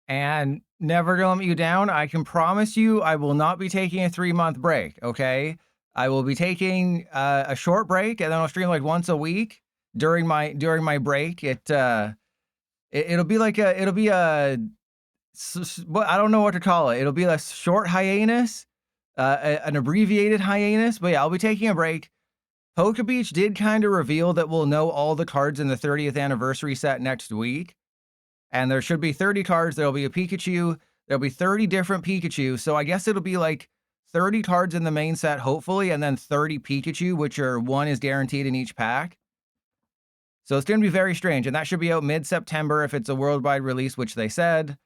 And never to let you down, I can promise you I will not be taking a 3-month break, okay? I will be taking a short break, and then I'll stream like once a week during my break. It'll be like well, I don't know what to call it. It'll be a short hiatus, an abbreviated hiatus. But yeah, I'll be taking a break. Poke Beach did kind of reveal that we'll know all the cards in the 30th anniversary set next week. And there should be 30 cards. There'll be a Pikachu. There'll be 30 different Pikachu. So I guess it'll be like 30 cards in the main set, hopefully, and then 30 Pikachu, which are one is guaranteed in each pack. So it's going to be very strange. And that should be out mid-September if it's a worldwide release, which they said.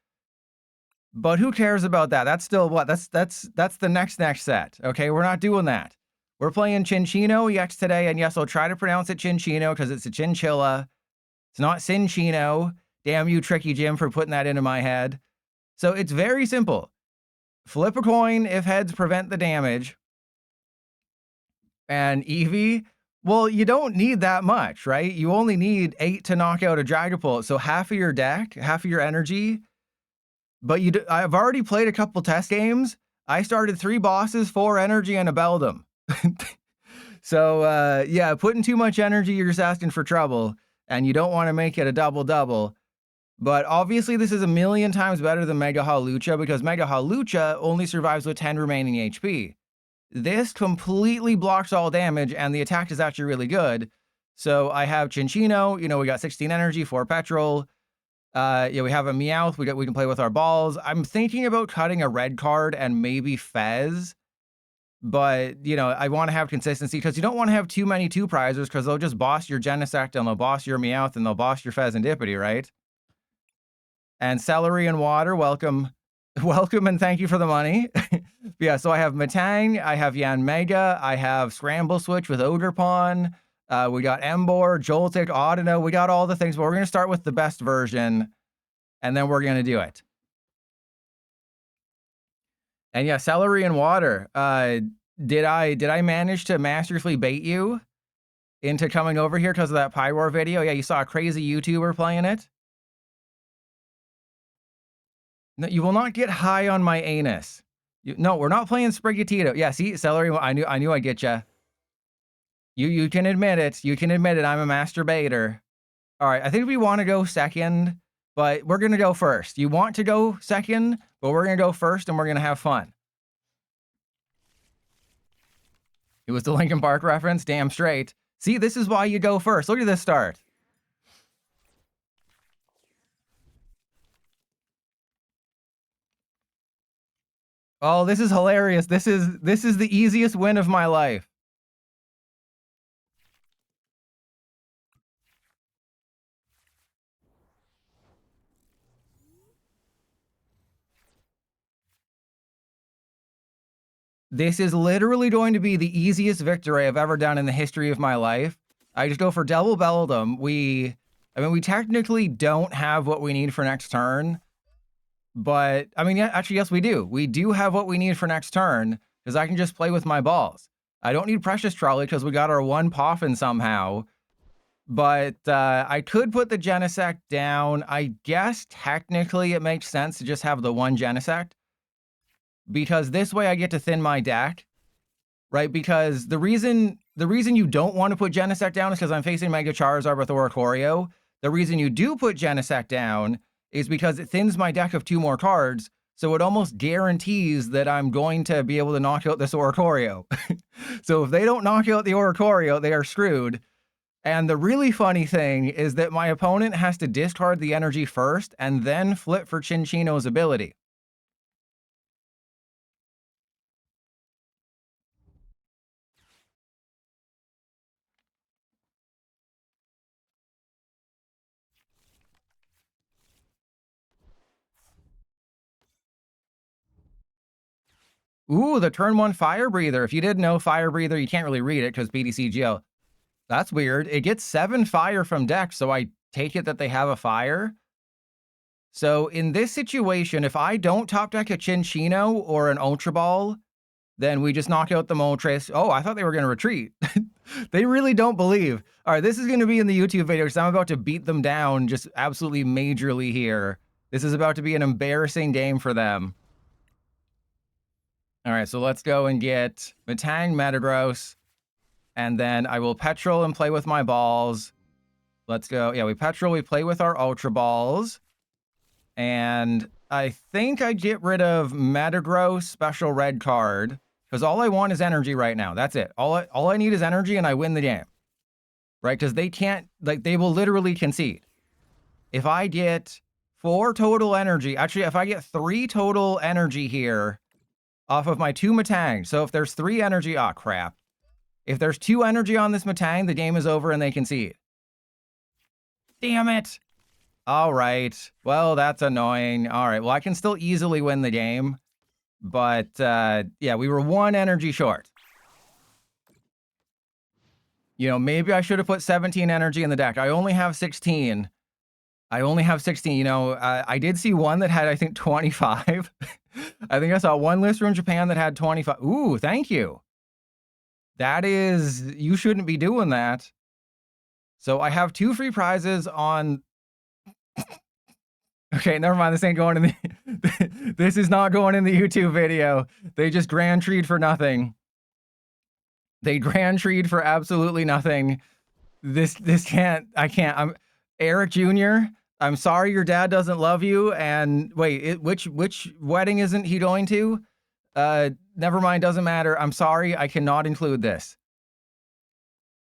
But who cares about that? That's still what? That's the next set. Okay, we're not doing that. We're playing Cinccino EX today, and yes, I'll try to pronounce it Cinccino because it's a chinchilla. It's not Cinccino. Damn you, Tricky Jim, for putting that into my head. So it's very simple. Flip a coin if heads prevent the damage. And Eevee, well, you don't need that much, right? You only need 8 to knock out a Dragapult. So half of your deck, half of your energy. But I've already played a couple test games. I started 3 bosses, 4 energy, and a Beldum. So, yeah, putting too much energy, you're just asking for trouble. And you don't want to make it a double-double. But obviously, this is a million times better than Mega Hawlucha because Mega Hawlucha only survives with 10 remaining HP. This completely blocks all damage, and the attack is actually really good. So I have Cinccino. You know, we got 16 energy, 4 petrol. Yeah, we have a Meowth. We can play with our balls. I'm thinking about cutting a red card and maybe Fez. But, you know, I want to have consistency because you don't want to have too many 2-prizers because they'll just boss your Genesect and they'll boss your Meowth and they'll boss your Fez and Dippity, right? And Celery and Water, welcome and thank you for the money. Yeah, so I have Metang, I have Yanmega, I have Scramble Switch with Ogerpon, we got Emboar, Joltik, Audino, we got all the things, but we're going to start with the best version, and then we're going to do it. And yeah, Celery and Water, did I manage to masterfully bait you into coming over here because of that Pyroar video? Yeah, you saw a crazy YouTuber playing it? No, you will not get high on my anus. No, we're not playing Sprigatito. Yeah, see, Celery, I knew I'd get you. You can admit it. You can admit it. I'm a masturbator. All right, I think we want to go second, but we're going to go first. You want to go second, but we're going to go first, and we're going to have fun. It was the Linkin Park reference? Damn straight. See, this is why you go first. Look at this start. Oh, this is hilarious. This is the easiest win of my life. This is literally going to be the easiest victory I've ever done in the history of my life. I just go for double Beldum. We technically don't have what we need for next turn. But, I mean, yeah, actually, yes, we do. We do have what we need for next turn, because I can just play with my balls. I don't need Precious Trolley, because we got our 1 Poffin somehow. But I could put the Genesect down. I guess, technically, it makes sense to just have the 1 Genesect. Because this way I get to thin my deck. Right? Because the reason you don't want to put Genesect down is because I'm facing Mega Charizard with Oricorio. The reason you do put Genesect down is because it thins my deck of 2 more cards, so it almost guarantees that I'm going to be able to knock out this Oricorio. So if they don't knock out the Oricorio, they are screwed. And the really funny thing is that my opponent has to discard the energy first and then flip for Cinccino's ability. Ooh, the turn 1 Fire Breather. If you didn't know Fire Breather, you can't really read it because PDCGO. That's weird. It gets 7 fire from deck, so I take it that they have a fire. So in this situation, if I don't top deck a Cinccino or an Ultra Ball, then we just knock out the Moltres. Oh, I thought they were going to retreat. They really don't believe. All right, this is going to be in the YouTube video because I'm about to beat them down just absolutely majorly here. This is about to be an embarrassing game for them. All right, so let's go and get Metang, Metagross, and then I will Petrol and play with my balls. Let's go. Yeah, we Petrol, we play with our Ultra Balls. And I think I get rid of Metagross special red card, because all I want is energy right now. That's it. All I need is energy, and I win the game. Right? Because they can't, like, they will literally concede. If I get 4 total energy, actually, if I get 3 total energy here off of my 2 Metang, so if there's 3 energy, oh crap. If there's 2 energy on this Metang, the game is over and they concede. Damn it. All right. Well, that's annoying. All right. Well, I can still easily win the game. But, yeah, we were 1 energy short. You know, maybe I should have put 17 energy in the deck. I only have 16. You know, I did see one that had, I think, 25. I think I saw one list from Japan that had 25. Ooh, thank you. That is, you shouldn't be doing that. So I have 2 free prizes on... Okay, never mind. This ain't going in the... This is not going in the YouTube video. They just grand treed for nothing. They grand treed for absolutely nothing. This can't... I can't. I'm Eric Jr., I'm sorry your dad doesn't love you. And wait, which wedding isn't he going to? Never mind, doesn't matter. I'm sorry, I cannot include this.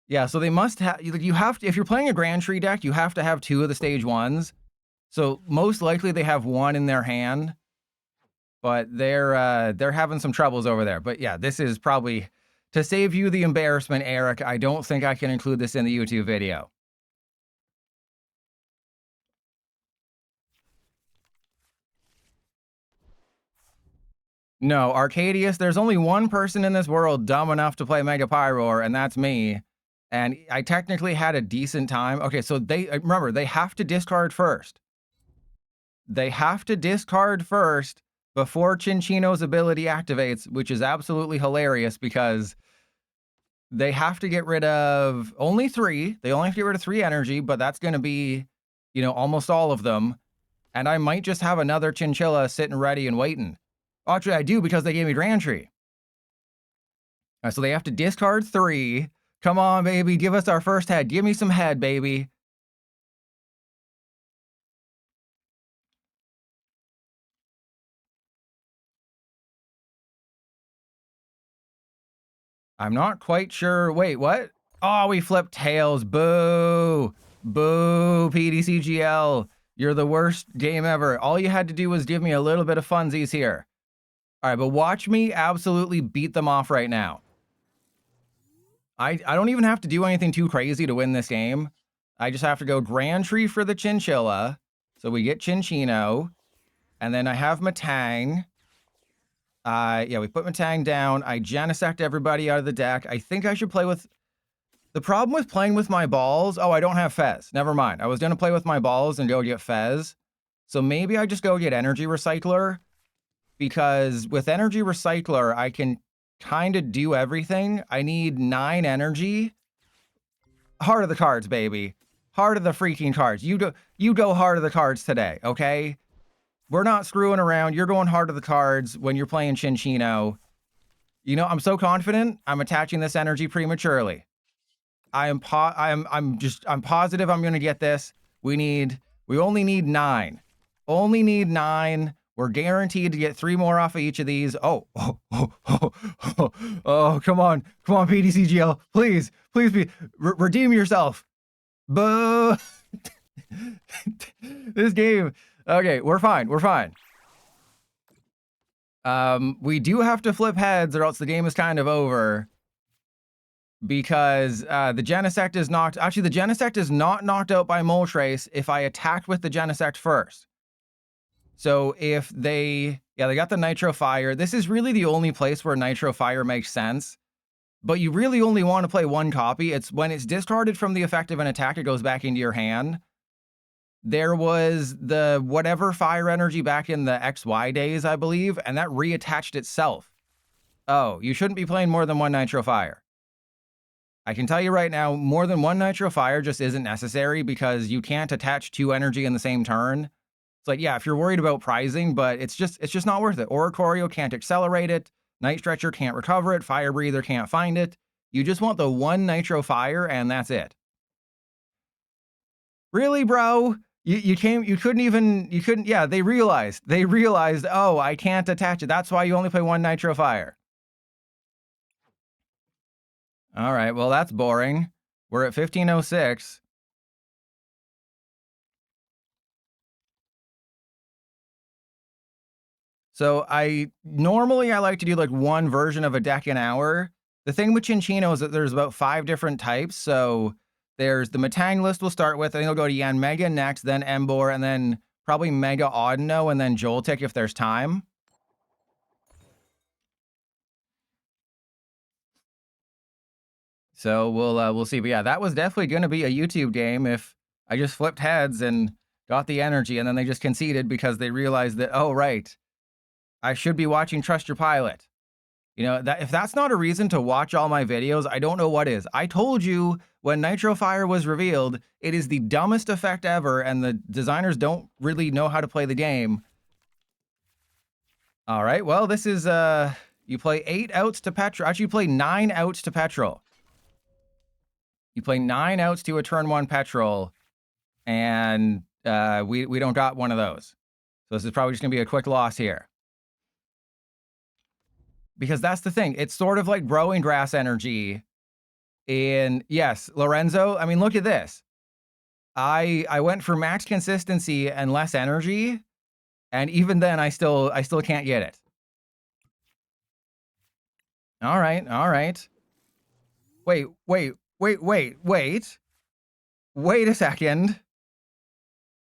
Yeah, so they must have, you have to, if you're playing a Grand Tree deck, you have to have 2 of the stage 1s. So most likely they have 1 in their hand, but they're having some troubles over there. But yeah, this is probably, to save you the embarrassment, Eric, I don't think I can include this in the YouTube video. No, Arcadius, there's only one person in this world dumb enough to play Mega Pyroar, and that's me. And I technically had a decent time. Okay, so remember, they have to discard first. They have to discard first before Cinccino's ability activates, which is absolutely hilarious because they have to get rid of only 3. They only have to get rid of 3 energy, but that's going to be, you know, almost all of them. And I might just have another Chinchilla sitting ready and waiting. Actually, I do because they gave me Grand Tree. So they have to discard 3. Come on, baby. Give us our first head. Give me some head, baby. I'm not quite sure. Wait, what? Oh, we flipped tails. Boo. Boo, PDCGL. You're the worst game ever. All you had to do was give me a little bit of funsies here. All right, but watch me absolutely beat them off right now. I don't even have to do anything too crazy to win this game. I just have to go Grand Tree for the Chinchilla. So we get Cinccino. And then I have Metang. Yeah, we put Metang down. I Genesect everybody out of the deck. I think I should play with... The problem with playing with my balls... Oh, I don't have Fez. Never mind. I was going to play with my balls and go get Fez. So maybe I just go get Energy Recycler. Because with Energy Recycler, I can kind of do everything. I need 9 energy. Heart of the cards, baby. Heart of the freaking cards. You go heart of the cards today, okay? We're not screwing around. You're going hard to the cards when you're playing Cinccino. You know, I'm so confident. I'm attaching this energy prematurely. I'm positive I'm going to get this. We only need 9. Only need 9. We're guaranteed to get 3 more off of each of these. Oh, come on, PDCGL, please be redeem yourself. Boo! This game. Okay, we're fine. We do have to flip heads or else the game is kind of over. Because the Genesect is knocked... Actually, the Genesect is not knocked out by Moltres if I attacked with the Genesect first. So if they... Yeah, they got the Nitro Fire. This is really the only place where Nitro Fire makes sense. But you really only want to play 1 copy. It's when it's discarded from the effect of an attack, it goes back into your hand. There was the whatever fire energy back in the XY days, I believe, and that reattached itself. Oh, you shouldn't be playing more than 1 Nitro Fire. I can tell you right now, more than 1 Nitro Fire just isn't necessary because you can't attach 2 energy in the same turn. It's like, yeah, if you're worried about prizing, but it's just not worth it. Oricorio can't accelerate it. Night Stretcher can't recover it. Fire Breather can't find it. You just want the one Nitro Fire, and that's it. Really, bro? You couldn't, yeah, they realized, oh, I can't attach it. That's why you only play one Nitro Fire. All right, well, that's boring. We're at 1506. So I like to do like one version of a deck an hour. The thing with Cinccino is that there's about 5 different types. So there's the Matang list we'll start with. I think I'll go to Yan Mega next, then Embor, and then probably Mega Audino, and then Joltik if there's time. So we'll see. But yeah, that was definitely going to be a YouTube game if I just flipped heads and got the energy, and then they just conceded because they realized that, oh, right, I should be watching Trust Your Pilot. You know, that if that's not a reason to watch all my videos, I don't know what is. I told you when Nitro Fire was revealed, it is the dumbest effect ever, and the designers don't really know how to play the game. All right, well, this is, you play 8 outs to Petrol. Actually, you play 9 outs to Petrol. You play 9 outs to a turn 1 Petrol, and we don't got one of those. So this is probably just going to be a quick loss here. Because that's the thing. It's sort of like growing grass energy. And yes, Lorenzo, I mean, look at this. I went for max consistency and less energy, and even then I still can't get it. All right, all right. Wait a second.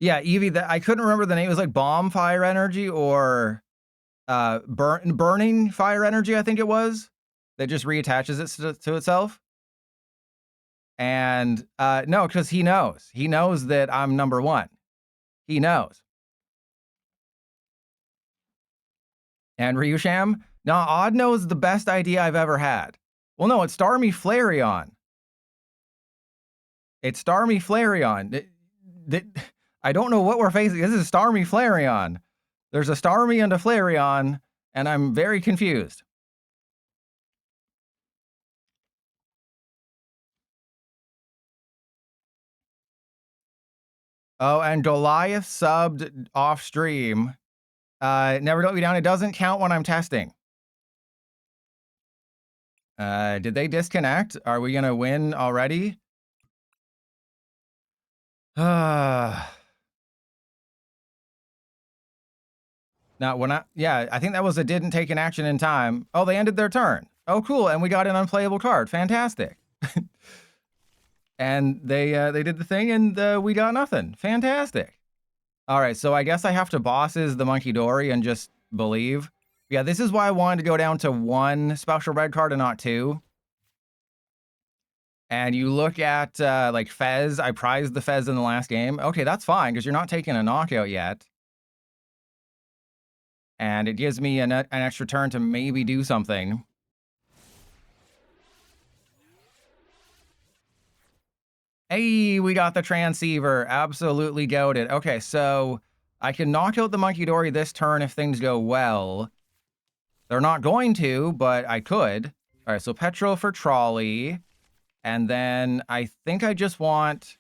Yeah, Eevee, that I couldn't remember the name. It was like Bomb Fire Energy or Burning Fire Energy, I think it was, that just reattaches it to itself. And no, because he knows that I'm number 1. He knows. And Ryusham, no, Audino is the best idea I've ever had. Well, no, it's Starmie Flareon. It's Starmie Flareon. I don't know what we're facing. This is Starmie Flareon. There's a Starmie and a Flareon, and I'm very confused. Oh, and Goliath subbed off stream. Never let me down. It doesn't count when I'm testing. Did they disconnect? Are we gonna win already? Now, yeah, I think that was a didn't take an action in time. Oh, they ended their turn. Oh, cool, and we got an unplayable card. Fantastic. And they did the thing, and we got nothing. Fantastic. All right, so I guess I have to bosses the Monkey Dory and just believe. Yeah, this is why I wanted to go down to 1 special red card and not 2. And you look at, like, Fez. I prized the Fez in the last game. Okay, that's fine, because you're not taking a knockout yet. And it gives me an extra turn to maybe do something. Hey, we got the Transceiver. Absolutely goated. Okay, so I can knock out the Monkey Dory this turn if things go well. They're not going to, but I could. All right, so Petrol for Trolley. And then I think I just want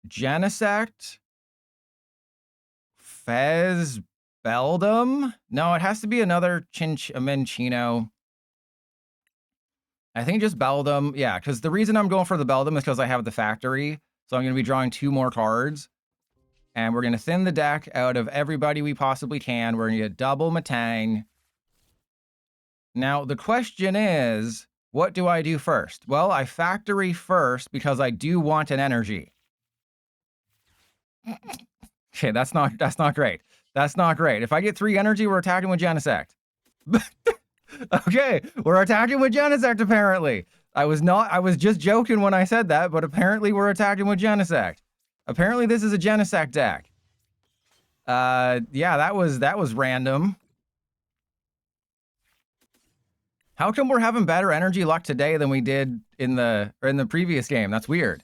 Genesect, Fez, Beldum. No, it has to be another Cinccino. I think just Beldum. Yeah, because the reason I'm going for the Beldum is because I have the factory. So I'm going to be drawing 2 more cards. And we're going to thin the deck out of everybody we possibly can. We're going to get double Matang. Now, the question is, what do I do first? Well, I factory first because I do want an energy. Okay, that's not great. That's not great. If I get 3 energy, we're attacking with Genesect. Okay, we're attacking with Genesect, apparently. I was just joking when I said that, but apparently we're attacking with Genesect. Apparently this is a Genesect deck. Yeah, that was random. How come we're having better energy luck today than we did in the previous game? That's weird.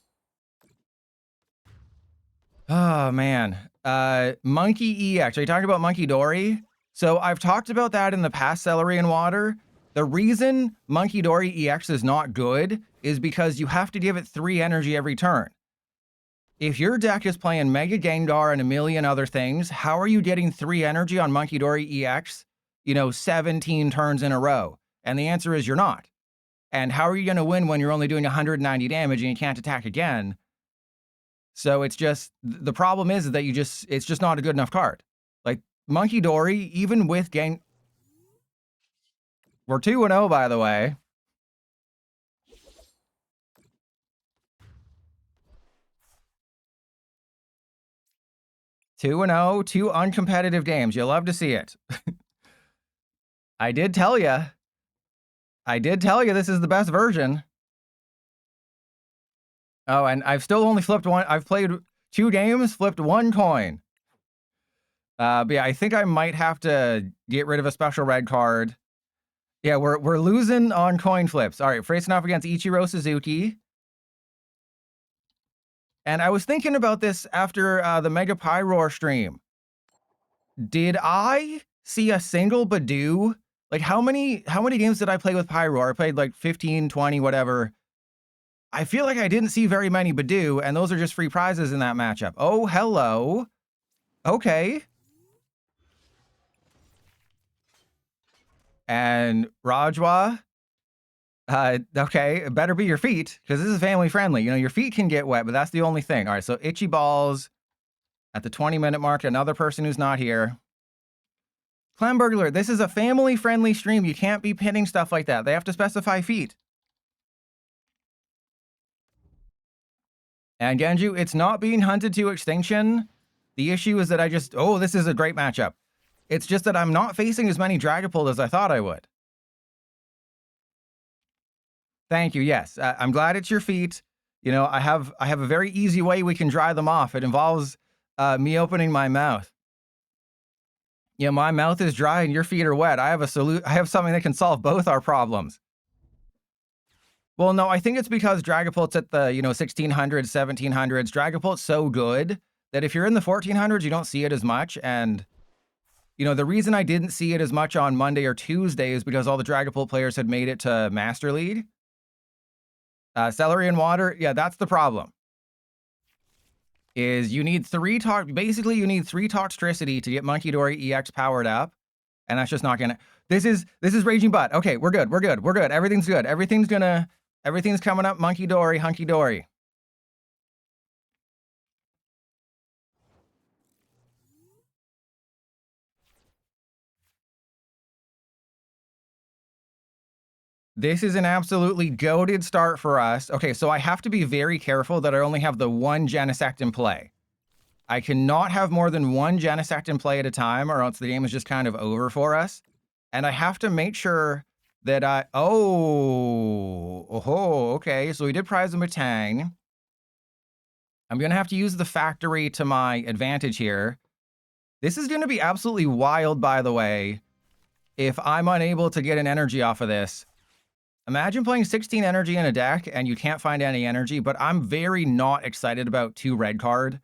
Oh, man. Monkey EX. Are you talking about Monkey Dory? So I've talked about that in the past, Celery and Water. The reason Monkey Dory EX is not good is because you have to give it 3 energy every turn. If your deck is playing Mega Gengar and a million other things, how are you getting 3 energy on Monkey Dory EX, 17 turns in a row? And the answer is you're not. And how are you going to win when you're only doing 190 damage and you can't attack again? So it's just, the problem is that it's just not a good enough card. Like, Monkey Dory, even with We're 2-0, by the way. Two 2 uncompetitive games. You'll love to see it. I did tell you this is the best version. Oh, and I've still only flipped one. I've played 2 games, flipped 1 coin. But yeah, I think I might have to get rid of a special red card. Yeah, we're losing on coin flips. All right, facing off against Ichiro Suzuki. And I was thinking about this after the Mega Pyroar stream. Did I see a single Badoo? Like, how many games did I play with Pyroar? I played like 15, 20, whatever. I feel like I didn't see very many Badoo, and those are just free prizes in that matchup. Oh, hello. Okay. And Rajwa, okay, it better be your feet, because this is family friendly. Your feet can get wet, but that's the only thing. All right, so Itchy Balls at the 20-minute mark, another person who's not here. Clem Burglar, this is a family friendly stream. You can't be pinning stuff like that. They have to specify feet. And Genju, it's not being hunted to extinction. The issue is that this is a great matchup. It's just that I'm not facing as many Dragapult as I thought I would. Thank you. Yes, I'm glad it's your feet. I have a very easy way we can dry them off. It involves me opening my mouth. My mouth is dry and your feet are wet. I have something that can solve both our problems. Well, no, I think it's because Dragapult's at the 1600s, 1700s. Dragapult's so good that if you're in the 1400s, you don't see it as much. And the reason I didn't see it as much on Monday or Tuesday is because all the Dragapult players had made it to Master League. Celery and Water, yeah, that's the problem. Is you need 3 Toxtricity to get Monkey Dory EX powered up, and that's just not gonna. This is Raging Butt. Okay, we're good. Everything's good. Everything's coming up. Monkey Dory, hunky dory. This is an absolutely goated start for us. Okay, so I have to be very careful that I only have the 1 Genesect in play. I cannot have more than 1 Genesect in play at a time, or else the game is just kind of over for us. And I have to make sure that okay. So we did prize him a Tang. I'm going to have to use the factory to my advantage here. This is going to be absolutely wild, by the way, if I'm unable to get an energy off of this. Imagine playing 16 energy in a deck and you can't find any energy, but I'm very not excited about 2 red card.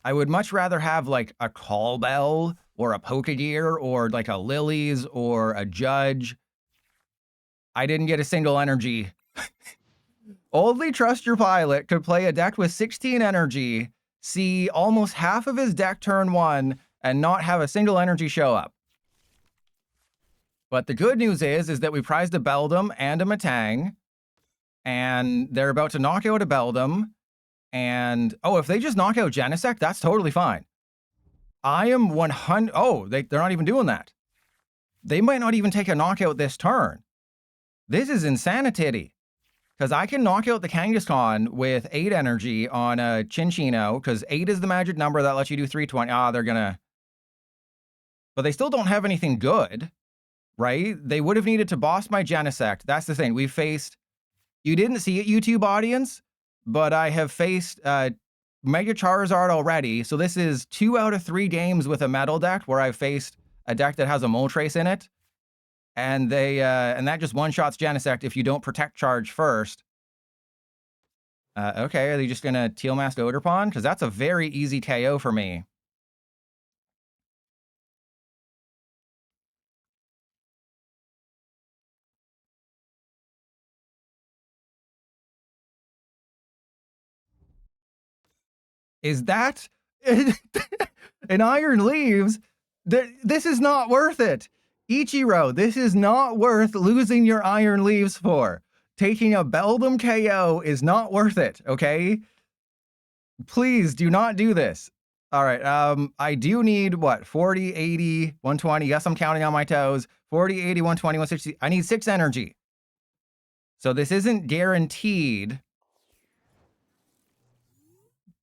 I would much rather have like a Call Bell or a Pokegear or like a Lilies or a Judge. I didn't get a single energy. Only Trust Your Pilot could play a deck with 16 energy, see almost half of his deck turn 1, and not have a single energy show up. But the good news is that we prized a Beldum and a Matang, and they're about to knock out a Beldum. And, if they just knock out Genesect, that's totally fine. I am 100... they're not even doing that. They might not even take a knockout this turn. This is insanity. Because I can knock out the Kangaskhan with 8 energy on a Cinccino, because 8 is the magic number that lets you do 320. They're gonna... But they still don't have anything good. Right? They would have needed to boss my Genesect. That's the thing. We've faced... You didn't see it, YouTube audience, but I have faced Mega Charizard already. So this is 2 out of 3 games with a metal deck where I've faced a deck that has a Moltres in it. And that just one-shots Genesect if you don't Protect Charge first. Okay, are they just going to Teal Mask Oderpon? Because that's a very easy KO for me. Is that an Iron Leaves? This is not worth it. Ichiro, this is not worth losing your Iron Leaves for. Taking a Beldum KO is not worth it, okay? Please do not do this. All right, I do need, what, 40, 80, 120. Yes, I'm counting on my toes. 40, 80, 120, 160. I need 6 energy. So this isn't guaranteed.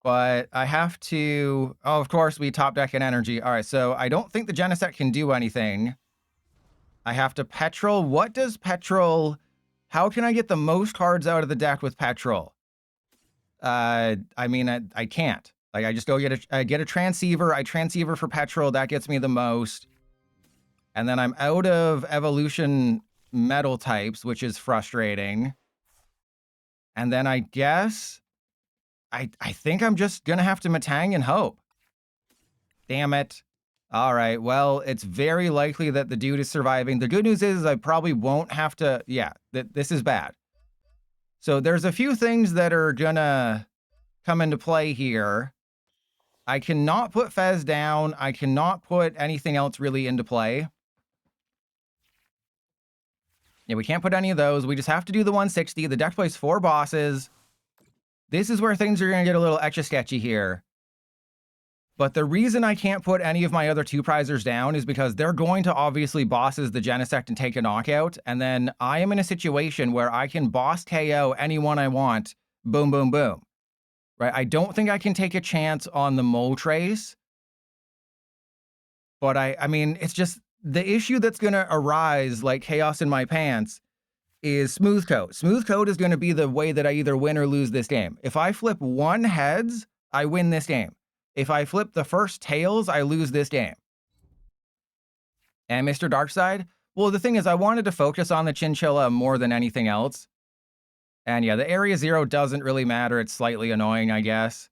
But I have to... Oh, of course, we top deck an energy. All right, so I don't think the Genesect can do anything. I have to Petrol. What does Petrol... How can I get the most cards out of the deck with Petrol? I mean, I can't. Like, I just go get a Transceiver. I Transceiver for Petrol. That gets me the most. And then I'm out of Evolution Metal types, which is frustrating. And then I guess... I think I'm just going to have to Matang and hope. Damn it. All right, well, it's very likely that the dude is surviving. The good news is I probably won't have to... Yeah, this is bad. So there's a few things that are going to come into play here. I cannot put Fez down. I cannot put anything else really into play. Yeah, we can't put any of those. We just have to do the 160. The deck plays 4 bosses. This is where things are going to get a little extra sketchy here. But the reason I can't put any of my other 2 prizers down is because they're going to obviously bosses the Genesect and take a knockout. And then I am in a situation where I can boss KO anyone I want. Boom, boom, boom. Right? I don't think I can take a chance on the Mole Trace. But I mean, it's just the issue that's going to arise like chaos in my pants is Smooth Coat. Smooth Coat is going to be the way that I either win or lose this game. If I flip 1 heads, I win this game. If I flip the first tails, I lose this game. And Mr. Darkside? Well, the thing is, I wanted to focus on the Chinchilla more than anything else. And yeah, the Area 0 doesn't really matter. It's slightly annoying, I guess.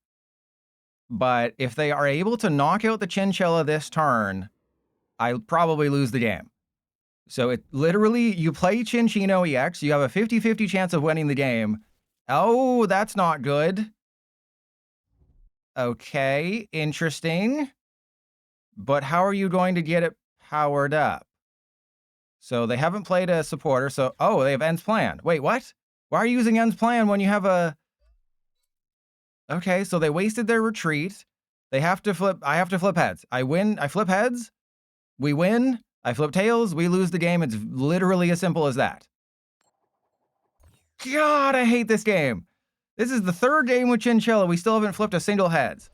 But if they are able to knock out the Chinchilla this turn, I'll probably lose the game. So it literally, you play Cinccino EX, you have a 50-50 chance of winning the game. Oh, that's not good. Okay, interesting. But how are you going to get it powered up? So they haven't played a supporter, so... Oh, they have End's Plan. Wait, what? Why are you using End's Plan when you have a... Okay, so they wasted their retreat. They have to flip... I have to flip heads. I win, I flip heads. We win. I flip tails, we lose the game. It's literally as simple as that. God, I hate this game. This is the 3rd game with Chinchilla. We still haven't flipped a single heads.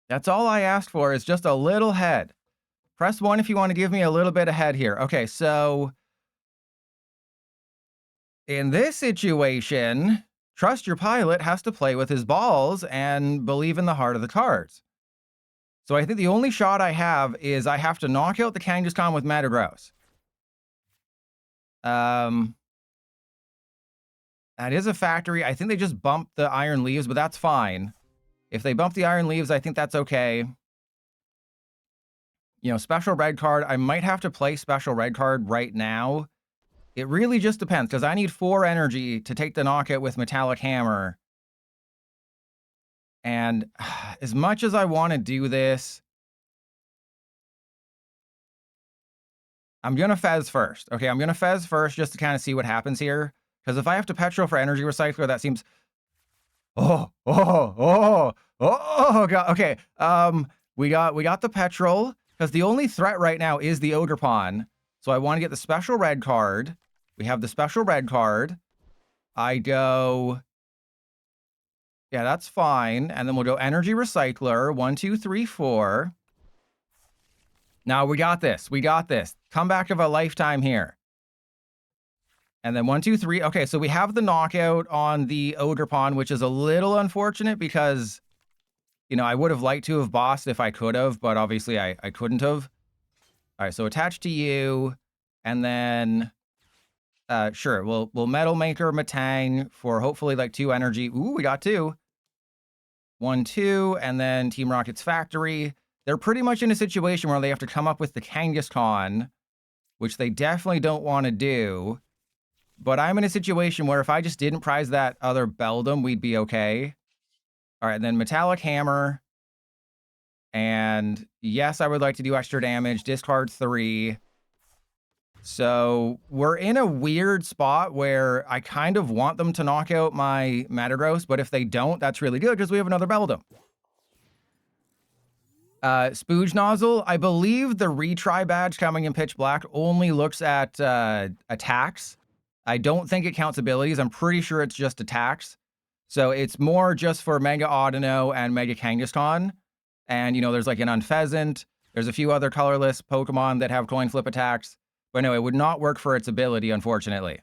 That's all I asked for is just a little head. Press 1 if you want to give me a little bit of head here. Okay, so... In this situation, Trust Your Pilot has to play with his balls and believe in the heart of the cards. So I think the only shot I have is I have to knock out the Kangaskhan with Metagross. That is a factory. I think they just bumped the Iron Leaves, but that's fine. If they bump the Iron Leaves, I think that's okay. You know, Special Red card. I might have to play Special Red card right now. It really just depends, because I need 4 energy to take the knockout with Metallic Hammer. And as much as I want to do this, I'm going to Fez first. Okay, I'm going to Fez first just to kind of see what happens here. Because if I have to Petrol for Energy Recycler, that seems... Oh, God. Okay, we got the Petrol, because the only threat right now is the Ogerpon. So I want to get the Special Red card. We have the Special Red card. I go... Yeah, that's fine. And then we'll go Energy Recycler. 1, 2, 3, 4. Now we got this. We got this. Comeback of a lifetime here. And then 1, 2, 3. Okay, so we have the knockout on the Ogerpon, which is a little unfortunate because, you know, I would have liked to have bossed if I could have, but obviously I couldn't have. All right, so attach to you. And then, sure, we'll Metal Maker Matang for hopefully like 2 energy. Ooh, we got 2. 1, 2, and then Team Rocket's Factory. They're pretty much in a situation where they have to come up with the Kangaskhan, which they definitely don't want to do. But I'm in a situation where if I just didn't prize that other Beldum, we'd be okay. All right, then Metallic Hammer. And yes, I would like to do extra damage. Discard 3. So we're in a weird spot where I kind of want them to knock out my Metagross, but if they don't, that's really good because we have another Beldum. Spooge Nozzle, I believe the retry badge coming in Pitch Black only looks at attacks. I don't think it counts abilities. I'm pretty sure it's just attacks. So it's more just for Mega Audino and Mega Kangaskhan. And, you know, there's like an Unpheasant. There's a few other colorless Pokemon that have coin flip attacks. But no, it would not work for its ability, unfortunately.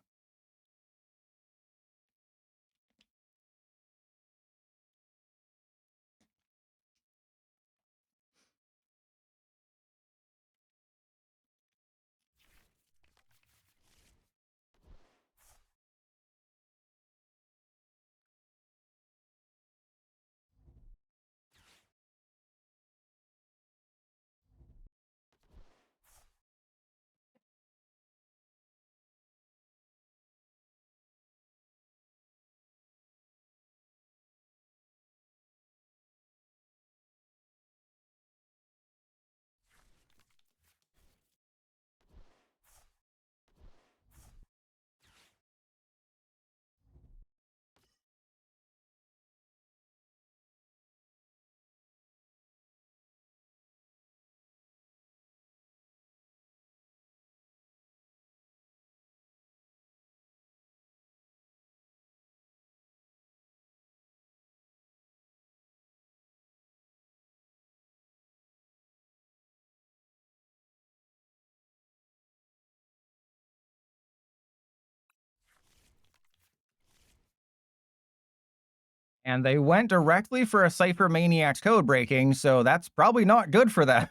And they went directly for a Cypher Maniac's code breaking, so that's probably not good for them.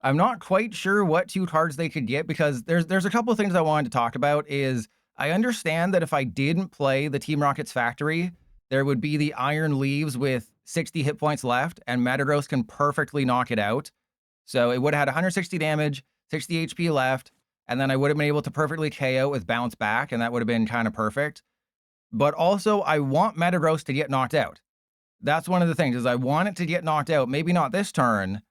I'm not quite sure what 2 cards they could get because there's a couple of things I wanted to talk about. Is I understand that if I didn't play the Team Rocket's Factory, there would be the Iron Leaves with 60 hit points left, and Metagross can perfectly knock it out. So it would have had 160 damage, 60 HP left, and then I would have been able to perfectly KO with Bounce Back, and that would have been kind of perfect. But also, I want Metagross to get knocked out. That's one of the things, is I want it to get knocked out. Maybe not this turn,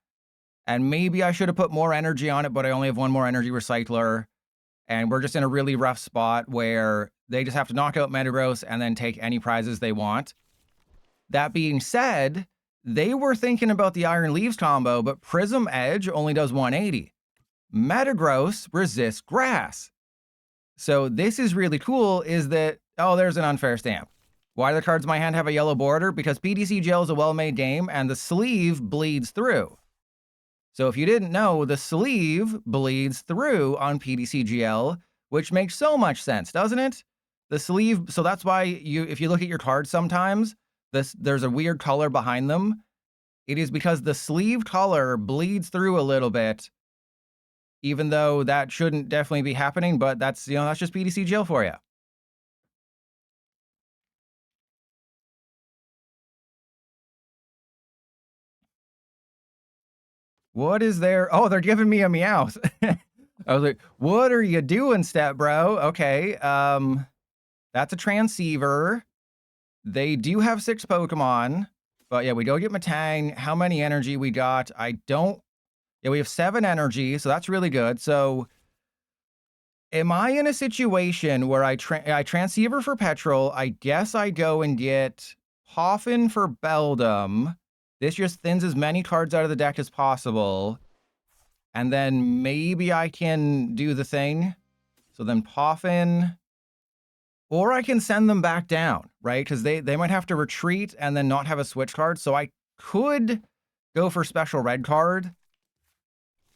and maybe I should have put more energy on it, but I only have 1 more energy recycler, and we're just in a really rough spot where they just have to knock out Metagross and then take any prizes they want. That being said, they were thinking about the Iron Leaves combo, but Prism Edge only does 180. Metagross resists Grass. So this is really cool, is that, oh, there's an unfair stamp. Why do the cards in my hand have a yellow border? Because PDC Gel is a well-made game, and the sleeve bleeds through. So if you didn't know, the sleeve bleeds through on PDC GL, which makes so much sense, doesn't it? The sleeve, so that's why if you look at your cards sometimes, there's a weird color behind them. It is because the sleeve color bleeds through a little bit, even though that shouldn't definitely be happening, but that's just PDC GL for you. What is there? Oh, they're giving me a Meowth. I was like, what are you doing, step bro? Okay, that's a Transceiver. They do have 6 Pokemon, but yeah, we go get Matang. How many energy we got? Yeah, we have 7 energy, so that's really good. So am I in a situation where I Transceiver for Petrol? I guess I go and get Poffin for Beldum. This just thins as many cards out of the deck as possible. And then maybe I can do the thing. So then Poffin. Or I can send them back down, right? Because they might have to retreat and then not have a switch card. So I could go for special red card.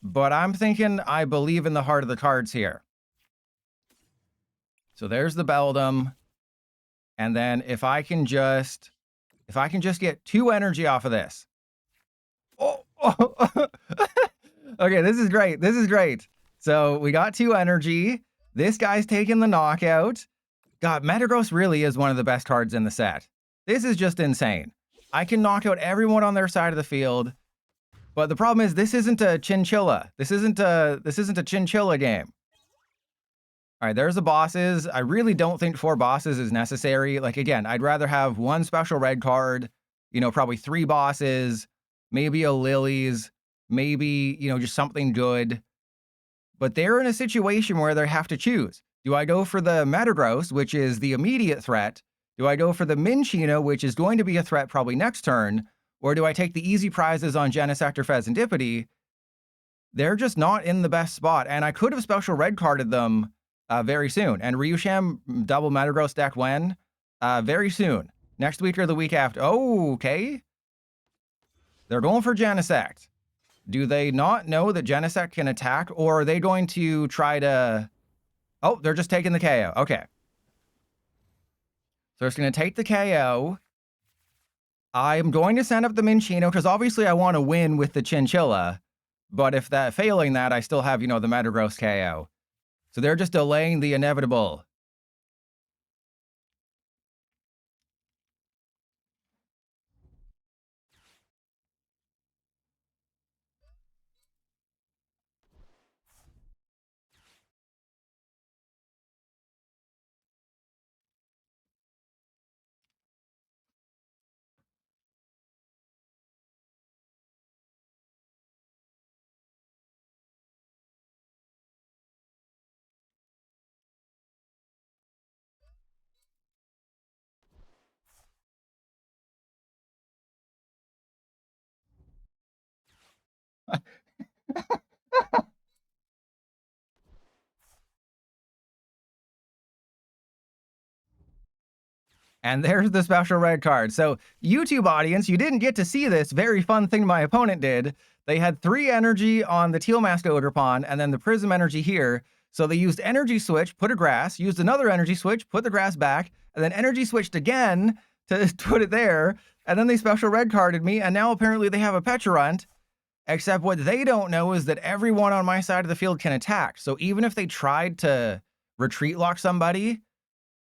But I'm thinking I believe in the heart of the cards here. So there's the Beldum. And then if I can just get 2 energy off of this. Oh. Okay, this is great. This is great. So we got 2 energy. This guy's taking the knockout. God, Metagross really is one of the best cards in the set. This is just insane. I can knock out everyone on their side of the field. But the problem is this isn't a chinchilla. This isn't a chinchilla game. All right, there's the bosses. I really don't think 4 bosses is necessary. Like, again, I'd rather have 1 special red card, probably 3 bosses, maybe a Lily's, maybe, just something good. But they're in a situation where they have to choose. Do I go for the Metagross, which is the immediate threat? Do I go for the Cinccino, which is going to be a threat probably next turn? Or do I take the easy prizes on Genesector, Fezandipity? They're just not in the best spot. And I could have special red carded them very soon. And Ryusham double Metagross deck when? Very soon. Next week or the week after. Oh, okay. They're going for Genesect. Do they not know that Genesect can attack, or are they going to try to... Oh, they're just taking the KO. Okay. So it's going to take the KO. I'm going to send up the Cinccino, because obviously I want to win with the Chinchilla. But if failing that, I still have, the Metagross KO. So they're just delaying the inevitable. And there's the special red card. So, YouTube audience, you didn't get to see this very fun thing my opponent did. They had 3 energy on the Teal Mask Ogerpon, and then the Prism energy here. So they used energy switch, put a grass, used another energy switch, put the grass back, and then energy switched again to put it there. And then they special red carded me, and now apparently they have a Pecharunt. Except what they don't know is that everyone on my side of the field can attack. So even if they tried to retreat lock somebody,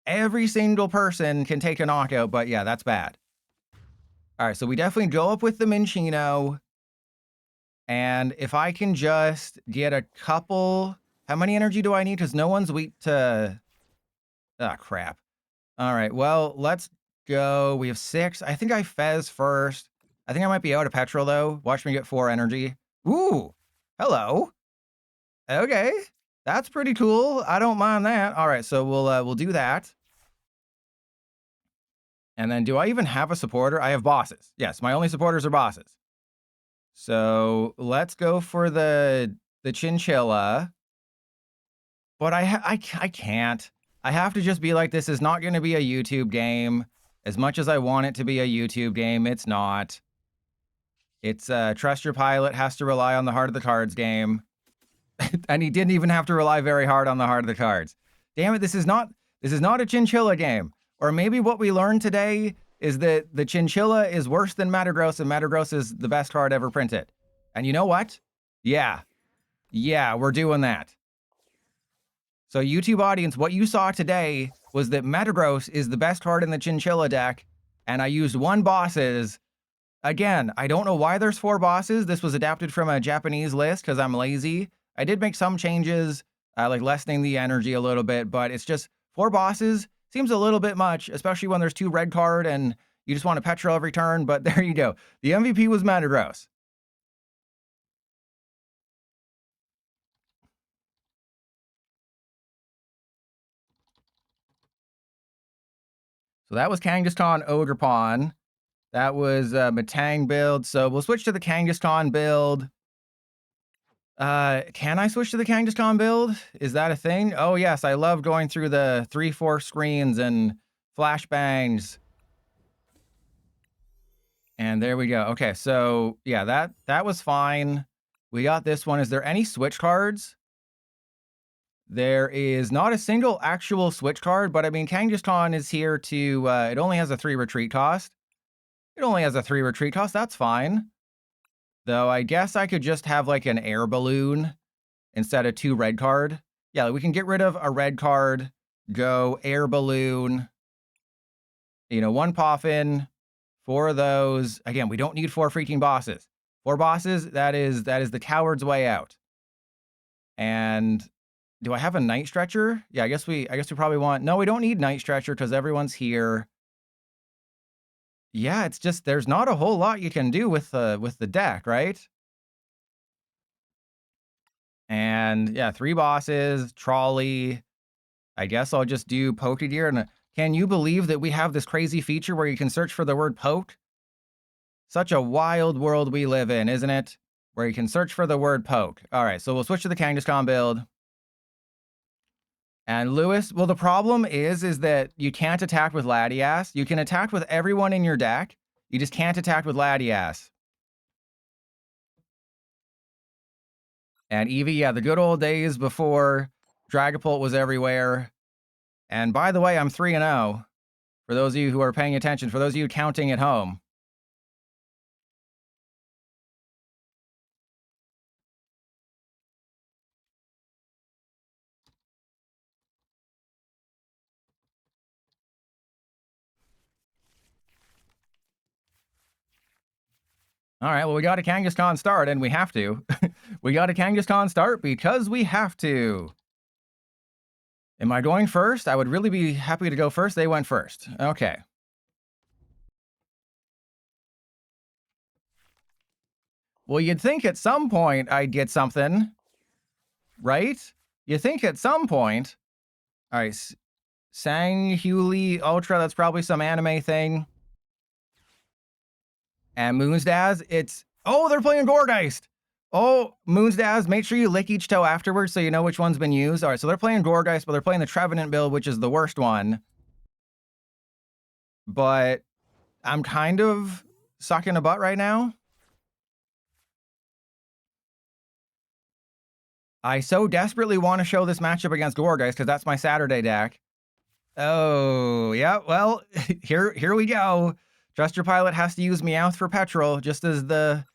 every single person can take a knockout, but yeah, that's bad. All right, so we definitely go up with the Cinccino. And if I can just get a couple... How many energy do I need? Because no one's weak to... Ah, crap. All right, well, let's go. We have 6. I think I Fez first. I think I might be out of petrol, though. Watch me get 4 energy. Ooh, hello. Okay, that's pretty cool. I don't mind that. All right, so we'll do that. And then do I even have a supporter? I have bosses. Yes, my only supporters are bosses. So let's go for the Chinchilla. But I can't. I have to just be like, this is not going to be a YouTube game. As much as I want it to be a YouTube game, it's not. It's trust your pilot has to rely on the heart of the cards game. And he didn't even have to rely very hard on the heart of the cards. Damn it, this is not a Chinchilla game. Or maybe what we learned today is that the Chinchilla is worse than Metagross, and Metagross is the best card ever printed. And you know what? Yeah, we're doing that. So YouTube audience, what you saw today was that Metagross is the best card in the Chinchilla deck, and I used 1 bosses. Again, I don't know why there's 4 bosses. This was adapted from a Japanese list because I'm lazy. I did make some changes, like lessening the energy a little bit, but it's just 4 bosses. Seems a little bit much, especially when there's 2 red card and you just want a petrol every turn, but there you go. The MVP was Metagross. So that was Kangaskhan Ogerpon. That was Matang build. So we'll switch to the Kangaskhan build. Can I switch to the Kangaskhan build? Is that a thing? Oh yes, I love going through the 3-4 screens and flashbangs. And there we go. Okay, so yeah, that was fine. We got this one. Is there any switch cards? There is not a single actual switch card, but I mean, Kangaskhan is here to, it only has a 3 retreat cost. It only has a 3 retreat cost, that's fine. Though I guess I could just have like an air balloon instead of 2 red card. Yeah, we can get rid of a red card, go air balloon, 1 Poffin, 4 of those. Again, we don't need 4 freaking bosses. 4 bosses, that is the coward's way out. And do I have a Night Stretcher? Yeah, I guess we probably want... No, we don't need Night Stretcher because everyone's here. Yeah, it's just there's not a whole lot you can do with the deck, right? And yeah, 3 bosses, trolley. I guess I'll just do Pokegear. And can you believe that we have this crazy feature where you can search for the word poke? Such a wild world we live in, isn't it? Where you can search for the word poke. All right, so we'll switch to the Kangaskhan build. And Lewis, well, the problem is that you can't attack with Latias. You can attack with everyone in your deck. You just can't attack with Latias. And Eevee, yeah, the good old days before Dragapult was everywhere. And by the way, I'm 3-0. For those of you who are paying attention, for those of you counting at home. All right, well, we got a Kangaskhan start, and we have to. We got a Kangaskhan start because we have to. Am I going first? I would really be happy to go first. They went first. Okay. Well, you'd think at some point I'd get something, right? You think at some point. All right, Sanghuli Ultra, that's probably some anime thing. And Moonsdaz, it's... Oh, they're playing Gourgeist! Oh, Moonsdaz, make sure you lick each toe afterwards so you know which one's been used. All right, so they're playing Gourgeist, but they're playing the Trevenant build, which is the worst one. But I'm kind of sucking a butt right now. I so desperately want to show this matchup against Gourgeist because that's my Saturday deck. Oh, yeah, well, here we go. Trust your pilot has to use Meowth for petrol, just as the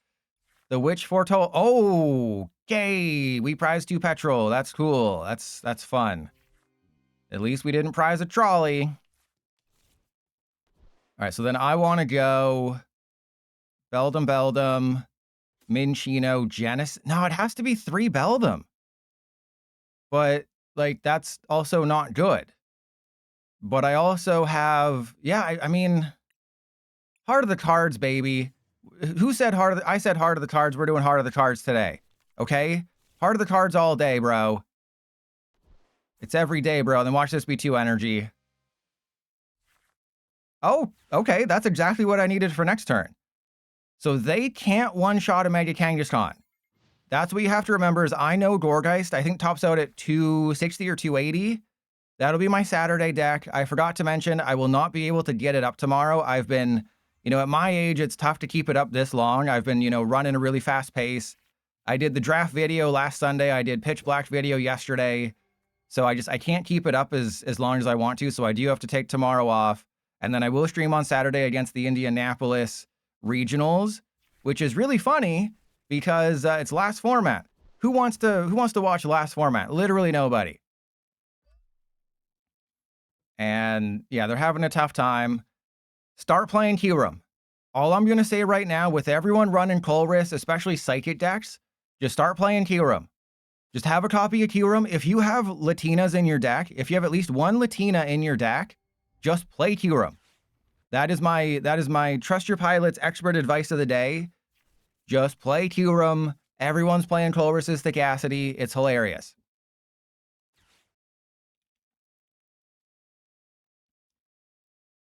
witch foretold. Oh, okay. We prized 2 petrol. That's cool. That's fun. At least we didn't prize a trolley. All right, so then I want to go Beldum, Cinccino, Genesis. No, it has to be 3 Beldum. But, like, that's also not good. But I also have, yeah, I mean, Heart of the Cards, baby. Who said Heart of the... I said Heart of the Cards. We're doing Heart of the Cards today. Okay? Heart of the Cards all day, bro. It's every day, bro. Then watch this be 2 energy. Oh, okay. That's exactly what I needed for next turn. So they can't one-shot a Mega Kangaskhan. That's what you have to remember is I know Gourgeist, I think tops out at 260 or 280. That'll be my Saturday deck. I forgot to mention, I will not be able to get it up tomorrow. I've been, at my age, it's tough to keep it up this long. I've been, running a really fast pace. I did the draft video last Sunday. I did Pitch Black video yesterday. So I can't keep it up as long as I want to. So I do have to take tomorrow off. And then I will stream on Saturday against the Indianapolis Regionals, which is really funny because it's last format. Who wants to watch last format? Literally nobody. And yeah, they're having a tough time. Start playing Kyurem. All I'm going to say right now, with everyone running Colress, especially Psychic decks, just start playing Kyurem. Just have a copy of Kyurem. If you have Latinas in your deck, if you have at least 1 Latina in your deck, just play Kyurem. That is my Trust Your Pilot's expert advice of the day. Just play Kyurem. Everyone's playing Colress's Stochasticity. It's hilarious.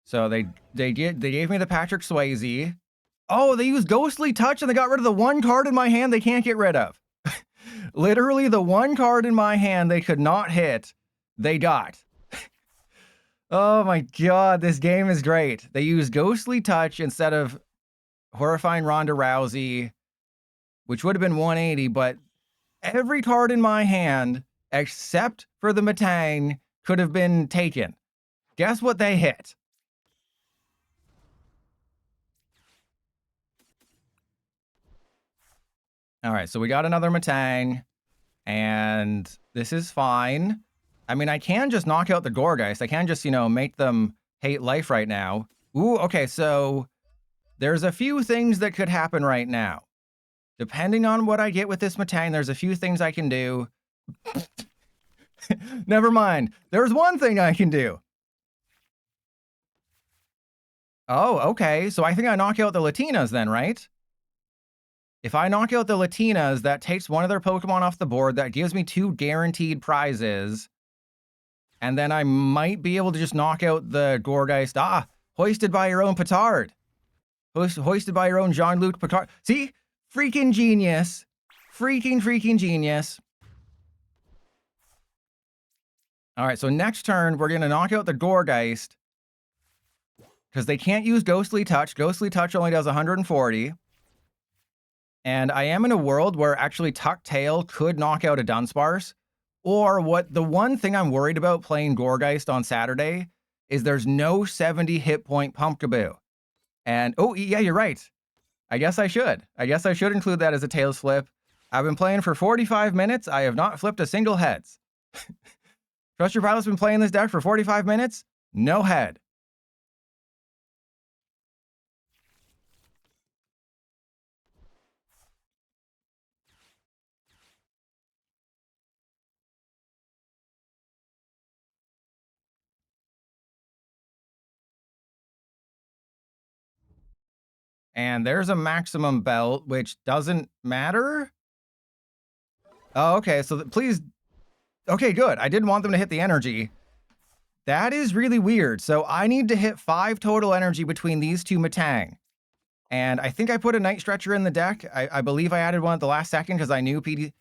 So they gave me the Patrick Swayze. Oh, they used Ghostly Touch and they got rid of the 1 card in my hand they can't get rid of. Literally the 1 card in my hand they could not hit, they got. Oh my god, this game is great. They used Ghostly Touch instead of Horrifying Ronda Rousey, which would have been 180, but every card in my hand, except for the Metang, could have been taken. Guess what they hit? All right, so we got another Metang, and this is fine. I mean, I can just knock out the Gourgeist. I can just, make them hate life right now. Ooh, okay, so there's a few things that could happen right now. Depending on what I get with this Metang, there's a few things I can do. Never mind. There's one thing I can do. Oh, okay. So I think I knock out the Latinas then, right? If I knock out the Latinas, that takes one of their Pokemon off the board. That gives me 2 guaranteed prizes. And then I might be able to just knock out the Gourgeist. Ah, hoisted by your own petard. Hoisted by your own Jean-Luc Picard. See? Freaking genius. Freaking genius. All right, so next turn, we're going to knock out the Gourgeist. Because they can't use Ghostly Touch. Ghostly Touch only does 140. And I am in a world where actually Tuck Tail could knock out a Dunsparce. Or the one thing I'm worried about playing Gourgeist on Saturday is there's no 70 hit point Pumpkaboo. And, oh, yeah, you're right. I guess I should include that as a Tails flip. I've been playing for 45 minutes. I have not flipped a single heads. Trust Your Pilot's been playing this deck for 45 minutes. No head. And there's a maximum belt, which doesn't matter. Oh, okay. So please. Okay, good. I didn't want them to hit the energy. That is really weird. So I need to hit 5 total energy between these 2 Metang. And I think I put a Night Stretcher in the deck. I believe I added one at the last second because I knew PD.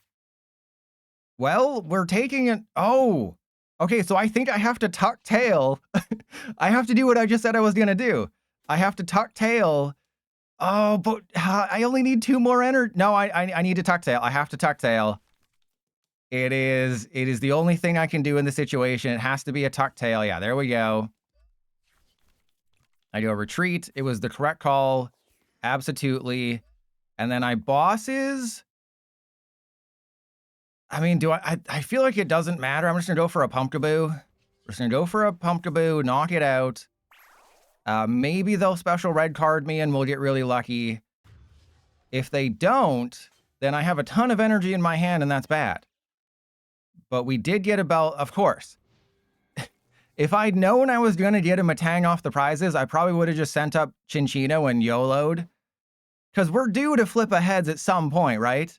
Well, we're taking it. Oh, okay. So I think I have to Tuck Tail. I have to do what I just said I was going to do. I have to Tuck Tail. Oh, but I only need 2 more energy. No, I need to Tuck Tail. I have to Tuck Tail. It is the only thing I can do in the situation. It has to be a Tuck Tail. Yeah, there we go. I do a retreat. It was the correct call. Absolutely. And then I bosses. I mean, I feel like it doesn't matter. I'm just going to go for a Pumpkaboo. We're just going to go for a Pumpkaboo, knock it out. Maybe they'll special red card me and we'll get really lucky. If they don't, then I have a ton of energy in my hand and that's bad. But we did get a belt, of course. If I'd known I was going to get a Metang off the prizes, I probably would have just sent up Cinccino and YOLO'd. Because we're due to flip a heads at some point, right?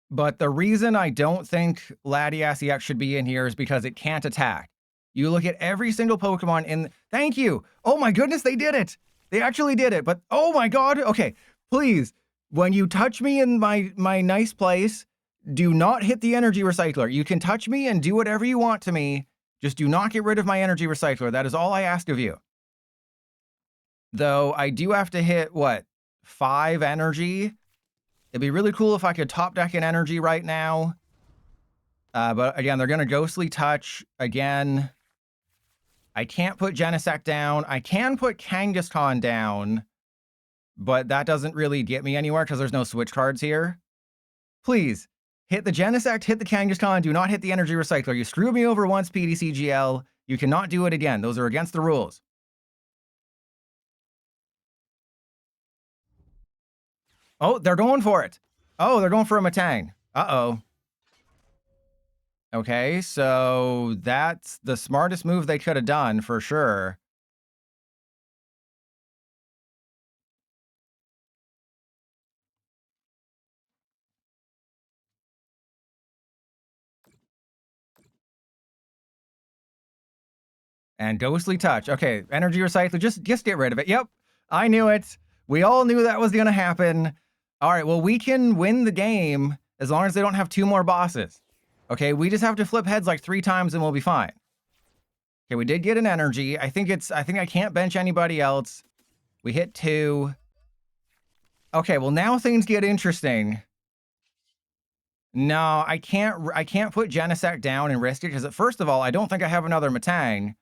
But the reason I don't think Latias EX should be in here is because it can't attack. You look at every single Pokemon in... Thank you! Oh my goodness, they did it! They actually did it, but oh my god! Okay, please, when you touch me in my nice place, do not hit the energy recycler. You can touch me and do whatever you want to me. Just do not get rid of my energy recycler. That is all I ask of you. Though I do have to hit, what, 5 energy? It'd be really cool if I could top deck an energy right now. But again, they're going to Ghostly Touch again. I can't put Genesect down. I can put Kangaskhan down, but that doesn't really get me anywhere because there's no switch cards here. Please, hit the Genesect, hit the Kangaskhan, do not hit the energy recycler. You screwed me over once, PDCGL. You cannot do it again. Those are against the rules. Oh, they're going for it. Oh, they're going for a Metang. Uh-oh. Okay, so that's the smartest move they could have done, for sure. And Ghostly Touch. Okay, Energy Recycler, just get rid of it. Yep, I knew it. We all knew that was going to happen. All right, well, we can win the game as long as they don't have 2 more bosses. Okay, we just have to flip heads like 3 times and we'll be fine. Okay, we did get an energy. I think I can't bench anybody else. We hit 2. Okay, well, now things get interesting. No, I can't put Genesect down and risk it because, first of all, I don't think I have another Metang.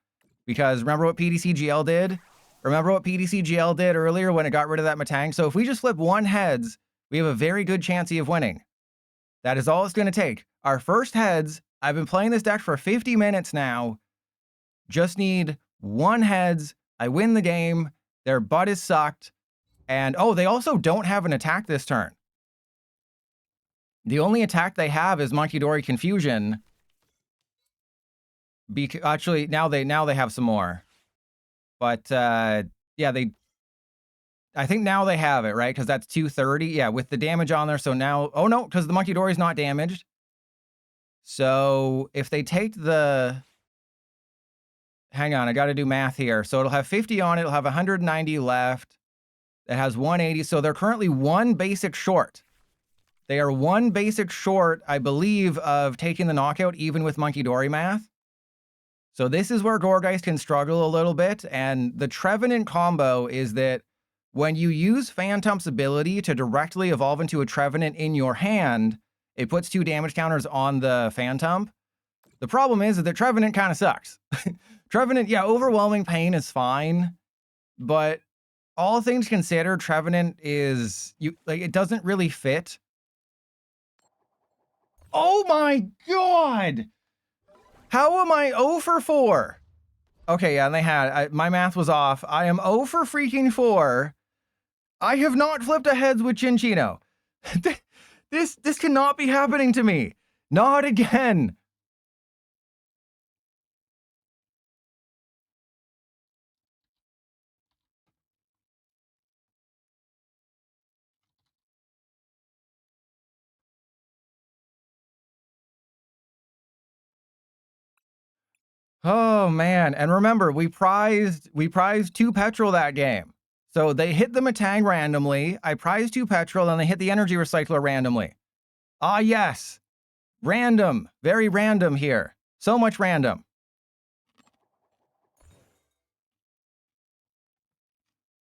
Because remember what PDCGL did? Remember what PDCGL did earlier when it got rid of that Metang? So if we just flip 1 heads, we have a very good chance of winning. That is all it's going to take. Our first heads, I've been playing this deck for 50 minutes now. Just need 1 heads, I win the game. Their butt is sucked. And, oh, they also don't have an attack this turn. The only attack they have is Monkey Dory Confusion. Actually, now they have some more. But, yeah, I think now they have it, right? Because that's 230. Yeah, with the damage on there. So now, oh no, because the Monkey Dory's not damaged. So if they take the, hang on, I got to do math here. So it'll have 50 on it. It'll have 190 left. It has 180. So they're currently one basic short. They are one basic short, I believe, of taking the knockout, even with Monkey Dory math. So this is where Gourgeist can struggle a little bit. And the Trevenant combo is that when you use Phantump's ability to directly evolve into a Trevenant in your hand, it puts 2 damage counters on the Phantump. The problem is that the Trevenant kind of sucks. Trevenant, yeah, Overwhelming Pain is fine, but all things considered, Trevenant is, it doesn't really fit. Oh my god! How am I 0 for 4? Okay, yeah, and they had, my math was off. I am 0 for freaking 4. I have not flipped a heads with Cinccino. This cannot be happening to me. Not again. Oh man, and remember, we prized 2 petrol that game. So they hit the Matang randomly, I prized 2 petrol, and they hit the energy recycler randomly. Ah yes. Random. Very random here. So much random.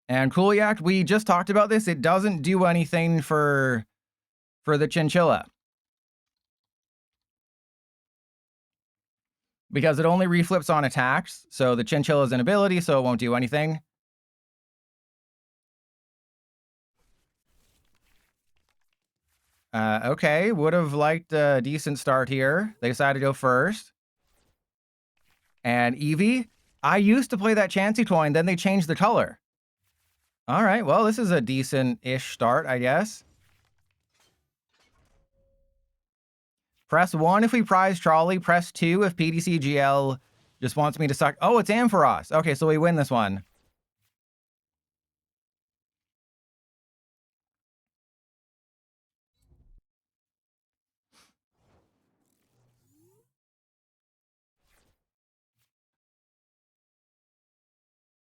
And Kuliak, we just talked about this. It doesn't do anything for the Chinchilla. Because it only reflips on attacks, so the Chinchilla's an ability, so it won't do anything. Okay, would have liked a decent start here. They decided to go first. And Eevee, I used to play that Chansey coin, then they changed the color. All right, well, this is a decent-ish start, I guess. Press 1 if we prize Trolley, press 2 if PDCGL just wants me to suck. Oh, it's Ampharos. Okay, so we win this one.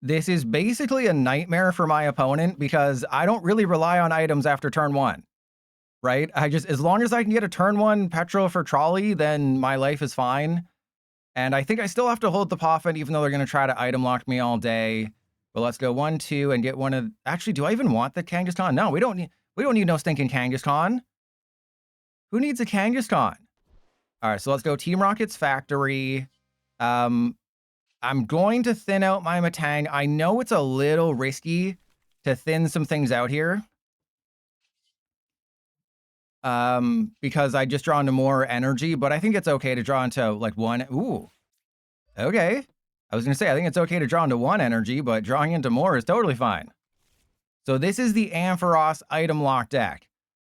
This is basically a nightmare for my opponent because I don't really rely on items after turn 1, right? As long as I can get a turn 1 Petrol for Trolley, then my life is fine. And I think I still have to hold the Poffin, even though they're going to try to item lock me all day. But let's go 1, 2, and get one of... Actually, do I even want the Kangaskhan? No, we don't need no stinking Kangaskhan. Who needs a Kangaskhan? All right, so let's go Team Rocket's Factory. I'm going to thin out my Matang. I know it's a little risky to thin some things out here. Because I just draw into more energy, but I think it's okay to draw into like 1. Ooh. Okay. I was going to say, I think it's okay to draw into 1 energy, but drawing into more is totally fine. So this is the Ampharos item lock deck.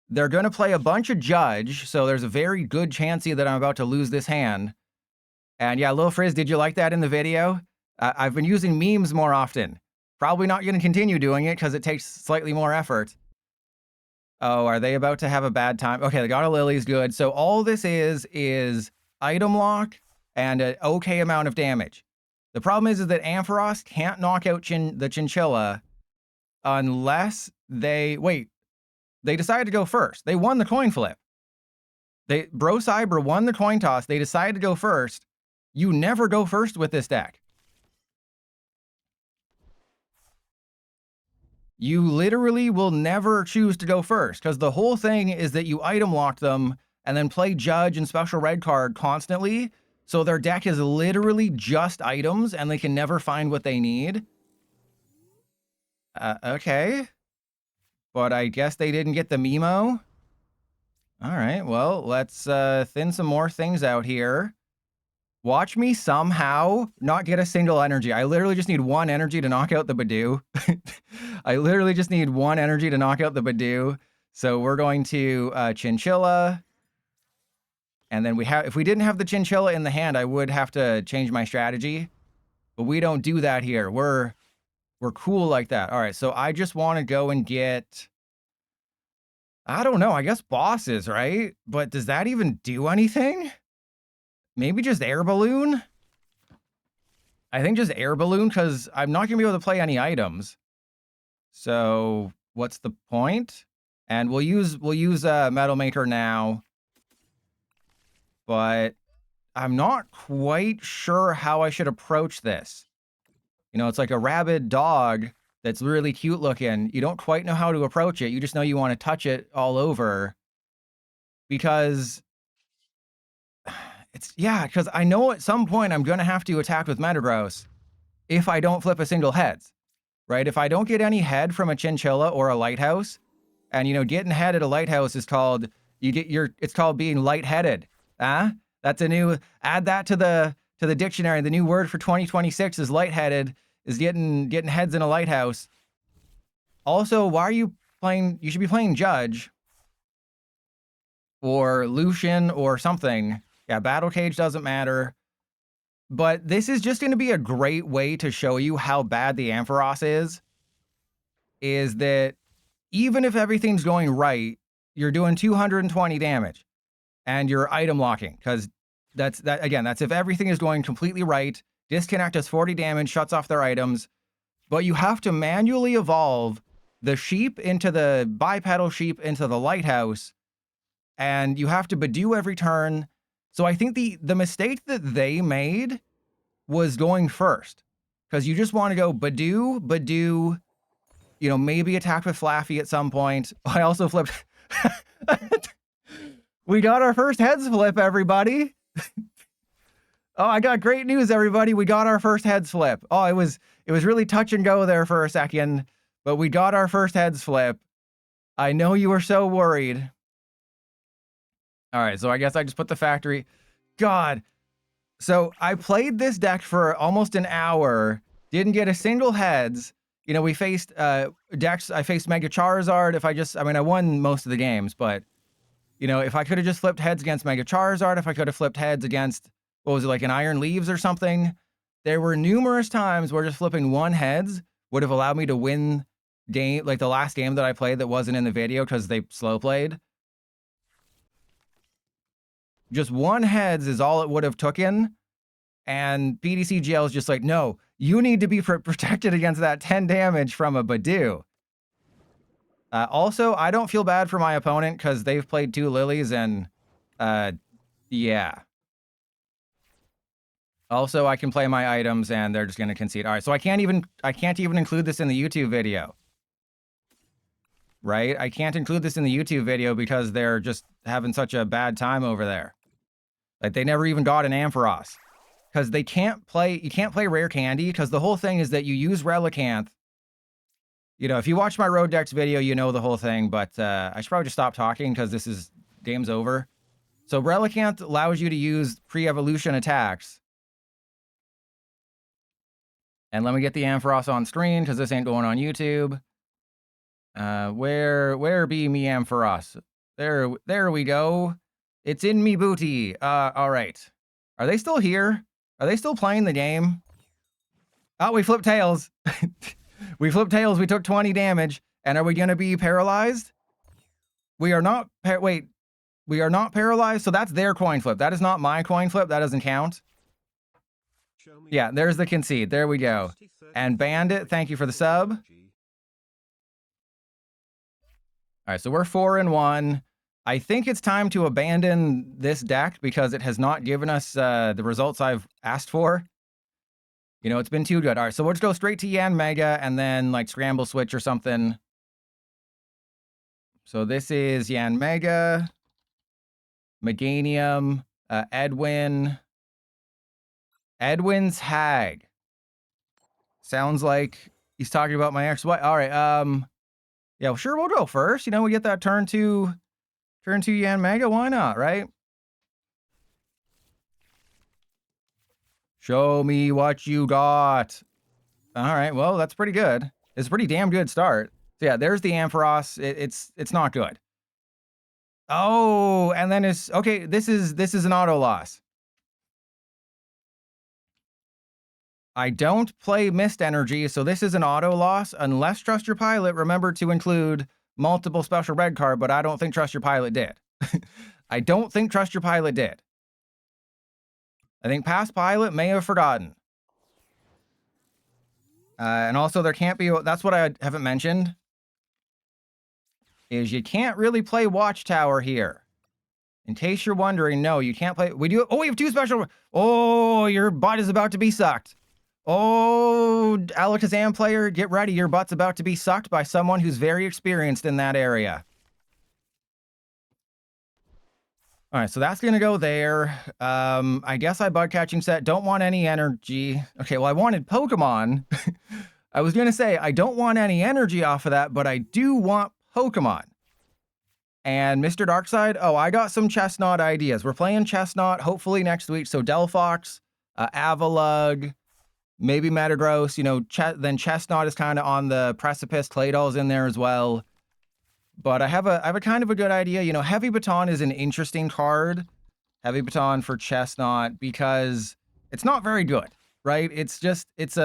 They're going to play a bunch of Judge, so there's a very good chance that I'm about to lose this hand. And yeah, Lil Frizz, did you like that in the video? I've been using memes more often. Probably not going to continue doing it because it takes slightly more effort. Oh, are they about to have a bad time? Okay, the God of Lily's good. So all this is item lock and an okay amount of damage. The problem is that Ampharos can't knock out the Chinchilla unless they... Wait, they decided to go first. They won the coin flip. Bro Cyber won the coin toss. They decided to go first. You never go first with this deck. You literally will never choose to go first because the whole thing is that you item lock them and then play Judge and Special Red card constantly. So their deck is literally just items and they can never find what they need. Okay. But I guess they didn't get the memo. All right, well, let's thin some more things out here. Watch me somehow not get a single energy. I literally just need one energy to knock out the Badoo. I literally just need one energy to knock out the Badoo. So we're going to Chinchilla. And then if we didn't have the Chinchilla in the hand, I would have to change my strategy. But we don't do that here. We're cool like that. All right, so I just want to go and get, I don't know, I guess bosses, right? But does that even do anything? Maybe just air balloon? I think just air balloon, because I'm not going to be able to play any items. So what's the point? And we'll use Metal Maker now. But I'm not quite sure how I should approach this. You know, it's like a rabid dog that's really cute looking. You don't quite know how to approach it. You just know you want to touch it all over. Because because I know at some point I'm going to have to attack with Metagross if I don't flip a single heads, right? If I don't get any head from a Chinchilla or a Lighthouse, and, you know, getting head at a Lighthouse is called, it's called being lightheaded. That's a new, add that to the dictionary. The new word for 2026 is lightheaded, is getting heads in a Lighthouse. Also, why are you playing, you should be playing Judge or Lucian or something. Yeah, Battle Cage doesn't matter. But this is just going to be a great way to show you how bad the Ampharos is that even if everything's going right, you're doing 220 damage and you're item locking, because that's if everything is going completely right. Disconnect does 40 damage, shuts off their items, but you have to manually evolve the sheep into the bipedal sheep into the Lighthouse, and you have to Badoo every turn. So I think the mistake that they made was going first, because you just want to go Badoo, you know, maybe attack with Flaffy at some point. I also flipped. We got our first heads flip, everybody. Oh, I got great news, everybody. We got our first heads flip. Oh, it was really touch and go there for a second, but we got our first heads flip. I know you were so worried. All right, so I guess I just put the factory. God. So I played this deck for almost an hour, didn't get a single heads. You know, we faced decks. I faced Mega Charizard. I won most of the games, but, you know, if I could have just flipped heads against Mega Charizard, if I could have flipped heads against, what was it, like an Iron Leaves or something, there were numerous times where just flipping one heads would have allowed me to win game, like the last game that I played that wasn't in the video because they slow played. Just one heads is all it would have taken. And PDCGL is just like, no, you need to be protected against that 10 damage from a Badoo. Also, I don't feel bad for my opponent because they've played 2 Lilies and, yeah. Also, I can play my items and they're just going to concede. All right, so I can't even include this in the YouTube video. Right? I can't include this in the YouTube video because they're just having such a bad time over there. Like, they never even got an Ampharos. Because you can't play Rare Candy, because the whole thing is that you use Relicanth. You know, if you watch my Road Decks video, you know the whole thing, but I should probably just stop talking because game's over. So Relicanth allows you to use pre-evolution attacks. And let me get the Ampharos on screen because this ain't going on YouTube. Where be me Ampharos? There we go. It's in me booty. All right. Are they still here? Are they still playing the game? Oh, we flipped tails. We flipped tails. We took 20 damage. And are we going to be paralyzed? We are not. Wait. We are not paralyzed. So that's their coin flip. That is not my coin flip. That doesn't count. Yeah, there's the concede. There we go. And Bandit, thank you for the sub. All right, so we're 4-1. I think it's time to abandon this deck because it has not given us the results I've asked for. You know, it's been too good. All right, so we'll just go straight to Yan Mega and then like scramble switch or something. So this is Yan Mega, Meganium, Edwin's Hag. Sounds like he's talking about my ex-wife. All right, yeah, well, sure, we'll go first. You know, we get that turn to Yan Mega. Why not, right? Show me what you got. All right, well, that's pretty good. It's a pretty damn good start. So yeah, there's the Ampharos. It's not good. Oh, and then it's okay. This is an auto loss. I don't play Mist Energy, so this is an auto loss. Unless Trust Your Pilot remembered to include multiple special red card, but I don't think Trust Your Pilot did. I don't think Trust Your Pilot did. I think Past Pilot may have forgotten. And also there can't be, that's what I haven't mentioned, is you can't really play Watchtower here. In case you're wondering, no, you can't play, we have two special, oh, your butt is about to be sucked. Oh, Alakazam player, get ready, your butt's about to be sucked by someone who's very experienced in that area. All right, so that's gonna go there. I guess I bug catching set. Don't want any energy. Okay, well, I wanted Pokemon. I was gonna say I don't want any energy off of that, but I do want Pokemon. And Mr. Darkside, oh, I got some Chestnut ideas. We're playing Chestnut hopefully next week. So Delphox, Avalugg, maybe Metagross. You know, then Chestnut is kind of on the precipice. Claydol's in there as well. But I have a kind of a good idea. You know, Heavy Baton is an interesting card. Heavy Baton for Chestnut because it's not very good, right? It's just, it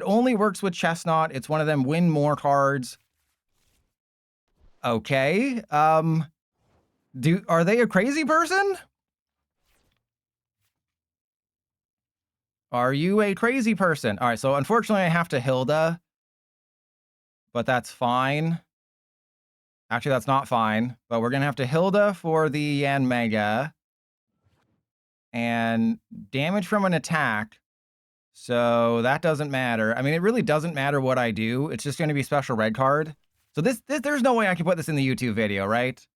only works with Chestnut. It's one of them win more cards. Okay. Are they a crazy person? Are you a crazy person? All right, so unfortunately I have to Hilda, but that's fine. Actually, that's not fine, but we're gonna have to Hilda for the Yanmega. And damage from an attack. So that doesn't matter. I mean, it really doesn't matter what I do. It's just gonna be special red card. So this there's no way I can put this in the YouTube video, right?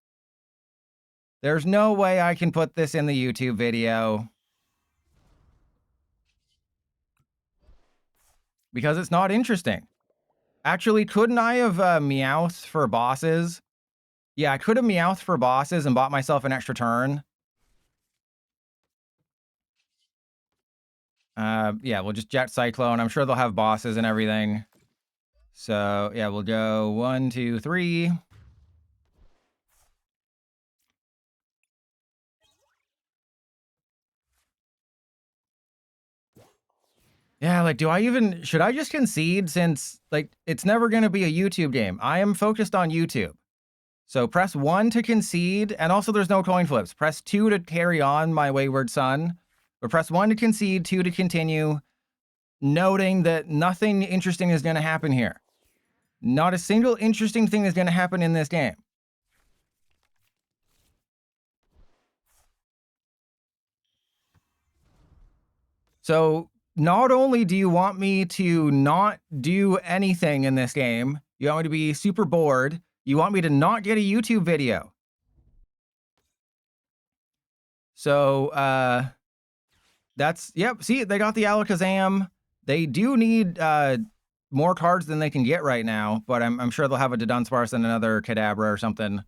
There's no way I can put this in the YouTube video. Because it's not interesting. Actually, couldn't I have Meowth for bosses? Yeah, I could have Meowth for bosses and bought myself an extra turn. Yeah, we'll just Jet Cyclone. I'm sure they'll have bosses and everything. So, yeah, we'll go 1, 2, 3. Yeah, like, should I just concede since, like, it's never going to be a YouTube game? I am focused on YouTube. So press 1 to concede, and also there's no coin flips. Press 2 to carry on, my wayward son. Or press 1 to concede, 2 to continue, noting that nothing interesting is going to happen here. Not a single interesting thing is going to happen in this game. So not only do you want me to not do anything in this game, you want me to be super bored, you want me to not get a YouTube video. So, that's, yep, see, they got the Alakazam. They do need more cards than they can get right now, but I'm sure they'll have a Dunsparce and another Kadabra or something.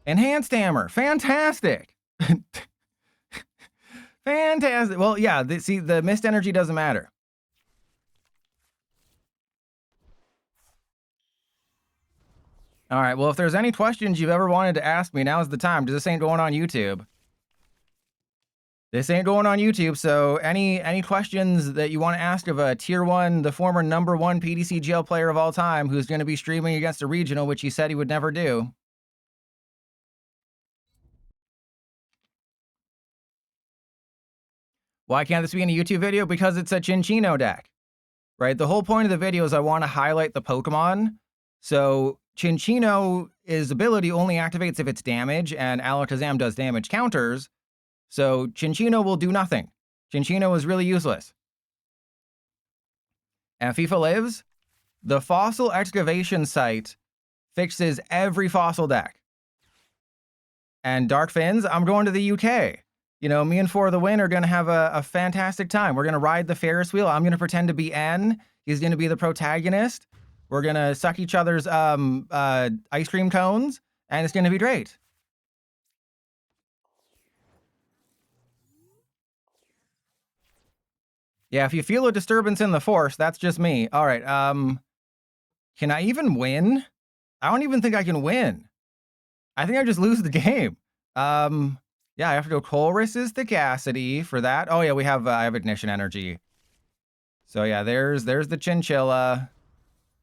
Enhanced Hammer, fantastic. Fantastic. Well, yeah, see, the Mist Energy doesn't matter. All right, well, if there's any questions you've ever wanted to ask me, now's the time, because this ain't going on YouTube. This ain't going on YouTube, so any questions that you want to ask of a Tier 1, the former #1 PDC GL player of all time, who's going to be streaming against a regional, which he said he would never do. Why can't this be in a YouTube video? Because it's a Cinccino deck, right? The whole point of the video is I want to highlight the Pokemon. So Cinccino's ability only activates if it's damage, and Alakazam does damage counters. So Cinccino will do nothing. Cinccino is really useless. And FIFA Lives, the fossil excavation site fixes every fossil deck. And Dark Fins, I'm going to the UK. You know, me and For the Win are going to have a fantastic time. We're going to ride the Ferris wheel. I'm going to pretend to be N. He's going to be the protagonist. We're going to suck each other's ice cream cones, and it's going to be great. Yeah, if you feel a disturbance in the force, that's just me. All right, can I even win? I don't even think I can win. I think I just lose the game. Yeah, I have to go Colress's Thicacity for that. Oh yeah, I have Ignition Energy. So yeah, there's the Chinchilla.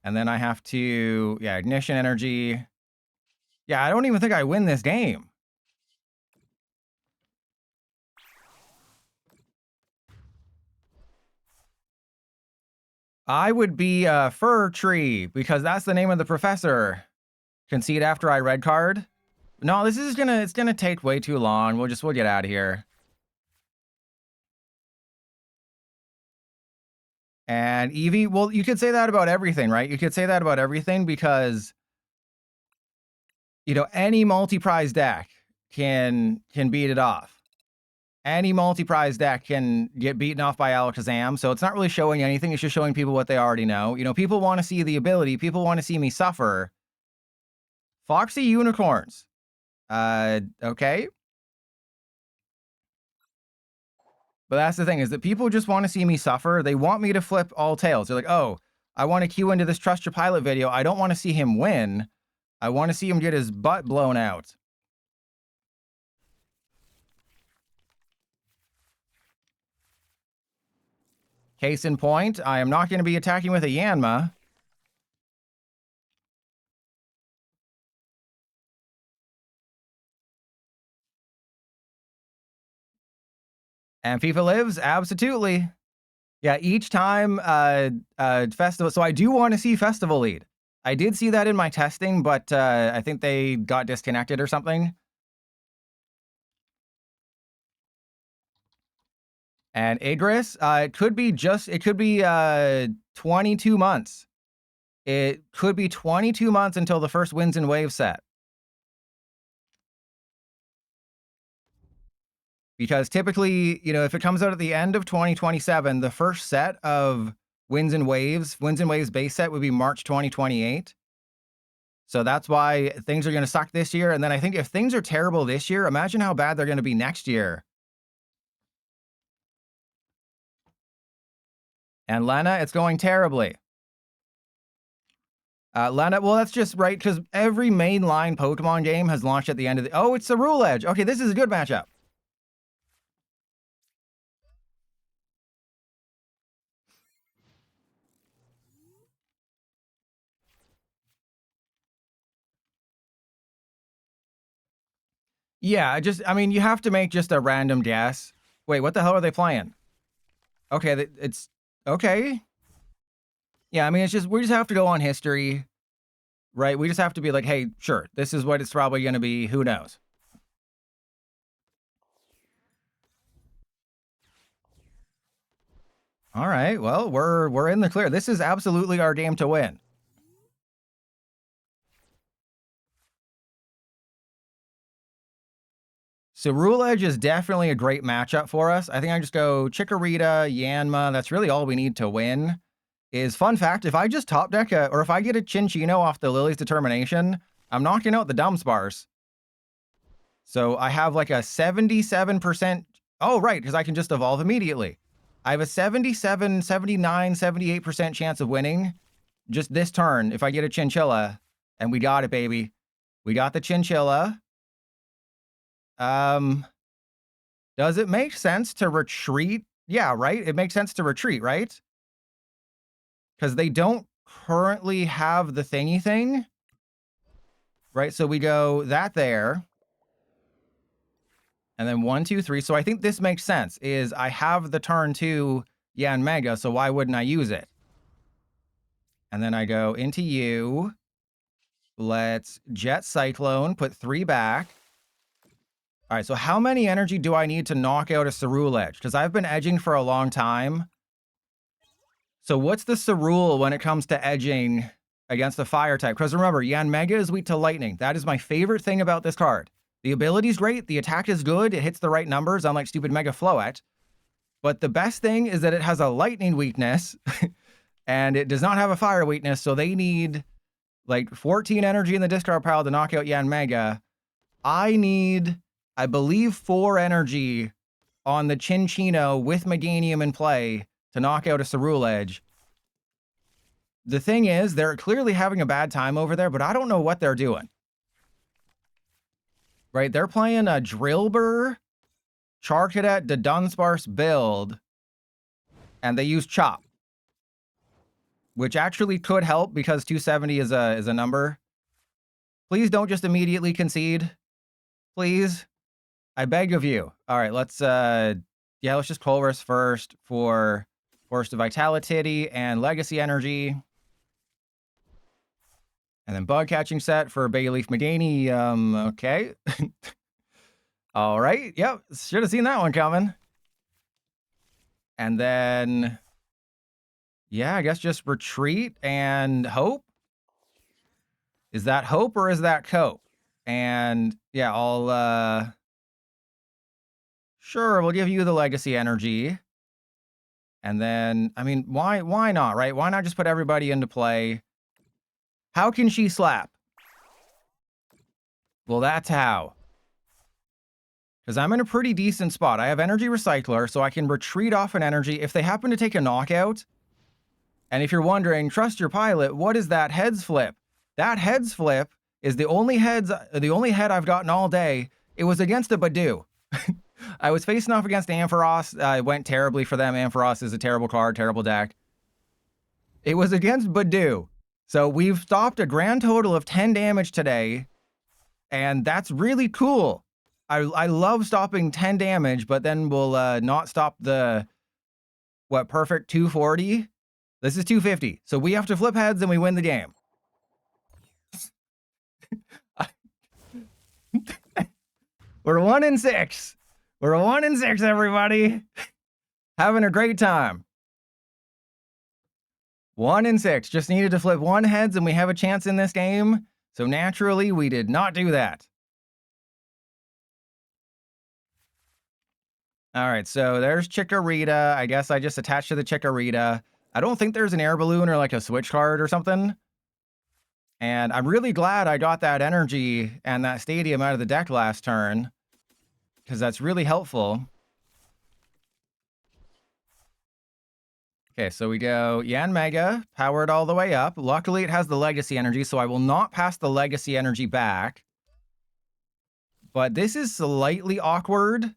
And then I have to, yeah, Ignition Energy. Yeah, I don't even think I win this game. I would be a Fir Tree because that's the name of the professor. Concede after I red card. No, it's gonna take way too long. We'll get out of here. And Eevee, well, you could say that about everything, right? You could say that about everything because, you know, any multi-prize deck can beat it off. Any multi-prize deck can get beaten off by Alakazam, so it's not really showing anything. It's just showing people what they already know. You know, people want to see the ability. People want to see me suffer. Foxy Unicorns. Okay. But that's the thing, is that people just want to see me suffer. They want me to flip all tails. They're like, oh, I want to queue into this Trust Your Pilot video. I don't want to see him win. I want to see him get his butt blown out. Case in point, I am not going to be attacking with a Yanma. And FIFA lives? Absolutely. Yeah, each time festival. So I do want to see festival lead. I did see that in my testing, but I think they got disconnected or something. And Igris, it could be 22 months. It could be 22 months until the first Winds and Waves set. Because typically, you know, if it comes out at the end of 2027, the first set of Winds and Waves base set would be March 2028. So that's why things are going to suck this year. And then I think if things are terrible this year, imagine how bad they're going to be next year. And Lena, it's going terribly. Lena, well, that's just right, because every mainline Pokemon game has launched at the end of the... Oh, it's the Rule Edge. Okay, this is a good matchup. Yeah, I mean, you have to make just a random guess. Wait, what the hell are they playing? Okay, it's... Okay. Yeah, I mean, we just have to go on history, right? We just have to be like, hey, sure, this is what it's probably going to be. Who knows? All right, well, we're in the clear. This is absolutely our game to win. So Rule Edge is definitely a great matchup for us. I think I just go Chikorita, Yanma. That's really all we need to win. Fun fact, if I just top deck or if I get a Cinccino off the Lily's Determination, I'm knocking out the Dumbspars. So I have like a 77%. Oh, right, because I can just evolve immediately. I have a 77, 79, 78% chance of winning just this turn if I get a Chinchilla. And we got it, baby. We got the Chinchilla. Does it make sense to retreat? Yeah, right? It makes sense to retreat, right? Because they don't currently have the thingy thing. Right? So we go that there. And then 1, 2, 3. So I think this makes sense. I have the turn 2 Yanmega, so why wouldn't I use it? And then I go into you. Let's Jet Cyclone, put 3 back. All right, so how many energy do I need to knock out a Cerule Edge? Because I've been edging for a long time. So what's the Cerule when it comes to edging against the fire type? Because remember, Yanmega is weak to lightning. That is my favorite thing about this card. The ability's great, the attack is good, it hits the right numbers, unlike stupid Mega Floette. But the best thing is that it has a lightning weakness, and it does not have a fire weakness, so they need like 14 energy in the discard pile to knock out Yanmega. I need, I believe, 4 energy on the Cinccino with Meganium in play to knock out a Ceruledge. The thing is, they're clearly having a bad time over there, but I don't know what they're doing. Right? They're playing a Drillbur, Char Cadet, the Dunsparce build, and they use Chop, which actually could help because 270 is a number. Please don't just immediately concede. Please. I beg of you. All right, let's just Pulverus first for Force of Vitality and Legacy Energy. And then Bug Catching Set for Bayleaf Meganey. Okay. All right. Yep. Should have seen that one coming. And then, yeah, I guess just retreat and hope. Is that hope or is that cope? And yeah, I'll, sure, we'll give you the Legacy Energy. And then, I mean, why not, right? Why not just put everybody into play? How can she slap? Well, that's how. Because I'm in a pretty decent spot. I have Energy Recycler, so I can retreat off an energy if they happen to take a knockout. And if you're wondering, trust your pilot, what is that heads flip? That heads flip is the only head I've gotten all day. It was against a Badoo. I was facing off against Ampharos. It went terribly for them. Ampharos is a terrible card, terrible deck. It was against Badoo. So we've stopped a grand total of 10 damage today, and that's really cool. I love stopping 10 damage, but then we'll not stop the, perfect 240? This is 250. So we have to flip heads and we win the game. We're 1-6. We're 1-6, everybody. Having a great time. 1-6. Just needed to flip one heads and we have a chance in this game. So naturally, we did not do that. All right, so there's Chikorita. I guess I just attached to the Chikorita. I don't think there's an air balloon or like a switch card or something. And I'm really glad I got that energy and that stadium out of the deck last turn, because that's really helpful. Okay, so we go Yanmega, powered all the way up. Luckily, it has the Legacy Energy, so I will not pass the Legacy Energy back. But this is slightly awkward.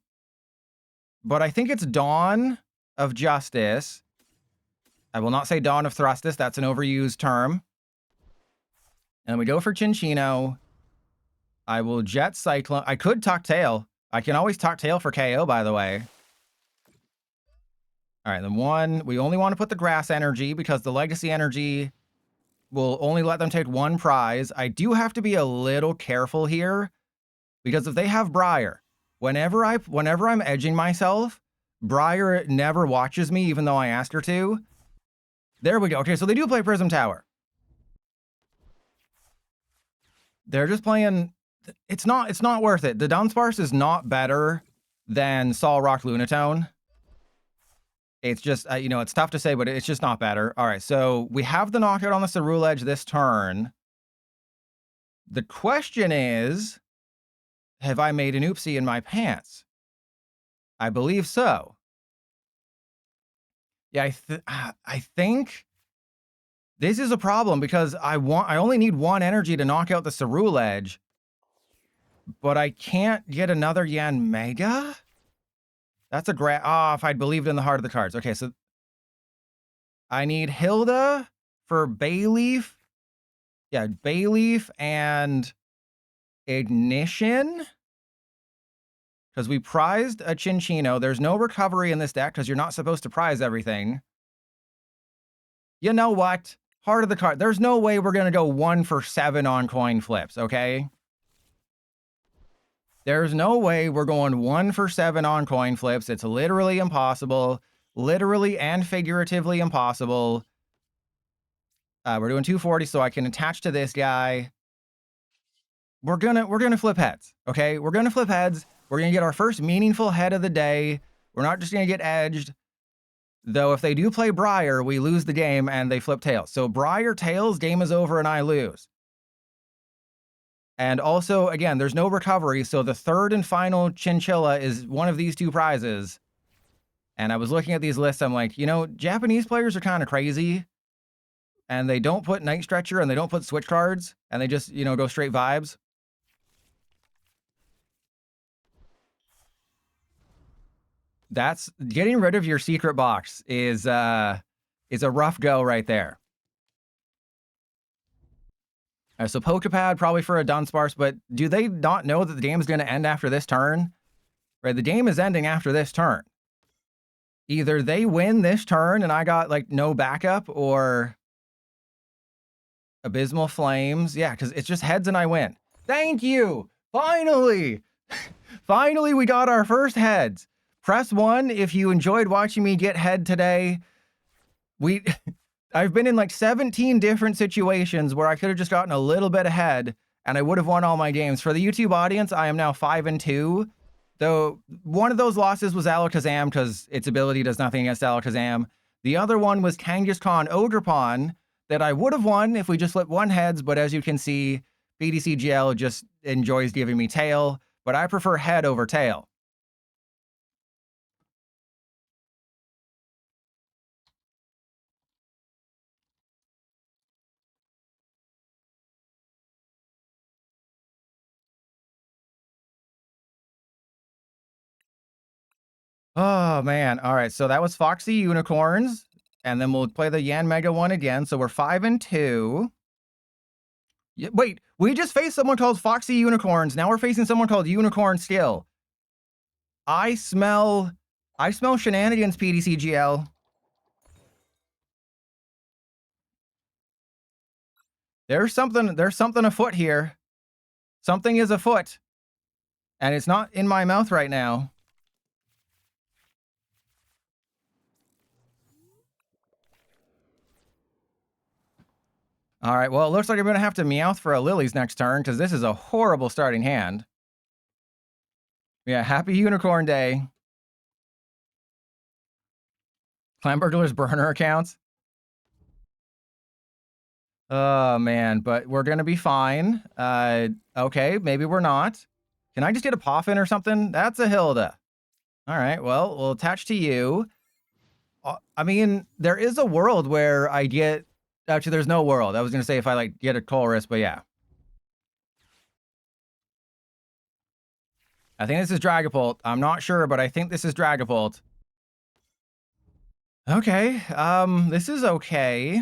But I think it's Dawn of Justice. I will not say Dawn of Thrustus. That's an overused term. And we go for Cinccino. I will Jet Cyclone. I could Tuck Tail. I can always Tuck Tail for KO, by the way. All right, then one. We only want to put the Grass Energy because the Legacy Energy will only let them take one prize. I do have to be a little careful here because if they have Briar, whenever I'm edging myself, Briar never watches me even though I ask her to. There we go. Okay, so they do play Prism Tower. They're just playing. It's not worth it. The Dunsparce is not better than Solrock Lunatone. It's just, it's tough to say, but it's just not better. All right, so we have the knockout on the Ceruledge this turn. The question is, have I made an oopsie in my pants? I believe so. Yeah, I think this is a problem because I only need one energy to knock out the Ceruledge, but I can't get another Yanmega? That's a great. Oh, if I'd believed in the heart of the cards. Okay, so I need Hilda for Bayleaf. Yeah, Bayleaf and Ignition. Because we prized a Cinccino. There's no recovery in this deck because you're not supposed to prize everything. You know what? Heart of the card. There's no way we're going to go 1 for 7 on coin flips, okay? There's no way we're going 1 for 7 on coin flips. It's literally impossible. Literally and figuratively impossible. We're doing 240, so I can attach to this guy. We're gonna flip heads, okay? We're gonna flip heads. We're gonna get our first meaningful head of the day. We're not just gonna get edged. Though if they do play Briar, we lose the game and they flip tails. So Briar tails, game is over and I lose. And also, again, there's no recovery, so the third and final Chinchilla is one of these two prizes. And I was looking at these lists. I'm like, Japanese players are kind of crazy. And they don't put Night Stretcher and they don't put switch cards. And they just, go straight vibes. That's getting rid of your secret box is a rough go right there. So Pokepad probably for a Dunsparce, but do they not know that the game is going to end after this turn? Right, the game is ending after this turn. Either they win this turn and I got like no backup, or Abysmal Flames. Yeah, because it's just heads and I win. Thank you. Finally. Finally, we got our first heads. Press 1 if you enjoyed watching me get head today. I've been in like 17 different situations where I could have just gotten a little bit ahead and I would have won all my games. For the YouTube audience, I am now 5-2. Though one of those losses was Alakazam because its ability does nothing against Alakazam. The other one was Kangaskhan Ogerpon that I would have won if we just flipped 1 heads, but as you can see, PDCGL just enjoys giving me tail, but I prefer head over tail. Oh, man. All right, so that was Foxy Unicorns, and then we'll play the Yanmega one again. So we're 5-2. Wait, we just faced someone called Foxy Unicorns. Now we're facing someone called Unicorn Skill. I smell shenanigans, PDCGL. There's something afoot here. Something is afoot. And it's not in my mouth right now. All right, well, it looks like I'm going to have to Meowth for a Lily's next turn because this is a horrible starting hand. Yeah, happy Unicorn Day. Clan Burglar's burner accounts. Oh, man, but we're going to be fine. Okay, maybe we're not. Can I just get a Poffin or something? That's a Hilda. All right, well, we'll attach to you. I mean, there is a world where I get... Actually, there's no world. I was going to say if I, like, get a Colress, but yeah. I think this is Dragapult. I'm not sure, but I think this is Dragapult. Okay, this is okay.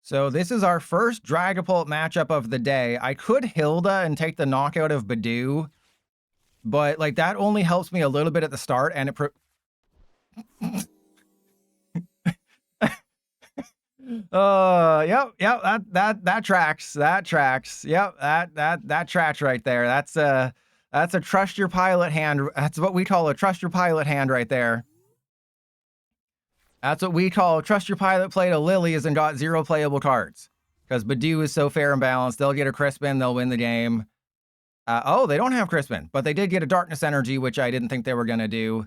So this is our first Dragapult matchup of the day. I could Hilda and take the knockout of Badoo, but like that only helps me a little bit at the start, and it yep, that tracks. That tracks. Yep, that tracks right there. That's a trust your pilot hand. That's what we call a trust your pilot hand right there. That's what we call trust your pilot played a Lilies and got 0 playable cards. Because Badoo is so fair and balanced. They'll get a Crispin, they'll win the game. Oh, they don't have Crispin, but they did get a Darkness Energy, which I didn't think they were going to do.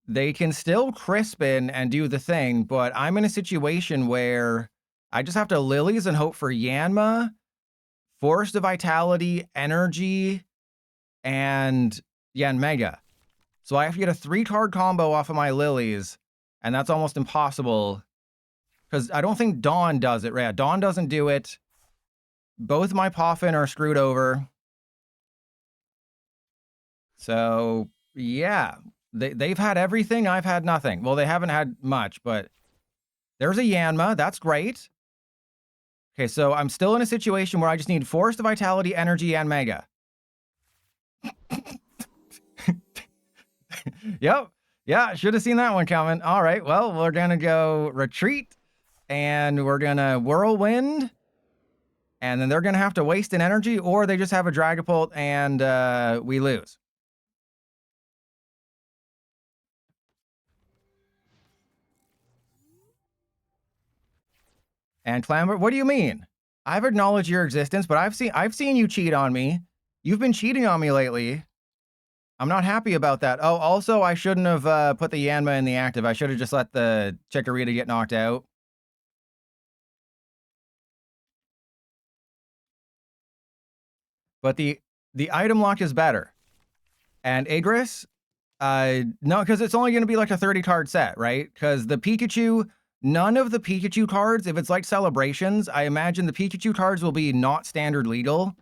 They can still Crispin and do the thing, but I'm in a situation where I just have to Lilies and hope for Yanma, Force of Vitality, Energy, and Yanmega. So I have to get a 3-card combo off of my Lilies, and that's almost impossible. Because I don't think Dawn does it. Right? Dawn doesn't do it. Both my Poffin are screwed over. So, yeah. They've had everything. I've had nothing. Well, they haven't had much, but there's a Yanma. That's great. Okay, so I'm still in a situation where I just need Force of Vitality, Energy, and Mega. Yep. Yeah, should have seen that one coming. All right, well, we're going to go Retreat, and we're going to Whirlwind, and then they're going to have to waste an energy, or they just have a Dragapult, and we lose. And Clamber, what do you mean? I've acknowledged your existence, but I've seen you cheat on me. You've been cheating on me lately. I'm not happy about that. Oh, also, I shouldn't have put the Yanma in the active. I should have just let the Chikorita get knocked out. But the item lock is better. And Igris, no, because it's only going to be like a 30 card set, right? Because the Pikachu, none of the Pikachu cards, if it's like celebrations, I imagine the Pikachu cards will be not standard legal.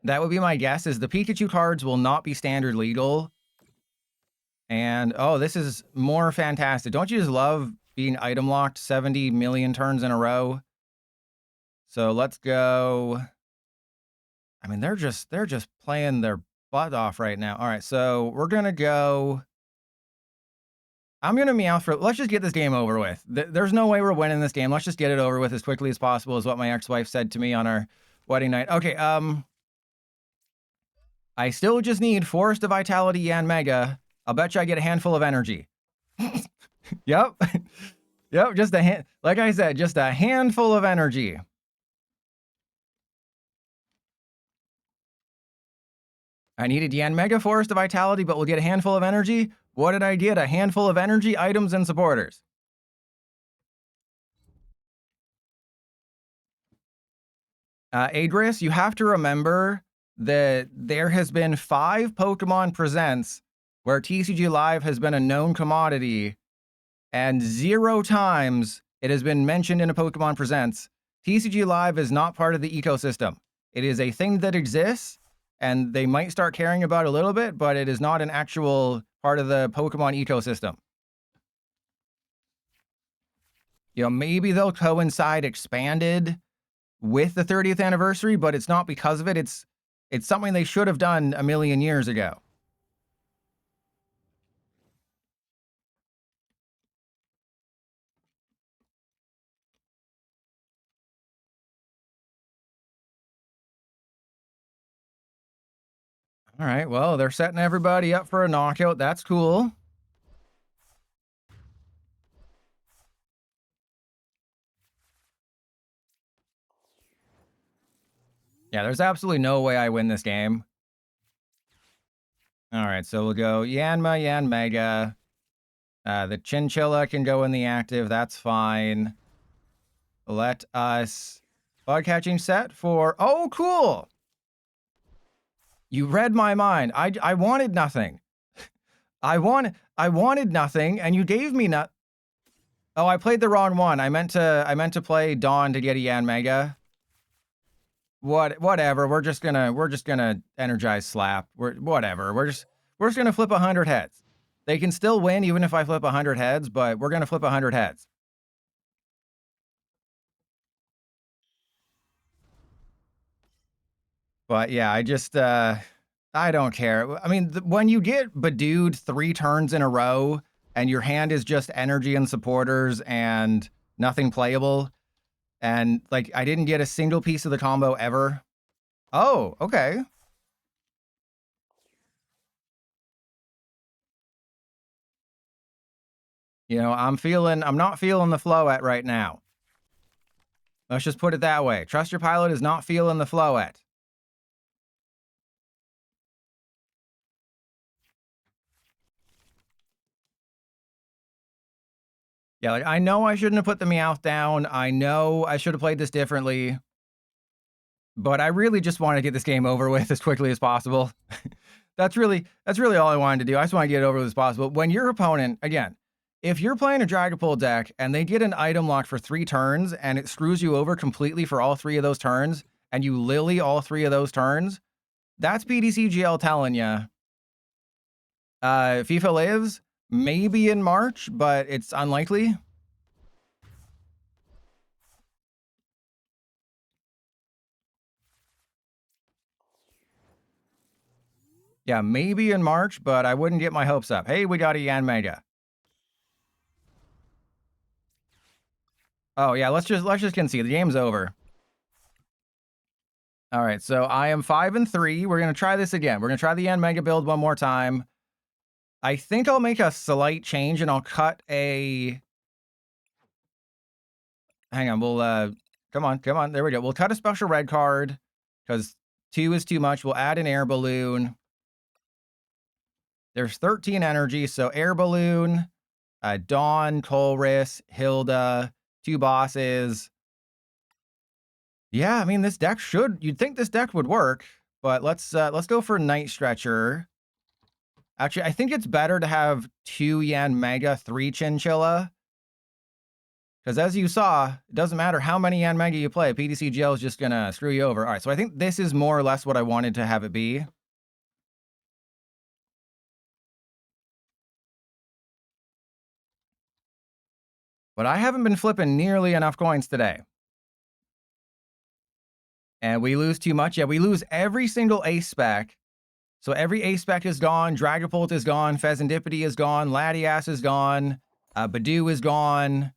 That would be my guess, is the Pikachu cards will not be standard legal. And, oh, this is more fantastic. Don't you just love being item locked 70 million turns in a row? So let's go. I mean, they're just playing their butt off right now. All right, so we're going to go. I'm going to meow for, let's just get this game over with. There's no way we're winning this game. Let's just get it over with as quickly as possible, is what my ex-wife said to me on our wedding night. Okay, I still just need Forest of Vitality and Mega. I'll bet you I get a handful of energy. Yep. Yep, just a like I said, just a handful of energy. I needed Yan Mega Forest of Vitality, but we'll get a handful of energy. What did I get? A handful of energy, items, and supporters. Adris, you have to remember that there has been 5 Pokemon Presents where TCG Live has been a known commodity, and 0 times it has been mentioned in a Pokemon Presents. TCG Live is not part of the ecosystem. It is a thing that exists, and they might start caring about it a little bit, but it is not an actual part of the Pokemon ecosystem. You know, maybe they'll coincide expanded with the 30th anniversary, but it's not because of it. It's something they should have done a million years ago. All right, well, they're setting everybody up for a knockout. That's cool. Yeah, there's absolutely no way I win this game. All right, so we'll go Yanma, Yan Mega. The Chinchilla can go in the active. That's fine. Let us bug catching set for. Oh, cool. You read my mind. I wanted nothing. I wanted nothing, and you gave me not. Oh, I played the wrong one. I meant to play Dawn to get a Yan Mega. Whatever. We're just gonna energize slap. Whatever. We're just gonna flip 100 heads. They can still win even if I flip 100 heads, but we're gonna flip 100 heads. But yeah, I don't care. I mean, when you get Badooed 3 turns in a row and your hand is just energy and supporters and nothing playable, and like I didn't get a single piece of the combo ever. Oh, okay. You know, I'm not feeling the flow at right now. Let's just put it that way. Trust your pilot is not feeling the flow at. Yeah, like I know I shouldn't have put the Meowth down. I know I should have played this differently. But I really just want to get this game over with as quickly as possible. That's really all I wanted to do. I just want to get it over with as possible. When your opponent, again, if you're playing a Dragapult deck and they get an item lock for 3 turns and it screws you over completely for all 3 of those turns, and you lily all 3 of those turns, that's PDCGL telling you. FIFA lives, maybe in March, but it's unlikely. Yeah, maybe in March, but I wouldn't get my hopes up. Hey, we got a Yan Mega. Oh yeah, let's just concede. The game's over. All right, so I am 5-3. We're gonna try this again. We're gonna try the Yan Mega build one more time. I think I'll make a slight change and I'll cut a. Hang on, we'll come on. There we go. We'll cut a special red card because 2 is too much. We'll add an air balloon. There's 13 energy, so Air Balloon, Dawn, Colress, Hilda, 2 bosses. Yeah, I mean, this deck you'd think this deck would work, but let's go for Night Stretcher. Actually, I think it's better to have 2 Yanmega, 3 Chinchilla. Because as you saw, it doesn't matter how many Yanmega you play, PTCGL is just gonna screw you over. All right, so I think this is more or less what I wanted to have it be. But I haven't been flipping nearly enough coins today. And we lose too much. Yeah, we lose every single ace spec. So every ace spec is gone. Dragapult is gone. Pheasantipity is gone. Latias is gone. Badoo is gone.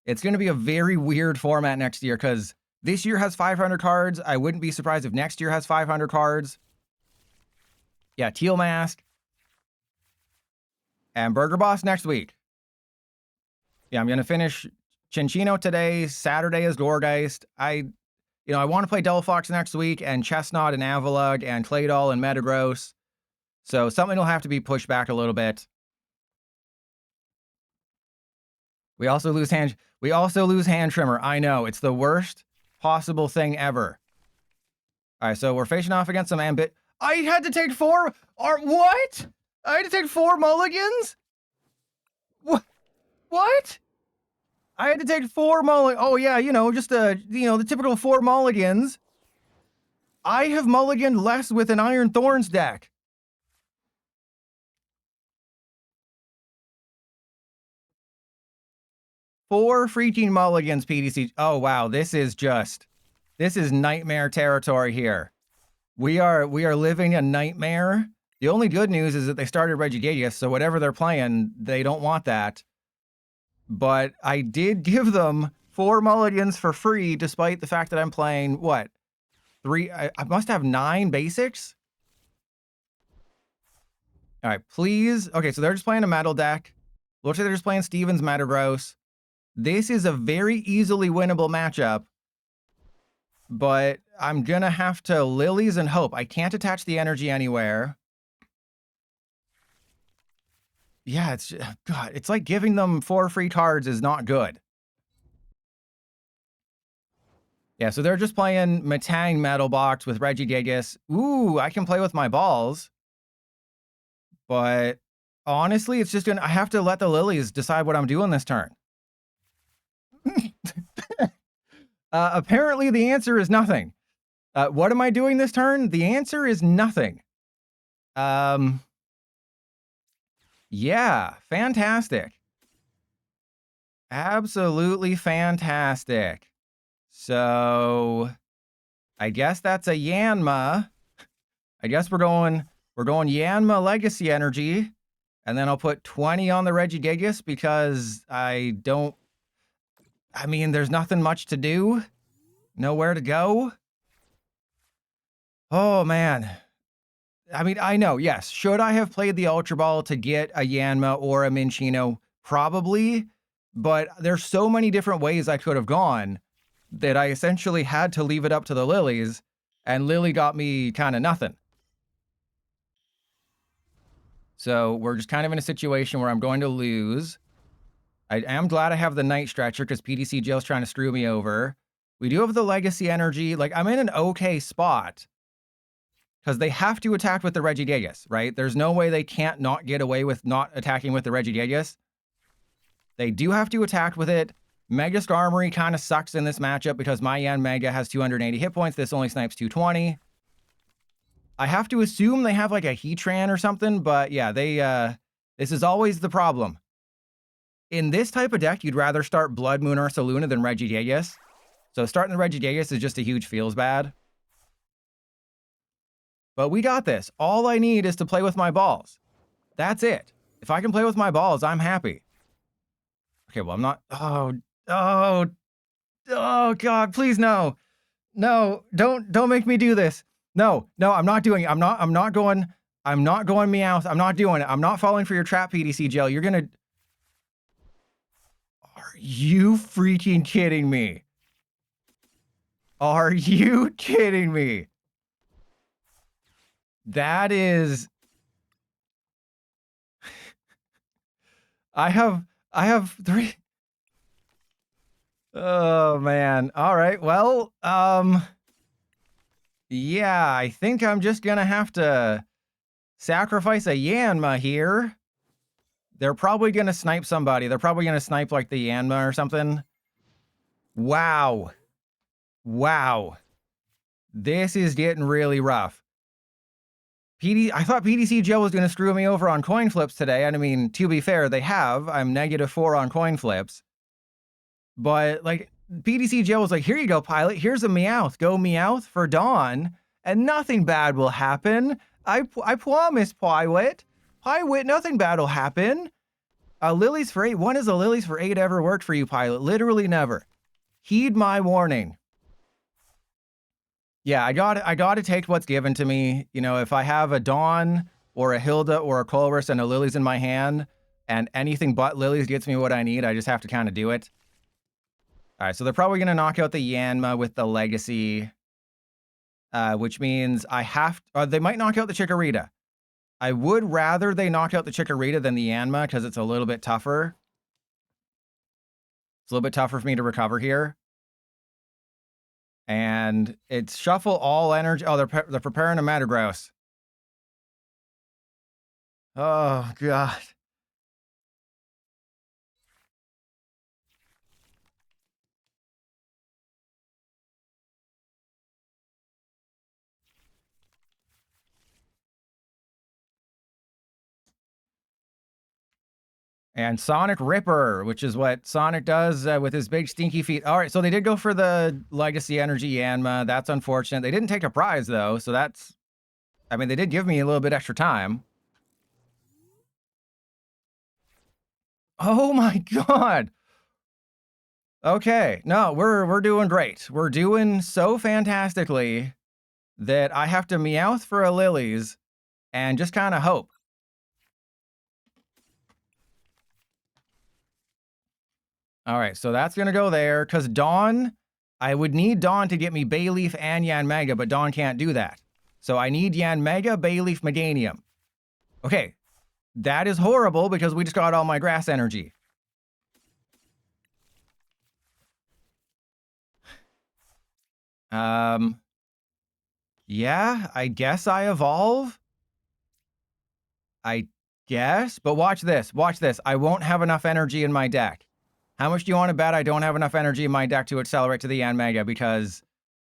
It's going to be a very weird format next year because this year has 500 cards. I wouldn't be surprised if next year has 500 cards. Yeah, Teal Mask. And Burger Boss next week. Yeah, I'm going to finish Cinccino today. Saturday is Gorgeist. I want to play Delphox next week, and Chestnut and Avalugg and Claydol and Metagross. So something will have to be pushed back a little bit. We also lose hand trimmer. I know, it's the worst possible thing ever. All right, so we're facing off against some Ambit. I had to take 4. What? I had to take 4 mulligans? What? I had to take 4 mulligans. Oh yeah, just the typical 4 mulligans. I have mulliganed less with an Iron Thorns deck. Four freaking mulligans, PTC. Oh wow, this is nightmare territory here. We are living a nightmare. The only good news is that they started Regigigas, so whatever they're playing, they don't want that. But I did give them 4 mulligans for free, despite the fact that I'm playing, what? 3? I must have 9 basics? All right, please. Okay, so they're just playing a metal deck. Looks like they're just playing Steven's Metagross. This is a very easily winnable matchup. But I'm gonna have to Lilies and hope. I can't attach the energy anywhere. Yeah, it's like giving them 4 free cards is not good. Yeah, so they're just playing Metang Metal Box with Regigigas. Ooh, I can play with my balls. But honestly, it's just I have to let the Lilies decide what I'm doing this turn. Apparently the answer is nothing. What am I doing this turn? The answer is nothing. Yeah, fantastic. Absolutely fantastic. So I guess that's a Yanma. I guess we're going Yanma Legacy Energy. And then I'll put 20 on the Regigigas because there's nothing much to do. Nowhere to go. Oh, man. I know, yes. Should I have played the Ultra Ball to get a Yanma or a Cinccino? Probably. But there's so many different ways I could have gone that I essentially had to leave it up to the Lilies. And Lily got me kind of nothing. So we're just kind of in a situation where I'm going to lose. I am glad I have the Night Stretcher because PTCGL's trying to screw me over. We do have the Legacy Energy. Like, I'm in an okay spot. Because they have to attack with the Regigigas, right? There's no way they can't not get away with not attacking with the Regigigas. They do have to attack with it. Mega Skarmory kind of sucks in this matchup because my Yanmega has 280 hit points. This only snipes 220. I have to assume they have like a Heatran or something, but yeah, this is always the problem. In this type of deck, you'd rather start Blood Moon Ursaluna than Regigigas. So starting the Regigigas is just a huge feels bad. But we got this. All I need is to play with my balls. That's it. If I can play with my balls, I'm happy. Okay, well, I'm not... Oh, God, please, no. No, don't make me do this. No, I'm not doing it. I'm not going Meowth. I'm not doing it. I'm not falling for your trap, PTCGL. You're gonna... Are you freaking kidding me? Are you kidding me? That is... I have 3. Oh man. All right. Well, yeah, I think I'm just gonna have to sacrifice a Yanma here. They're probably gonna snipe somebody. They're probably gonna snipe like the Yanma or something. Wow. Wow. This is getting really rough. I thought PDC Joe was going to screw me over on coin flips today. And I mean, to be fair, they have. I'm -4 on coin flips. But like, PDC Joe was like, here you go, pilot. Here's a Meowth. Go Meowth for Dawn, and nothing bad will happen. I promise, Pilot. Pilot, nothing bad will happen. Lilies for 8. When has a Lilies for 8 ever worked for you, Pilot? Literally never. Heed my warning. Yeah, I got to take what's given to me. You know, if I have a Dawn or a Hilda or a Colress and a Lily's in my hand, and anything but Lily's gets me what I need, I just have to kind of do it. All right, so they're probably going to knock out the Yanma with the Legacy, which means I have to, they might knock out the Chikorita. I would rather they knock out the Chikorita than the Yanma because it's a little bit tougher. It's a little bit tougher for me to recover here. And it's shuffle all energy. Oh, they're preparing a Metagross. Oh, God. And Sonic Ripper, which is what Sonic does with his big stinky feet. All right, so they did go for the Legacy Energy Yanma. That's unfortunate. They didn't take a prize, though, so that's... I mean, they did give me a little bit extra time. Oh, my God. Okay, no, we're doing great. We're doing so fantastically that I have to Meowth for a Lily's and just kind of hope. All right, so that's going to go there, because Dawn, I would need Dawn to get me Bayleaf and Yanmega, but Dawn can't do that. So I need Yanmega, Bayleaf, Meganium. Okay, that is horrible, because we just got all my grass energy. Yeah, I guess I evolve. I guess, but watch this, watch this. I won't have enough energy in my deck. How much do you want to bet I don't have enough energy in my deck to accelerate to the Yanmega because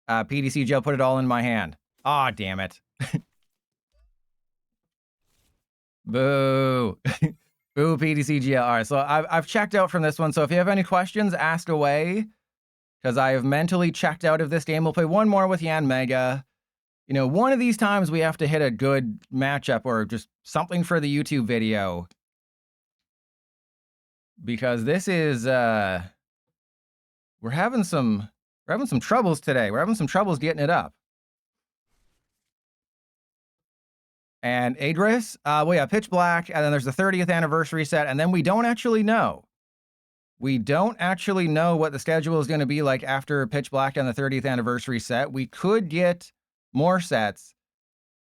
PDC Joe put it all in my hand? Aw, damn it. Boo. Boo, PDC Joe. All right, so I've checked out from this one. So if you have any questions, ask away, because I have mentally checked out of this game. We'll play one more with Yanmega. You know, one of these times we have to hit a good matchup or just something for the YouTube video. Because this is we're having some troubles today. We're having some troubles getting it up. And Adris, well, yeah, Pitch Black, and then there's the 30th anniversary set, and then we don't actually know. We don't actually know what the schedule is going to be like after Pitch Black and the 30th anniversary set. We could get more sets,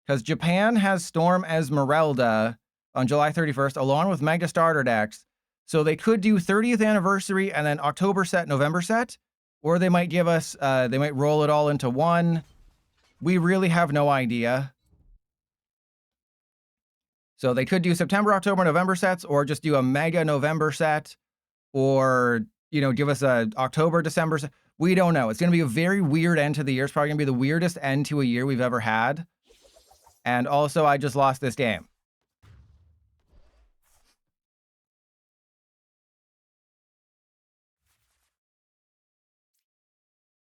because Japan has Storm Esmeralda on July 31st, along with Mega Starter decks. So they could do 30th anniversary and then October set, November set, or they might give us, they might roll it all into one. We really have no idea. So they could do September, October, November sets, or just do a Mega November set, or, you know, give us a October, December set. We don't know. It's going to be a very weird end to the year. It's probably going to be the weirdest end to a year we've ever had. And also, I just lost this game.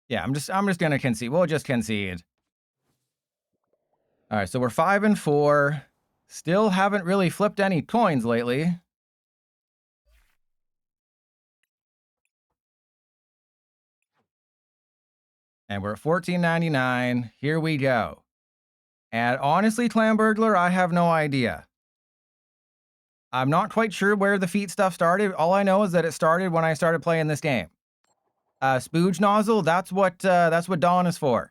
Yeah, I'm just gonna concede. We'll just concede. All right, so we're 5-4. Still haven't really flipped any coins lately. And we're at $14.99. Here we go. And honestly, Clam Burglar, I have no idea. I'm not quite sure where the feet stuff started. All I know is that it started when I started playing this game. Spooge Nozzle, that's what Dawn is for.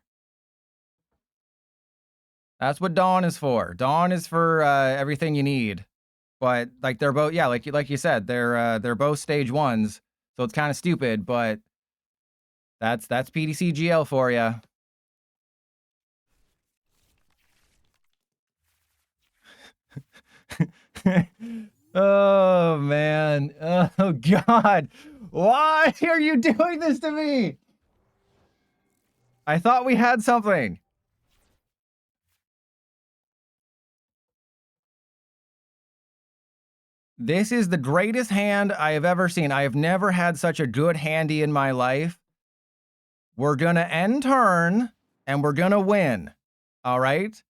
That's what Dawn is for. Dawn is for everything you need. But like they're both, yeah, like you said, they're both stage ones, so it's kind of stupid, but that's PDC GL for you. Oh man, oh god, why are you doing this to me? I thought we had something. This is the greatest hand I have ever seen. I have never had such a good handy in my life. We're gonna end turn, and we're gonna win. All right?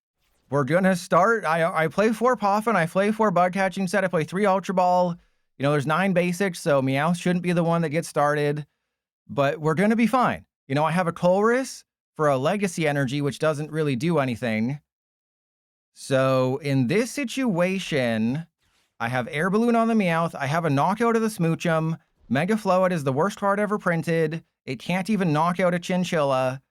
We're gonna start. I play 4 Poffin, I play 4 Bug Catching Set, I play 3 Ultra Ball. You know, there's 9 basics, so Meowth shouldn't be the one that gets started. But we're gonna be fine. You know, I have a Colress for a Legacy Energy, which doesn't really do anything. So in this situation, I have Air Balloon on the Meowth. I have a knockout of the Smoochum. Mega Float is the worst card ever printed. It can't even knock out a Chinchilla.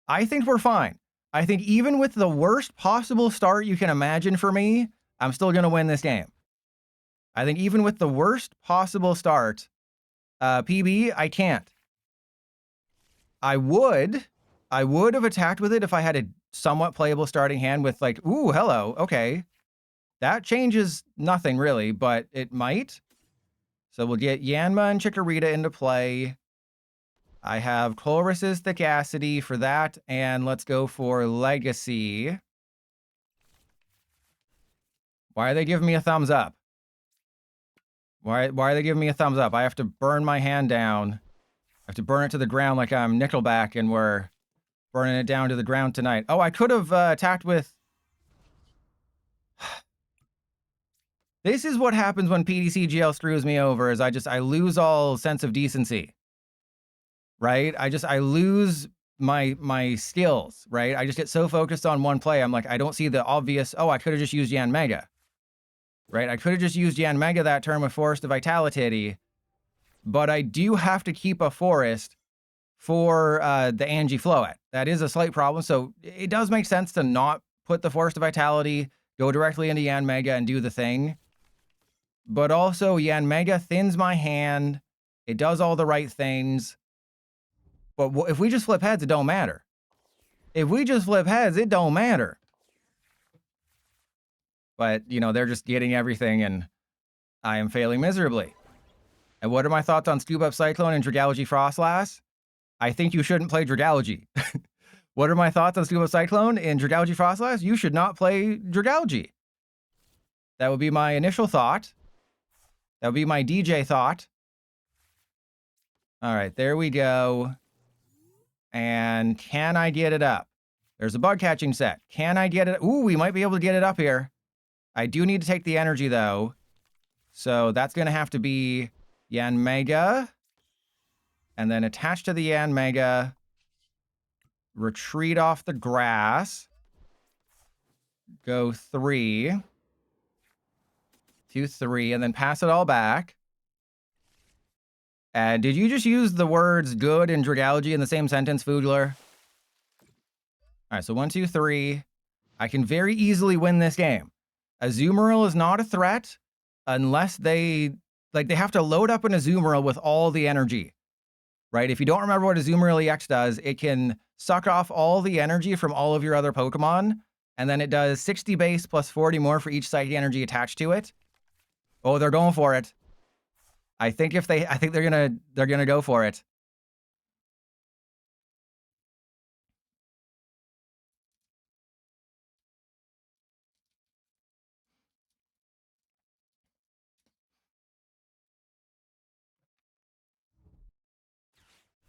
I think we're fine. I think even with the worst possible start you can imagine for me, I'm still going to win this game. I think even with the worst possible start, PB, I can't. I would have attacked with it if I had a somewhat playable starting hand with like, ooh, hello, okay. That changes nothing really, but it might. So we'll get Yanma and Chikorita into play. I have Colress's Thickacity for that, and let's go for Legacy. Why are they giving me a thumbs up? Why are they giving me a thumbs up? I have to burn my hand down. I have to burn it to the ground like I'm Nickelback, and we're burning it down to the ground tonight. Oh, I could have attacked with... This is what happens when PDCGL screws me over, is I lose all sense of decency. Right? I lose my skills, right? I just get so focused on one play, I'm like, I don't see the obvious, oh, I could have just used Yanmega. Right? I could have just used Yanmega that turn with Forest of Vitality, but I do have to keep a Forest for the Angie Float. That is a slight problem, so it does make sense to not put the Forest of Vitality, go directly into Yanmega and do the thing. But also, Yanmega thins my hand. It does all the right things. But if we just flip heads, it don't matter. If we just flip heads, it don't matter. But, you know, they're just getting everything, and I am failing miserably. And what are my thoughts on Scoop Up Cyclone and Dragalogy Frostlass? I think you shouldn't play Dragalogy. What are my thoughts on Scoop Up Cyclone and Dragalogy Frostlass? You should not play Dragalogy. That would be my initial thought. That would be my DJ thought. All right, there we go. And can I get it up? There's a Bug Catching Set. Can I get it? Ooh, we might be able to get it up here. I do need to take the energy, though. So that's going to have to be Yanmega. And then attach to the Yanmega. Retreat off the grass. Go 3. 2, 3. And then pass it all back. Did you just use the words good and Dragalogy in the same sentence, Foogler? All right, so 1, 2, 3. I can very easily win this game. Azumarill is not a threat unless they have to load up an Azumarill with all the energy, right? If you don't remember what Azumarill EX does, it can suck off all the energy from all of your other Pokemon, and then it does 60 base plus 40 more for each psychic energy attached to it. Oh, they're going for it. I think they're gonna go for it.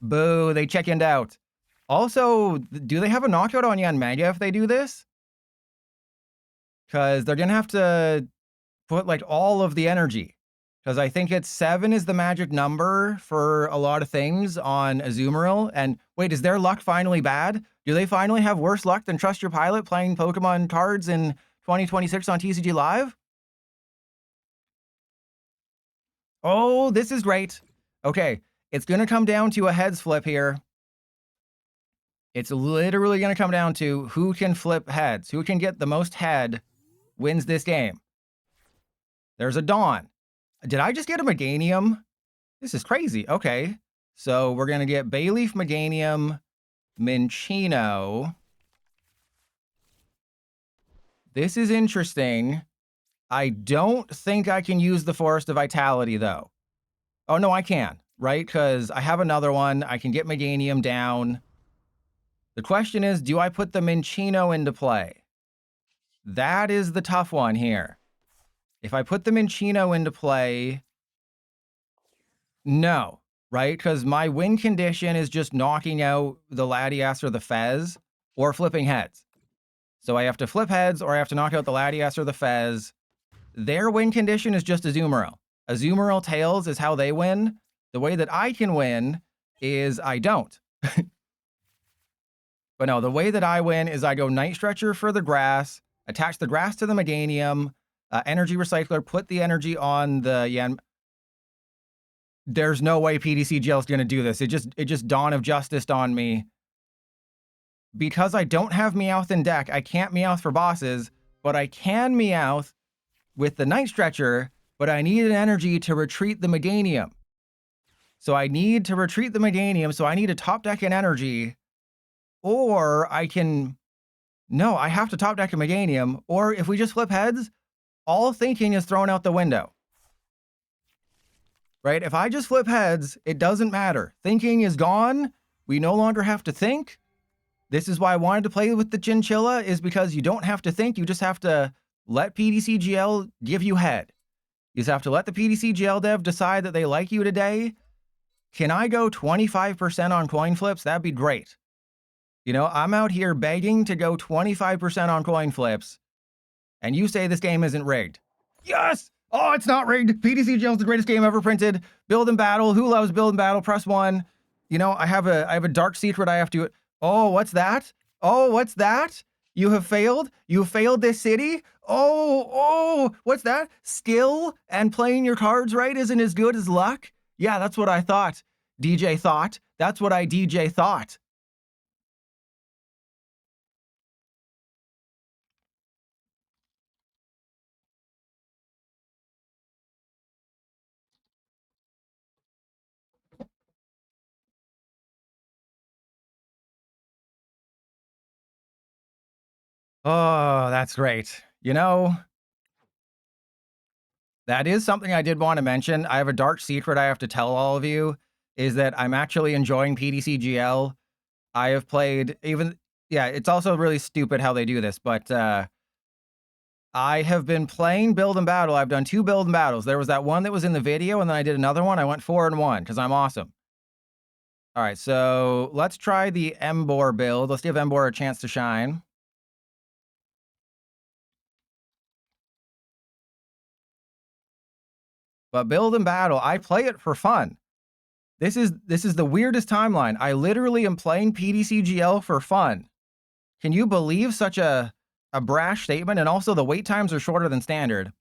Boo, they chickened out. Also, do they have a knockout on Yanmega if they do this? Because they're gonna have to put like all of the energy. Because I think it's 7 is the magic number for a lot of things on Azumarill. And wait, is their luck finally bad? Do they finally have worse luck than Trust Your Pilot playing Pokemon cards in 2026 on TCG Live? Oh, this is great. Okay, it's going to come down to a heads flip here. It's literally going to come down to who can flip heads. Who can get the most head wins this game. There's a Dawn. Did I just get a Meganium? This is crazy. Okay. So we're going to get Bayleaf, Meganium, Cinccino. This is interesting. I don't think I can use the Forest of Vitality, though. Oh, no, I can, right? Because I have another one. I can get Meganium down. The question is, do I put the Cinccino into play? That is the tough one here. If I put the Cinccino into play, no, right? Because my win condition is just knocking out the Latias or the Fez or flipping heads. So I have to flip heads or I have to knock out the Latias or the Fez. Their win condition is just Azumarill. Azumarill Tails is how they win. The way that I can win is I don't. But no, the way that I win is I go Night Stretcher for the grass, attach the grass to the Meganium, Energy Recycler, put the energy on the Yen. There's no way PDCGL is going to do this. It just Dawn of Justice on me. Because I don't have Meowth in deck, I can't Meowth for bosses, but I can Meowth with the Night Stretcher, but I need an energy to retreat the Meganium. So I need to retreat the Meganium, so I need to top deck an energy, or I can... No, I have to top deck a Meganium, or if we just flip heads, all thinking is thrown out the window. Right? If I just flip heads, it doesn't matter. Thinking is gone. We no longer have to think. This is why I wanted to play with the Chinchilla, is because you don't have to think. You just have to let PDCGL give you head. You just have to let the PDCGL dev decide that they like you today. Can I go 25% on coin flips? That'd be great. You know, I'm out here begging to go 25% on coin flips, and you say this game isn't rigged. Yes! Oh, it's not rigged. PDCGL is the greatest game ever printed. Build and battle. Who loves build and battle? Press 1. You know, I have a dark secret I have to... Oh, what's that? Oh, what's that? You have failed? You have failed this city? Oh, what's that? Skill and playing your cards right isn't as good as luck? Yeah, that's what I thought. DJ thought. That's what I DJ thought. Oh, that's great. You know, that is something I did want to mention. I have a dark secret I have to tell all of you, is that I'm actually enjoying PDCGL. I have played yeah, it's also really stupid how they do this, but I have been playing build and battle. I've done 2 build and battles. There was that one that was in the video, and then I did another one. I went 4-1 because I'm awesome. All right, so let's try the Emboar build. Let's give Emboar a chance to shine. But build and battle, I play it for fun. This is the weirdest timeline. I literally am playing PDCGL for fun. Can you believe such a brash statement? And also the wait times are shorter than standard.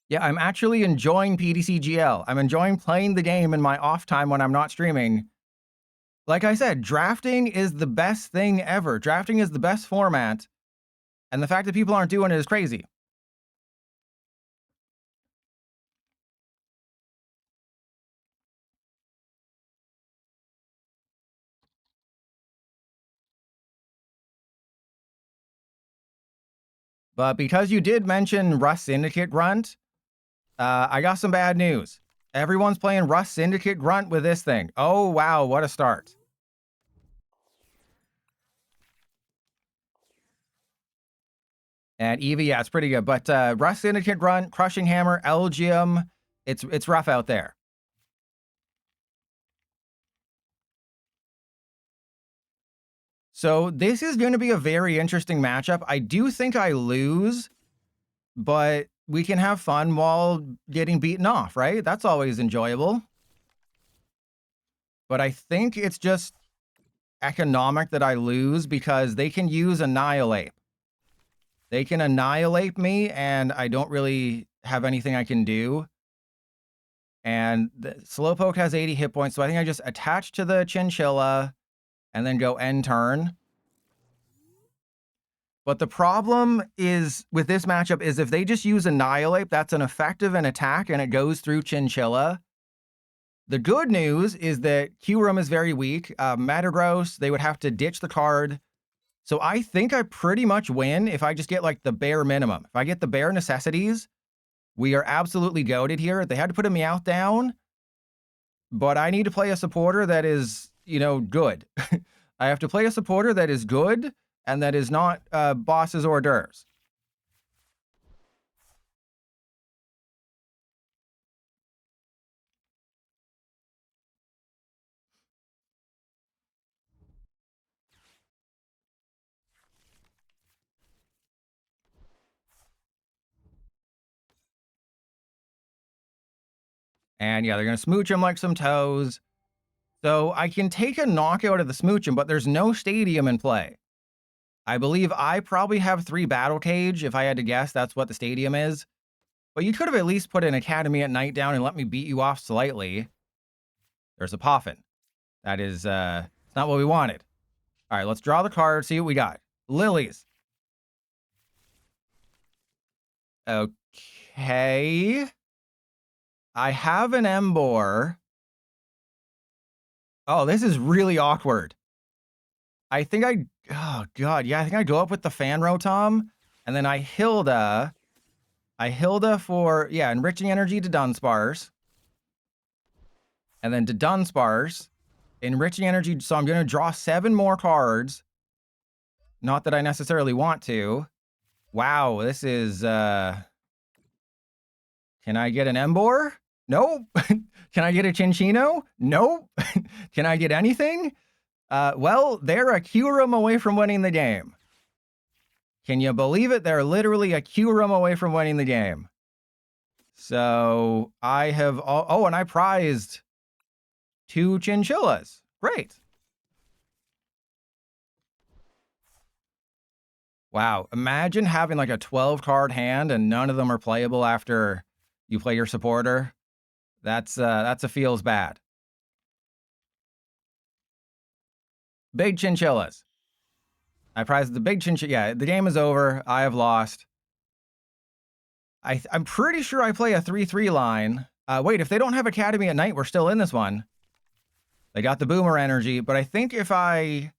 Yeah, I'm actually enjoying PDCGL. I'm enjoying playing the game in my off time when I'm not streaming. Like I said, drafting is the best thing ever. Drafting is the best format. And the fact that people aren't doing it is crazy. But because you did mention Rust Syndicate Grunt, I got some bad news. Everyone's playing Rust Syndicate Grunt with this thing. Oh, wow, what a start. And Eevee, yeah, it's pretty good. But Rust Syndicate Grunt, Crushing Hammer, Elgium, it's rough out there. So this is going to be a very interesting matchup. I do think I lose, but we can have fun while getting beaten off, right? That's always enjoyable. But I think it's just economic that I lose because they can use Annihilate. They can Annihilate me, and I don't really have anything I can do. And the Slowpoke has 80 hit points, so I think I just attach to the Chinchilla and then go end turn. But the problem is with this matchup is if they just use Annihilate, that's an effective an attack and it goes through Chinchilla. The good news is that Q-Room is very weak. Metagross, they would have to ditch the card. So I think I pretty much win if I just get like the bare minimum. If I get the bare necessities, we are absolutely goated here. They had to put a Meowth down, but I need to play a supporter that is, good. I have to play a supporter that is good and that is not boss's hors d'oeuvres. And yeah, they're going to smooch him like some toes. So I can take a knockout of the smooching, but there's no stadium in play. I believe I probably have 3 Battle Cage. If I had to guess, that's what the stadium is. But you could have at least put an Academy at Night down and let me beat you off slightly. There's a Poffin. That is not what we wanted. All right, let's draw the card, see what we got. Lilies. Okay. I have an Emboar. Oh, this is really awkward. I think oh god, yeah, I think I go up with the Fan Rotom, and then I Hilda for, Enriching Energy to Dunsparce. And then to Dunsparce, Enriching Energy, so I'm going to draw 7 more cards. Not that I necessarily want to. Wow, this is, can I get an Emboar? Nope. Can I get a Cinccino? Nope. Can I get anything? Well, they're a Q-Room away from winning the game. Can you believe it? They're literally a Q-Room away from winning the game. So I have, and I prized 2 Chinchillas. Great. Wow. Imagine having like a 12-card hand and none of them are playable after you play your supporter. That's a feels bad. Big Chinchillas. I prized the big Chinchilla. Yeah, the game is over. I have lost. I'm pretty sure I play a 3-3 line. Wait, if they don't have Academy at Night, we're still in this one. They got the Boomer energy, but I think I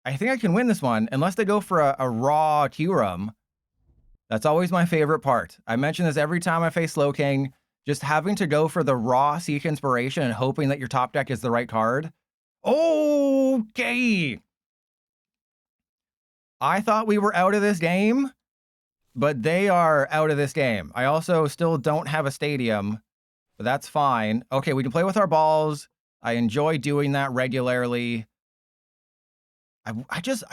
think I can win this one, unless they go for a raw Q-Room. That's always my favorite part. I mention this every time I face Slowking. Just having to go for the raw Seek Inspiration and hoping that your top deck is the right card. Okay. I thought we were out of this game, but they are out of this game. I also still don't have a stadium, but that's fine. Okay, we can play with our balls. I enjoy doing that regularly. I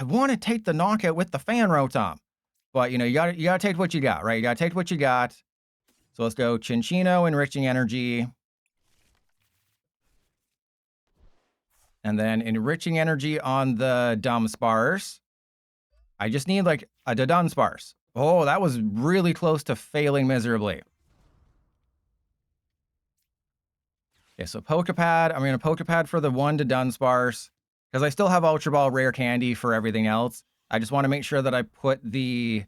want to take the knockout with the Fan Rotom. But, you gotta take what you got, right? You gotta take what you got. So let's go Cinccino, Enriching Energy. And then Enriching Energy on the Dunsparce. I just need like a Dunsparce. Oh, that was really close to failing miserably. Okay, so Pokepad. I'm going to Pokepad for the 1 to Dunsparce. Because I still have Ultra Ball Rare Candy for everything else. I just want to make sure that I put the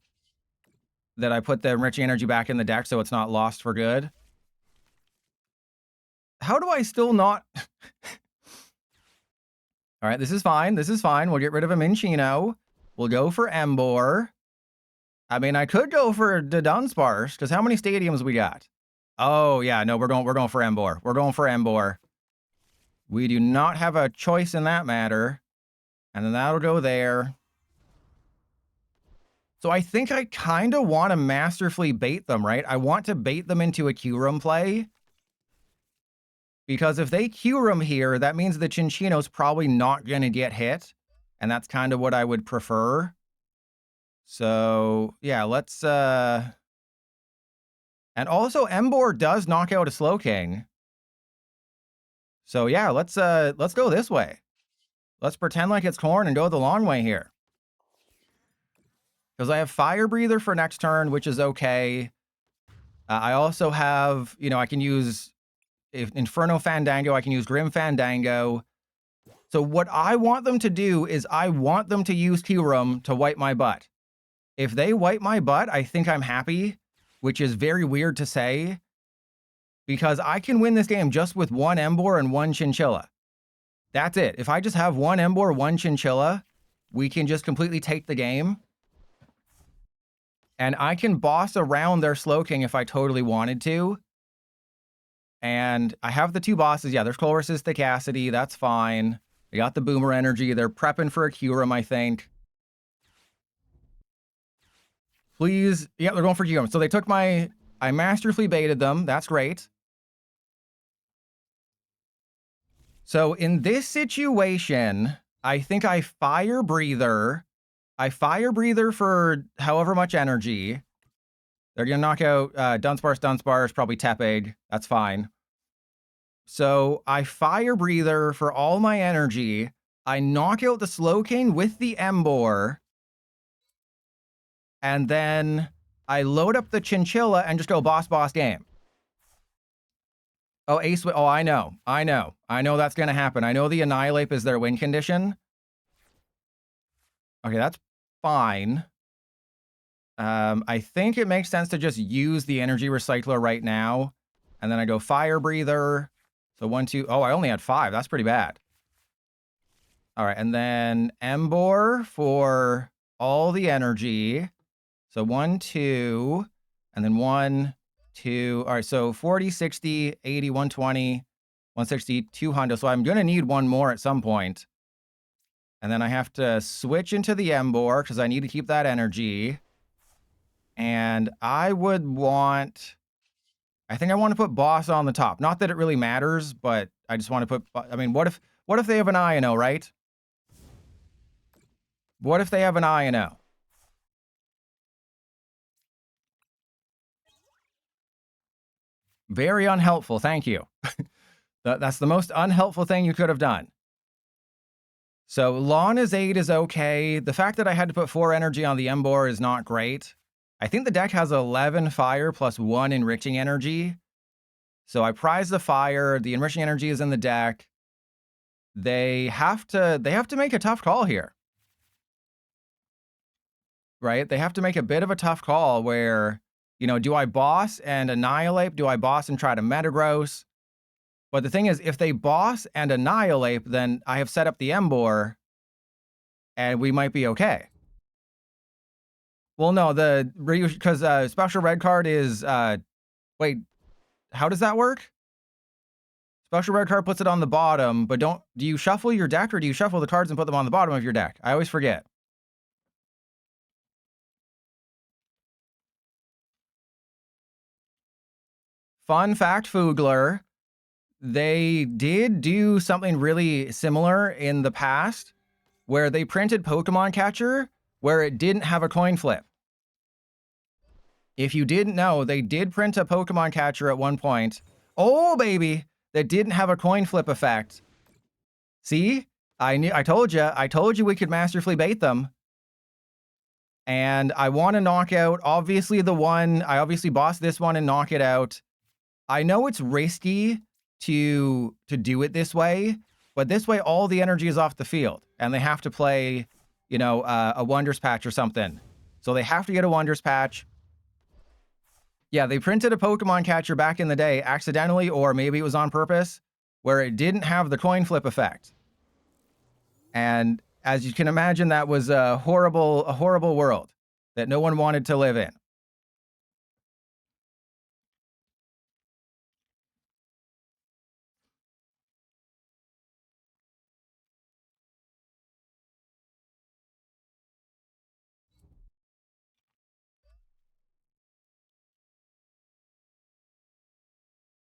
Enriching Energy back in the deck so it's not lost for good. How do I still not... All right, this is fine. This is fine. We'll get rid of a Cinccino. We'll go for Emboar. I mean, I could go for the Dunsparce, because how many stadiums we got? Oh, yeah, no, we're going for Emboar. We're going for Emboar. We do not have a choice in that matter. And then that'll go there. So I think I kind of want to masterfully bait them, right? I want to bait them into a Q-Room play. Because if they Q-Room here, that means the Cinccino's probably not going to get hit. And that's kind of what I would prefer. So, yeah, let's... And also, Emboar does knock out a Slowking. So, yeah, let's go this way. Let's pretend like it's corn and go the long way here. Because I have Fire Breather for next turn, which is okay. I also have, I can use Inferno Fandango. I can use Grim Fandango. So what I want them to do is I want them to use Q-Room to wipe my butt. If they wipe my butt, I think I'm happy, which is very weird to say, because I can win this game just with one Embor and one Chinchilla. That's it. If I just have one Embor, one Chinchilla, we can just completely take the game. And I can boss around their Slowking if I totally wanted to. And I have the two bosses. Yeah, there's Colress's Thickacity. That's fine. They got the Boomer Energy. They're prepping for a Kyurem, I think. Please. Yeah, they're going for Kyurem. So they took my... I masterfully baited them. That's great. So in this situation, I think I Fire Breather. I Fire Breather for however much energy. They're going to knock out Dunsparce, probably Tepig. That's fine. So I Fire Breather for all my energy. I knock out the Slowking with the Embor. And then I load up the Chinchilla and just go boss game. Oh, Ace. Oh, I know that's going to happen. I know the Annihilate is their win condition. Okay, that's fine. I think it makes sense to just use the Energy Recycler right now. And then I go Fire Breather. So 1, 2. Oh, I only had 5. That's pretty bad. All right, and then Embor for all the energy. So 1, 2, and then 1, 2. All right, so 40, 60, 80, 120, 160, 200. So I'm going to need one more at some point. And then I have to switch into the Embor because I need to keep that energy. And I would want... I think I want to put Boss on the top. Not that it really matters, but I just want to put... I mean, what if they have an I&O, right? What if they have an I&O? Very unhelpful, thank you. That's the most unhelpful thing you could have done. So Lana's 8 is okay. The fact that I had to put 4 energy on the Embor is not great. I think the deck has 11 fire plus 1 enriching energy. So I prize the fire. The enriching energy is in the deck. They have to make a tough call here. Right? They have to make a bit of a tough call where, you know, do I boss and annihilate? Do I boss and try to Metagross? But the thing is, if they boss and annihilate, then I have set up the Embor and we might be okay. Well, no, because special red card is, wait, how does that work? Special red card puts it on the bottom, but do you shuffle your deck or do you shuffle the cards and put them on the bottom of your deck? I always forget. Fun fact, Foogler, they did do something really similar in the past where they printed Pokemon Catcher where it didn't have a coin flip. If you didn't know, they did print a Pokemon Catcher at one point. Oh, baby, that didn't have a coin flip effect. See? I told you we could masterfully bait them. And I want to knock out, obviously, I obviously boss this one and knock it out. I know it's risky to do it this way, but this way all the energy is off the field. And they have to play, you know, a Wonders Patch or something. So they have to get a Wonders Patch. Yeah, they printed a Pokemon Catcher back in the day, accidentally, or maybe it was on purpose, where it didn't have the coin flip effect. And as you can imagine, that was a horrible world that no one wanted to live in.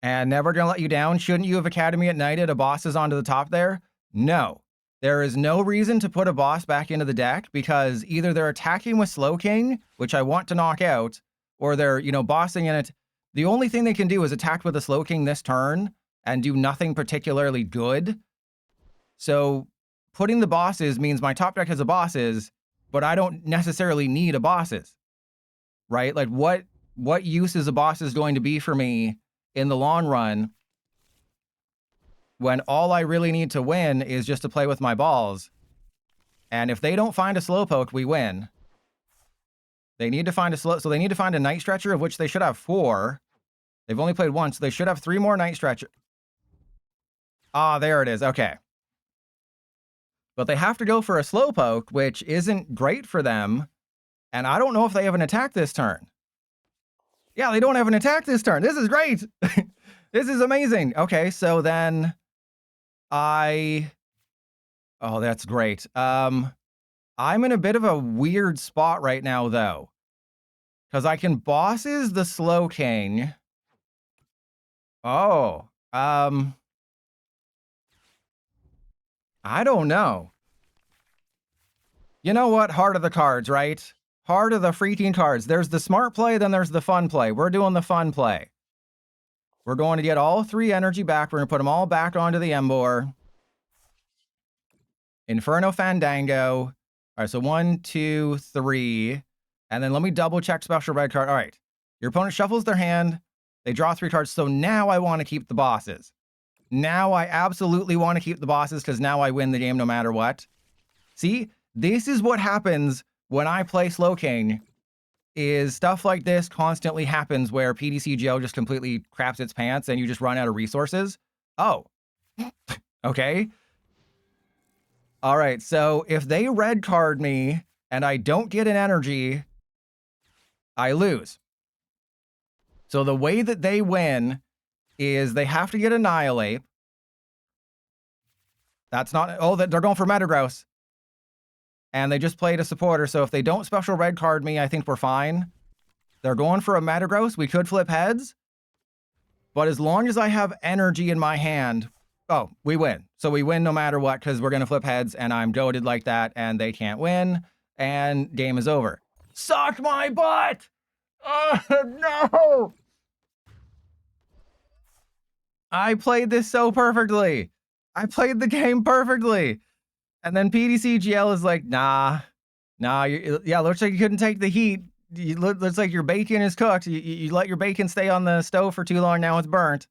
And never gonna let you down. Shouldn't you have Academy at Night a bosses onto the top there? No. There is no reason to put a boss back into the deck because either they're attacking with Slowking, which I want to knock out, or they're, you know, bossing in it. The only thing they can do is attack with a Slowking this turn and do nothing particularly good. So putting the bosses means my top deck has a bosses, but I don't necessarily need a bosses, right? Like what use is a bosses going to be for me in the long run when all I really need to win is just to play with my balls? And if they don't find a Slowpoke, we win. They need to find a slow, so they need to find a Night Stretcher, of which they should have 4. They've only played 1, so they should have 3 more Night Stretcher. Ah, there it is. Okay. But they have to go for a Slowpoke, which isn't great for them. And I don't know if they have an attack this turn. Yeah, they don't have an attack this turn. This is great. This is amazing. Okay, so then oh, that's great. I'm in a bit of a weird spot right now, though. Because I can bosses the Slowking. Oh, I don't know. You know what? Heart of the cards, right? Heart of the freaking cards. There's the smart play, then there's the fun play. We're doing the fun play. We're going to get all 3 energy back. We're going to put them all back onto the Emboar. Inferno Fandango. All right, so 1, 2, 3. And then let me double check special red card. All right. Your opponent shuffles their hand. They draw 3 cards. So now I want to keep the bosses. Now I absolutely want to keep the bosses because now I win the game no matter what. See, this is what happens when I play Slowking, is stuff like this constantly happens where PDCGO just completely craps its pants and you just run out of resources. Oh, okay. All right, so if they red card me and I don't get an energy, I lose. So the way that they win is they have to get Annihilate. That's not, oh, they're going for Metagross. And they just played a supporter, so if they don't special red card me, I think we're fine. They're going for a Metagross. We could flip heads. But as long as I have energy in my hand, oh, we win. So we win no matter what, because we're going to flip heads, and I'm goated like that, and they can't win, and game is over. Suck my butt! Oh, no! I played this so perfectly. I played the game perfectly. And then PDCGL is like, nah, yeah, looks like you couldn't take the heat. Looks like your bacon is cooked. You let your bacon stay on the stove for too long, now it's burnt.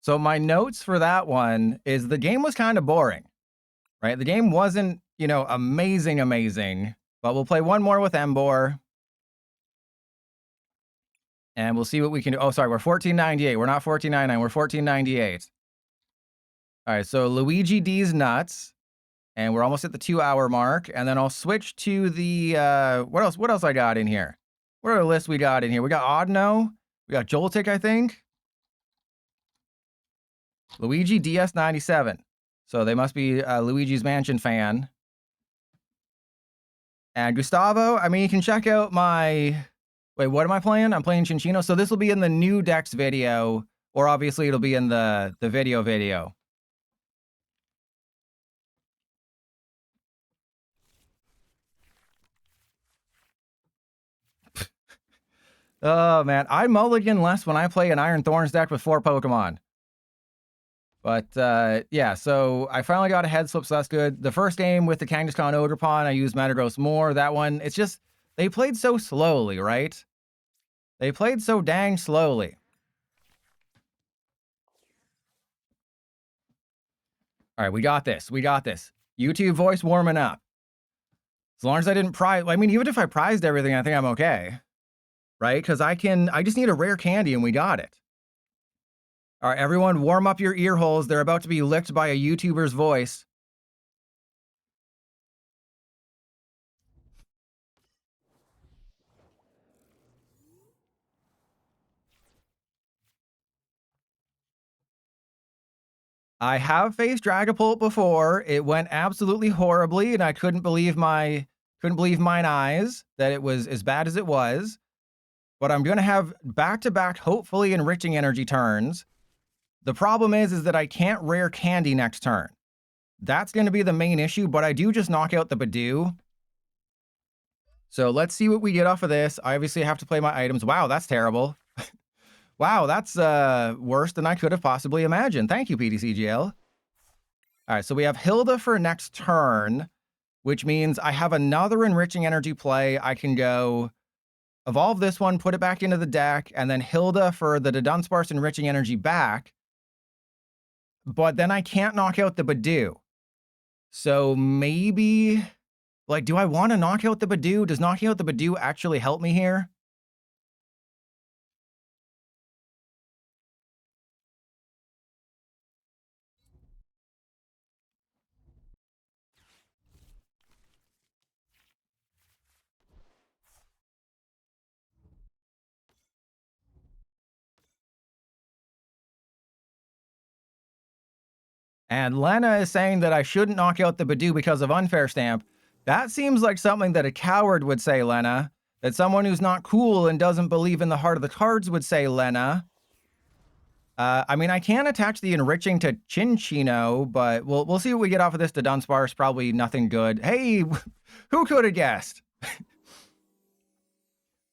So my notes for that one is the game was kind of boring, right? The game wasn't, amazing, but we'll play one more with Emboar. And we'll see what we can do. Oh, sorry, we're 1498. We're not 1499. We're 1498. All right, so Luigi D's nuts. And we're almost at the 2-hour mark. And then I'll switch to the, what else I got in here? What are the lists we got in here? We got Audino. We got Joltik, I think. Luigi DS97. So they must be a Luigi's Mansion fan. And Gustavo, I mean, you can check out my... Wait, what am I playing? I'm playing Cinccino. So this will be in the new Dex video, or obviously it'll be in the video. Oh, man. I mulligan less when I play an Iron Thorns deck with 4 Pokemon. But, yeah, so I finally got a head slip, so that's good. The first game with the Kangaskhan Ogerpon, I used Metagross more. That one, it's just, they played so slowly, right? They played so dang slowly. All right, we got this. YouTube voice warming up. As long as I didn't prize, I mean, even if I prized everything, I think I'm okay. Right? Because I just need a rare candy and we got it. All right, everyone, warm up your ear holes. They're about to be licked by a YouTuber's voice. I have faced Dragapult before. It went absolutely horribly, and I couldn't believe mine eyes that it was as bad as it was. But I'm going to have back-to-back, hopefully enriching energy turns. The problem is that I can't rare candy next turn. That's going to be the main issue, but I do just knock out the Badoo. So let's see what we get off of this. I obviously have to play my items. Wow, that's terrible. Wow, that's worse than I could have possibly imagined. Thank you, PDCGL. All right, so we have Hilda for next turn, which means I have another enriching energy play. I can go evolve this one, put it back into the deck, and then Hilda for the Dunsparce Enriching Energy back. But then I can't knock out the Badoo. So maybe, like, do I want to knock out the Badoo? Does knocking out the Badoo actually help me here? And Lena is saying that I shouldn't knock out the Badoo because of Unfair Stamp. That seems like something that a coward would say, Lena. That someone who's not cool and doesn't believe in the heart of the cards would say, Lena. I mean, I can attach the enriching to Cinccino, but we'll see what we get off of this to Dunsparce. Probably nothing good. Hey, who could have guessed?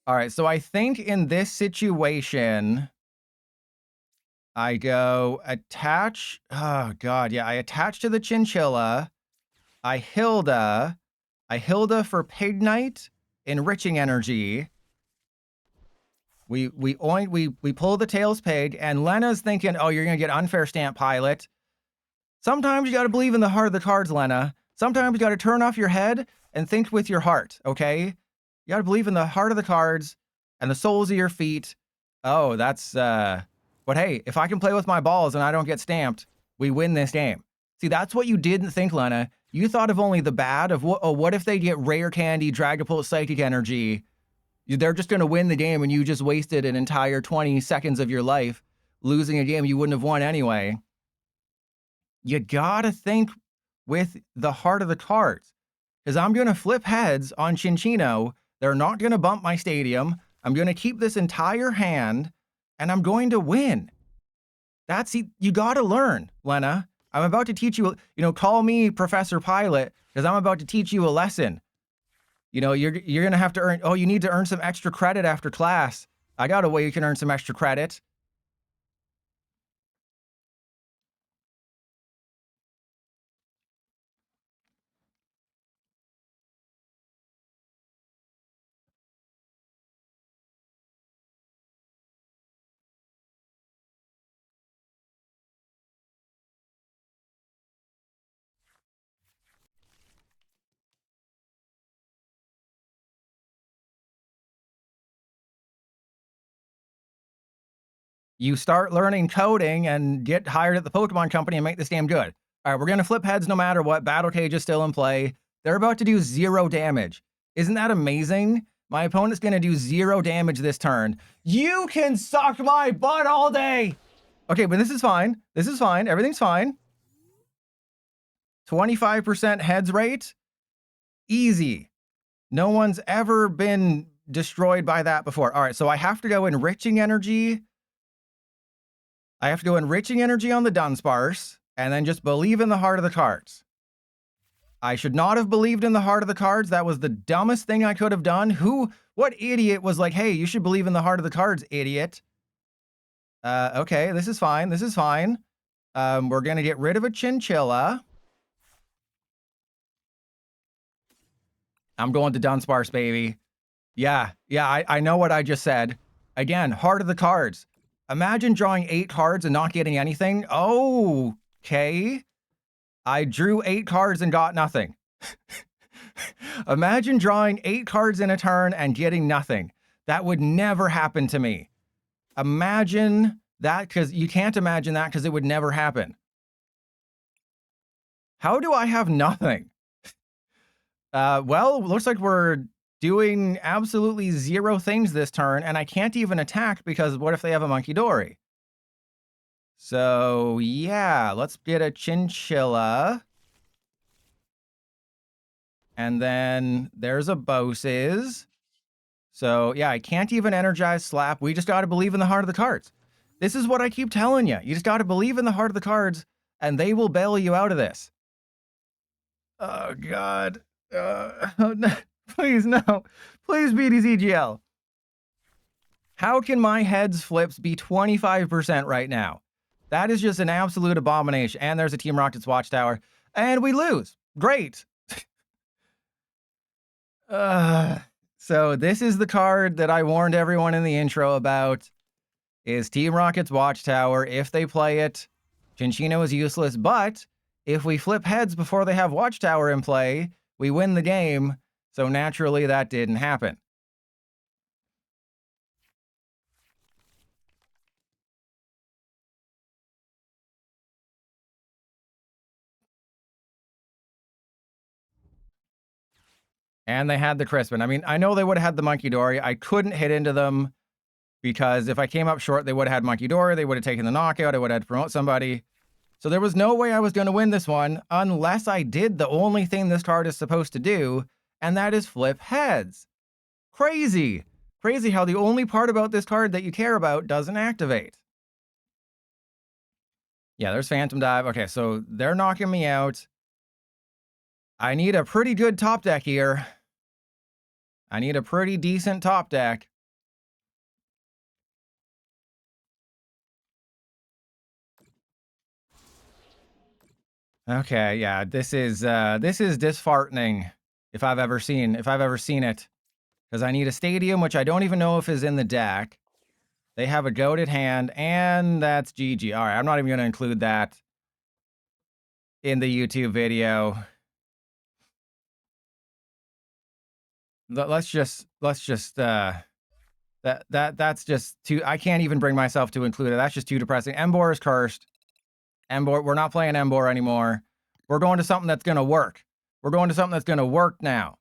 All right, so I think in this situation, I go attach. Oh, God, yeah. I attach to the Chinchilla. I Hilda for Pig Knight, enriching energy. We pull the Tails Pig, and Lena's thinking, oh, you're gonna get Unfair Stamp Pilot. Sometimes you gotta believe in the heart of the cards, Lena. Sometimes you gotta turn off your head and think with your heart, okay? You gotta believe in the heart of the cards and the soles of your feet. Oh, that's but hey, if I can play with my balls and I don't get stamped, we win this game. See, that's what you didn't think, Lena. You thought of only the bad of what if they get Rare Candy, Dragapult, Psychic Energy? They're just going to win the game and you just wasted an entire 20 seconds of your life losing a game you wouldn't have won anyway. You got to think with the heart of the cards, because I'm going to flip heads on Cinccino. They're not going to bump my stadium. I'm going to keep this entire hand and I'm going to win. You got to learn, Lena. I'm about to teach you, call me Professor Pilot, because I'm about to teach you a lesson. You're going to have to earn, you need to earn some extra credit after class. I got a way you can earn some extra credit. You start learning coding and get hired at the Pokemon Company and make this game good. All right, we're going to flip heads no matter what. Battle Cage is still in play. They're about to do 0 damage. Isn't that amazing? My opponent's going to do 0 damage this turn. You can suck my butt all day. Okay, but this is fine. This is fine. Everything's fine. 25% heads rate. Easy. No one's ever been destroyed by that before. All right, so I have to go enriching energy. I have to go enriching energy on the Dunsparce, and then just believe in the heart of the cards. I should not have believed in the heart of the cards. That was the dumbest thing I could have done. What idiot was like, hey, you should believe in the heart of the cards, idiot. Okay, this is fine. This is fine. We're going to get rid of a Chinchilla. I'm going to Dunsparce, baby. Yeah, I know what I just said. Again, heart of the cards. Imagine drawing 8 cards and not getting anything. Oh, okay. I drew 8 cards and got nothing. Imagine drawing 8 cards in a turn and getting nothing. That would never happen to me. Imagine that, because you can't imagine that because it would never happen. How do I have nothing? Well, looks like we're doing absolutely 0 things this turn, and I can't even attack because what if they have a Monkey Dory? So, yeah, let's get a Chinchilla. And then there's a Boses. So, yeah, I can't even energize Slap. We just got to believe in the heart of the cards. This is what I keep telling you. You just got to believe in the heart of the cards, and they will bail you out of this. Oh, God. Oh, no. Please, no. Please, BDCGL. How can my heads flips be 25% right now? That is just an absolute abomination. And there's a Team Rocket's Watchtower. And we lose. Great. So this is the card that I warned everyone in the intro about, is Team Rocket's Watchtower. If they play it, Cinccino is useless, but if we flip heads before they have Watchtower in play, we win the game. So naturally that didn't happen. And they had the Crispin. I mean, I know they would have had the Monkey Dory. I couldn't hit into them because if I came up short, they would have had Monkey Dory. They would have taken the knockout. I would have had to promote somebody. So there was no way I was going to win this one unless I did the only thing this card is supposed to do, and that is flip heads. Crazy. Crazy how the only part about this card that you care about doesn't activate. Yeah, there's Phantom Dive. Okay, so they're knocking me out. I need a pretty good top deck here. I need a pretty decent top deck. Okay, yeah, this is disheartening if I've ever seen it. Because I need a Stadium, which I don't even know if is in the deck. They have a goated hand, and that's GG. All right, I'm not even going to include that in the YouTube video. Let's just that's just too. I can't even bring myself to include it. That's just too depressing. Embor is cursed. Embor, we're not playing Embor anymore. We're going to something that's going to work. We're going to something that's going to work now.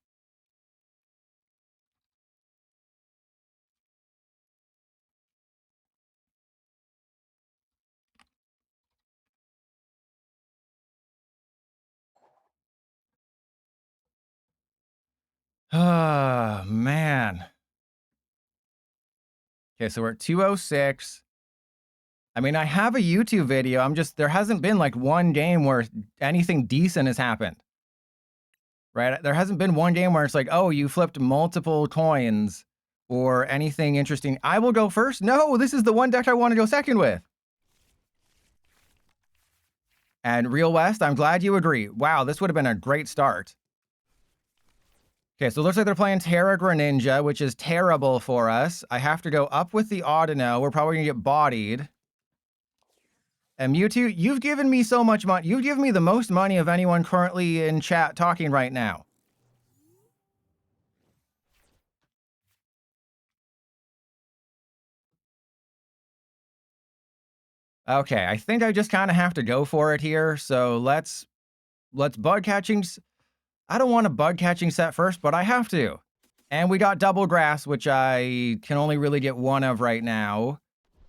Oh, man. Okay, so we're at 206. I mean, I have a YouTube video. There hasn't been like one game where anything decent has happened. Right? There hasn't been one game where it's like, oh, you flipped multiple coins or anything interesting. I will go first. No, this is the one deck I want to go second with. And Real West, I'm glad you agree. Wow, this would have been a great start. Okay, so it looks like they're playing Terra Greninja, which is terrible for us. I have to go up with the Audino. We're probably going to get bodied. And Mewtwo, you've given me so much money. You've given me the most money of anyone currently in chat talking right now. Okay, I think I just kind of have to go for it here. So let's bug catching. I don't want a bug catching set first, but I have to. And we got double grass, which I can only really get one of right now.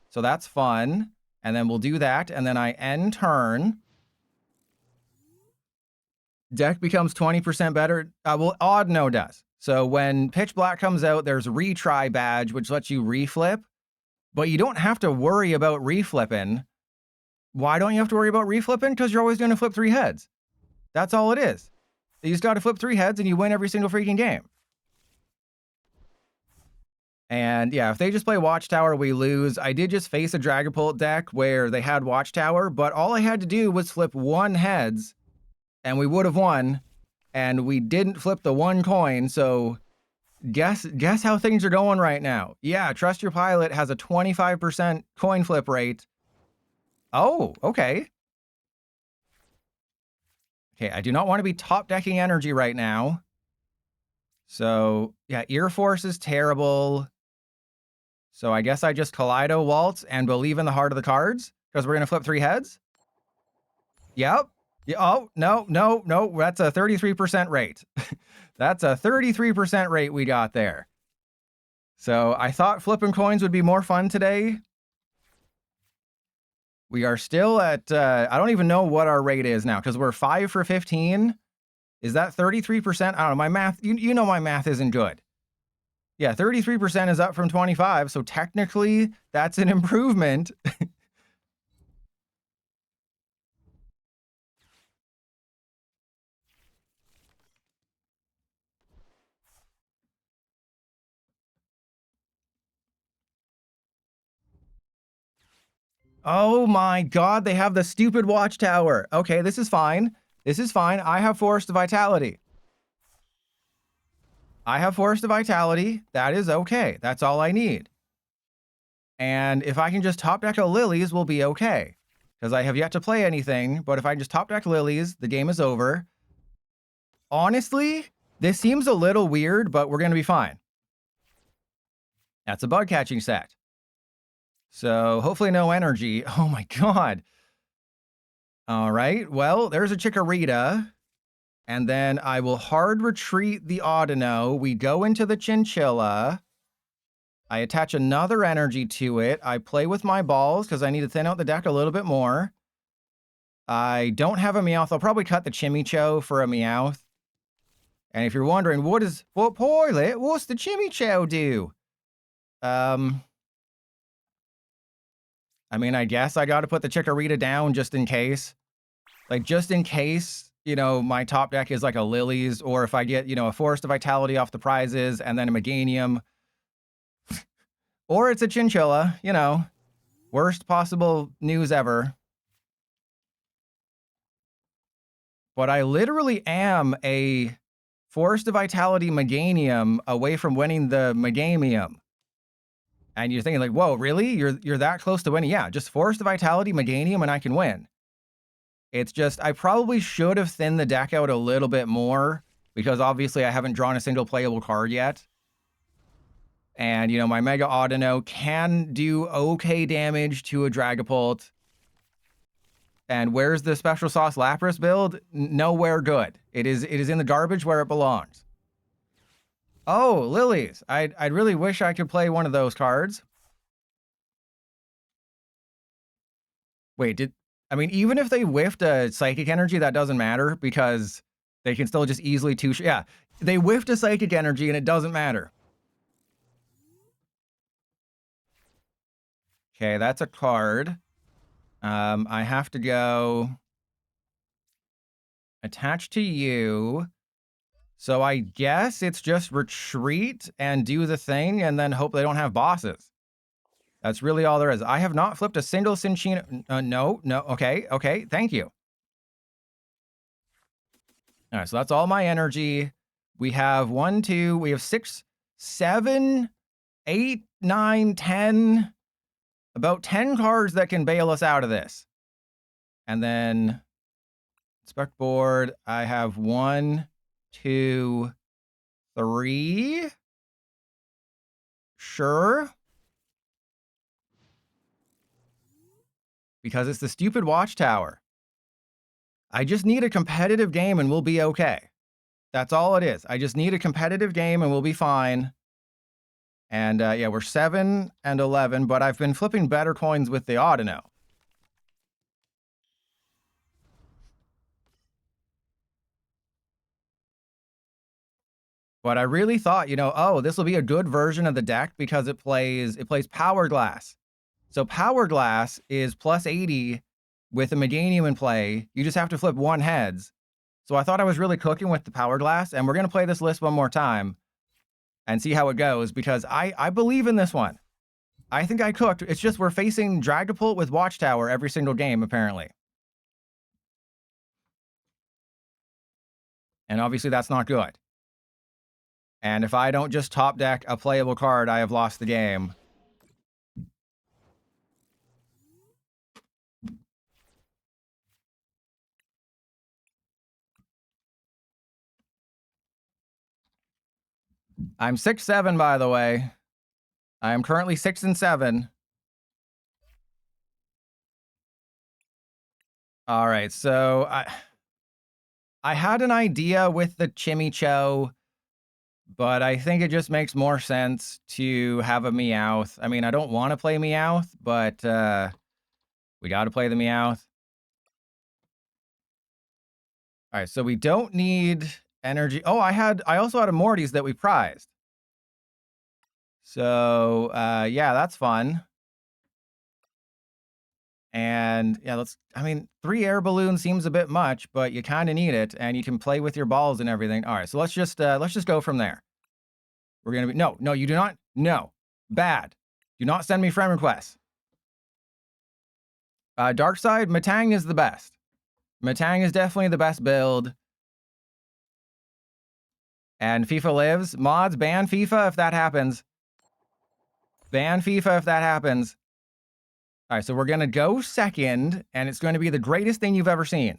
So that's fun. And then we'll do that. And then I end turn. Deck becomes 20% better. Well, Audino does. So when Pitch Black comes out, there's retry badge, which lets you reflip. But you don't have to worry about reflipping. Why don't you have to worry about reflipping? Because you're always going to flip 3 heads. That's all it is. You just got to flip 3 heads and you win every single freaking game. And yeah, if they just play Watchtower, we lose. I did just face a Dragapult deck where they had Watchtower, but all I had to do was flip 1 heads and we would have won. And we didn't flip the 1 coin, so guess how things are going right now. Yeah, Trust Your Pilot has a 25% coin flip rate. Oh, okay. Okay, I do not want to be top decking energy right now. So, yeah, Ear Force is terrible. So I guess I just Kaleido Waltz and believe in the heart of the cards because we're going to flip 3 heads. Yep. Yeah, oh, no. That's a 33% rate. That's a 33% rate we got there. So I thought flipping coins would be more fun today. We are still at, I don't even know what our rate is now because we're 5 for 15. Is that 33%? I don't know. My math, you know my math isn't good. Yeah, 33% is up from 25, so technically that's an improvement. Oh my god, they have the stupid Watchtower. Okay, this is fine. This is fine. I have Forest Vitality. I have Forest of Vitality. That is okay. That's all I need. And if I can just top deck a Lilies, we'll be okay. Because I have yet to play anything, but if I just top deck Lilies, the game is over. Honestly, this seems a little weird, but we're going to be fine. That's a bug catching set. So hopefully no energy. Oh my god. All right, well, there's a Chikorita. And then I will hard retreat the Audino. We go into the Chinchilla. I attach another energy to it. I play with my balls because I need to thin out the deck a little bit more. I don't have a Meowth. I'll probably cut the Chimicho for a Meowth. And if you're wondering, what Toilet? What's the Chimicho do? I mean, I guess I got to put the Chikorita down just in case. Like, just in case, you know, my top deck is like a Lilies, or if I get, you know, a Forest of Vitality off the prizes, and then a Meganium. Or it's a Chinchilla, you know. Worst possible news ever. But I literally am a Forest of Vitality Meganium away from winning the Megamium. And you're thinking like, whoa, really? You're that close to winning? Yeah, just Forest of Vitality Meganium and I can win. It's just, I probably should have thinned the deck out a little bit more because obviously I haven't drawn a single playable card yet. And, you know, my Mega Audino can do okay damage to a Dragapult. And where's the Special Sauce Lapras build? Nowhere good. It is in the garbage where it belongs. Oh, Lilies. I'd really wish I could play one of those cards. Wait, I mean, even if they whiffed a Psychic Energy, that doesn't matter because they can still just easily yeah, they whiffed a Psychic Energy and it doesn't matter. Okay, that's a card. I have to go attach to you. So I guess it's just retreat and do the thing and then hope they don't have bosses. That's really all there is. I have not flipped a single Cinccino. No. Okay. Thank you. All right, so that's all my energy. We have 1, 2, we have 6, 7, 8, 9, 10. About 10 cards that can bail us out of this. And then spec board, I have 1, 2, 3. Sure. Because it's the stupid watchtower. I just need a competitive game and we'll be okay. That's all it is. I just need a competitive game and we'll be fine. And yeah, we're 7 and 11, but I've been flipping better coins with the Audino. But I really thought, you know, oh, this will be a good version of the deck because it plays Power Glass. So Power Glass is plus 80 with a Meganium in play. You just have to flip 1 heads. So I thought I was really cooking with the Power Glass, and we're going to play this list one more time and see how it goes because I believe in this one. I think I cooked. It's just we're facing Dragapult with Watchtower every single game, apparently. And obviously that's not good. And if I don't just top deck a playable card, I have lost the game. I'm 6-7, by the way. I am currently 6 and 7. All right, so I had an idea with the Chimicho, but I think it just makes more sense to have a Meowth. I mean, I don't want to play Meowth, but we got to play the Meowth. All right, so we don't need energy. Oh, I also had a Morty's that we prized. So yeah, that's fun. And yeah, I mean, 3 air balloons seems a bit much, but you kind of need it, and you can play with your balls and everything. All right, so let's just go from there. We're gonna be no, you do not. No, bad. Do not send me friend requests. Dark side, Matang is the best. Matang is definitely the best build. And FIFA lives. Mods, ban FIFA if that happens. Ban FIFA if that happens. All right, so we're going to go second, and it's going to be the greatest thing you've ever seen.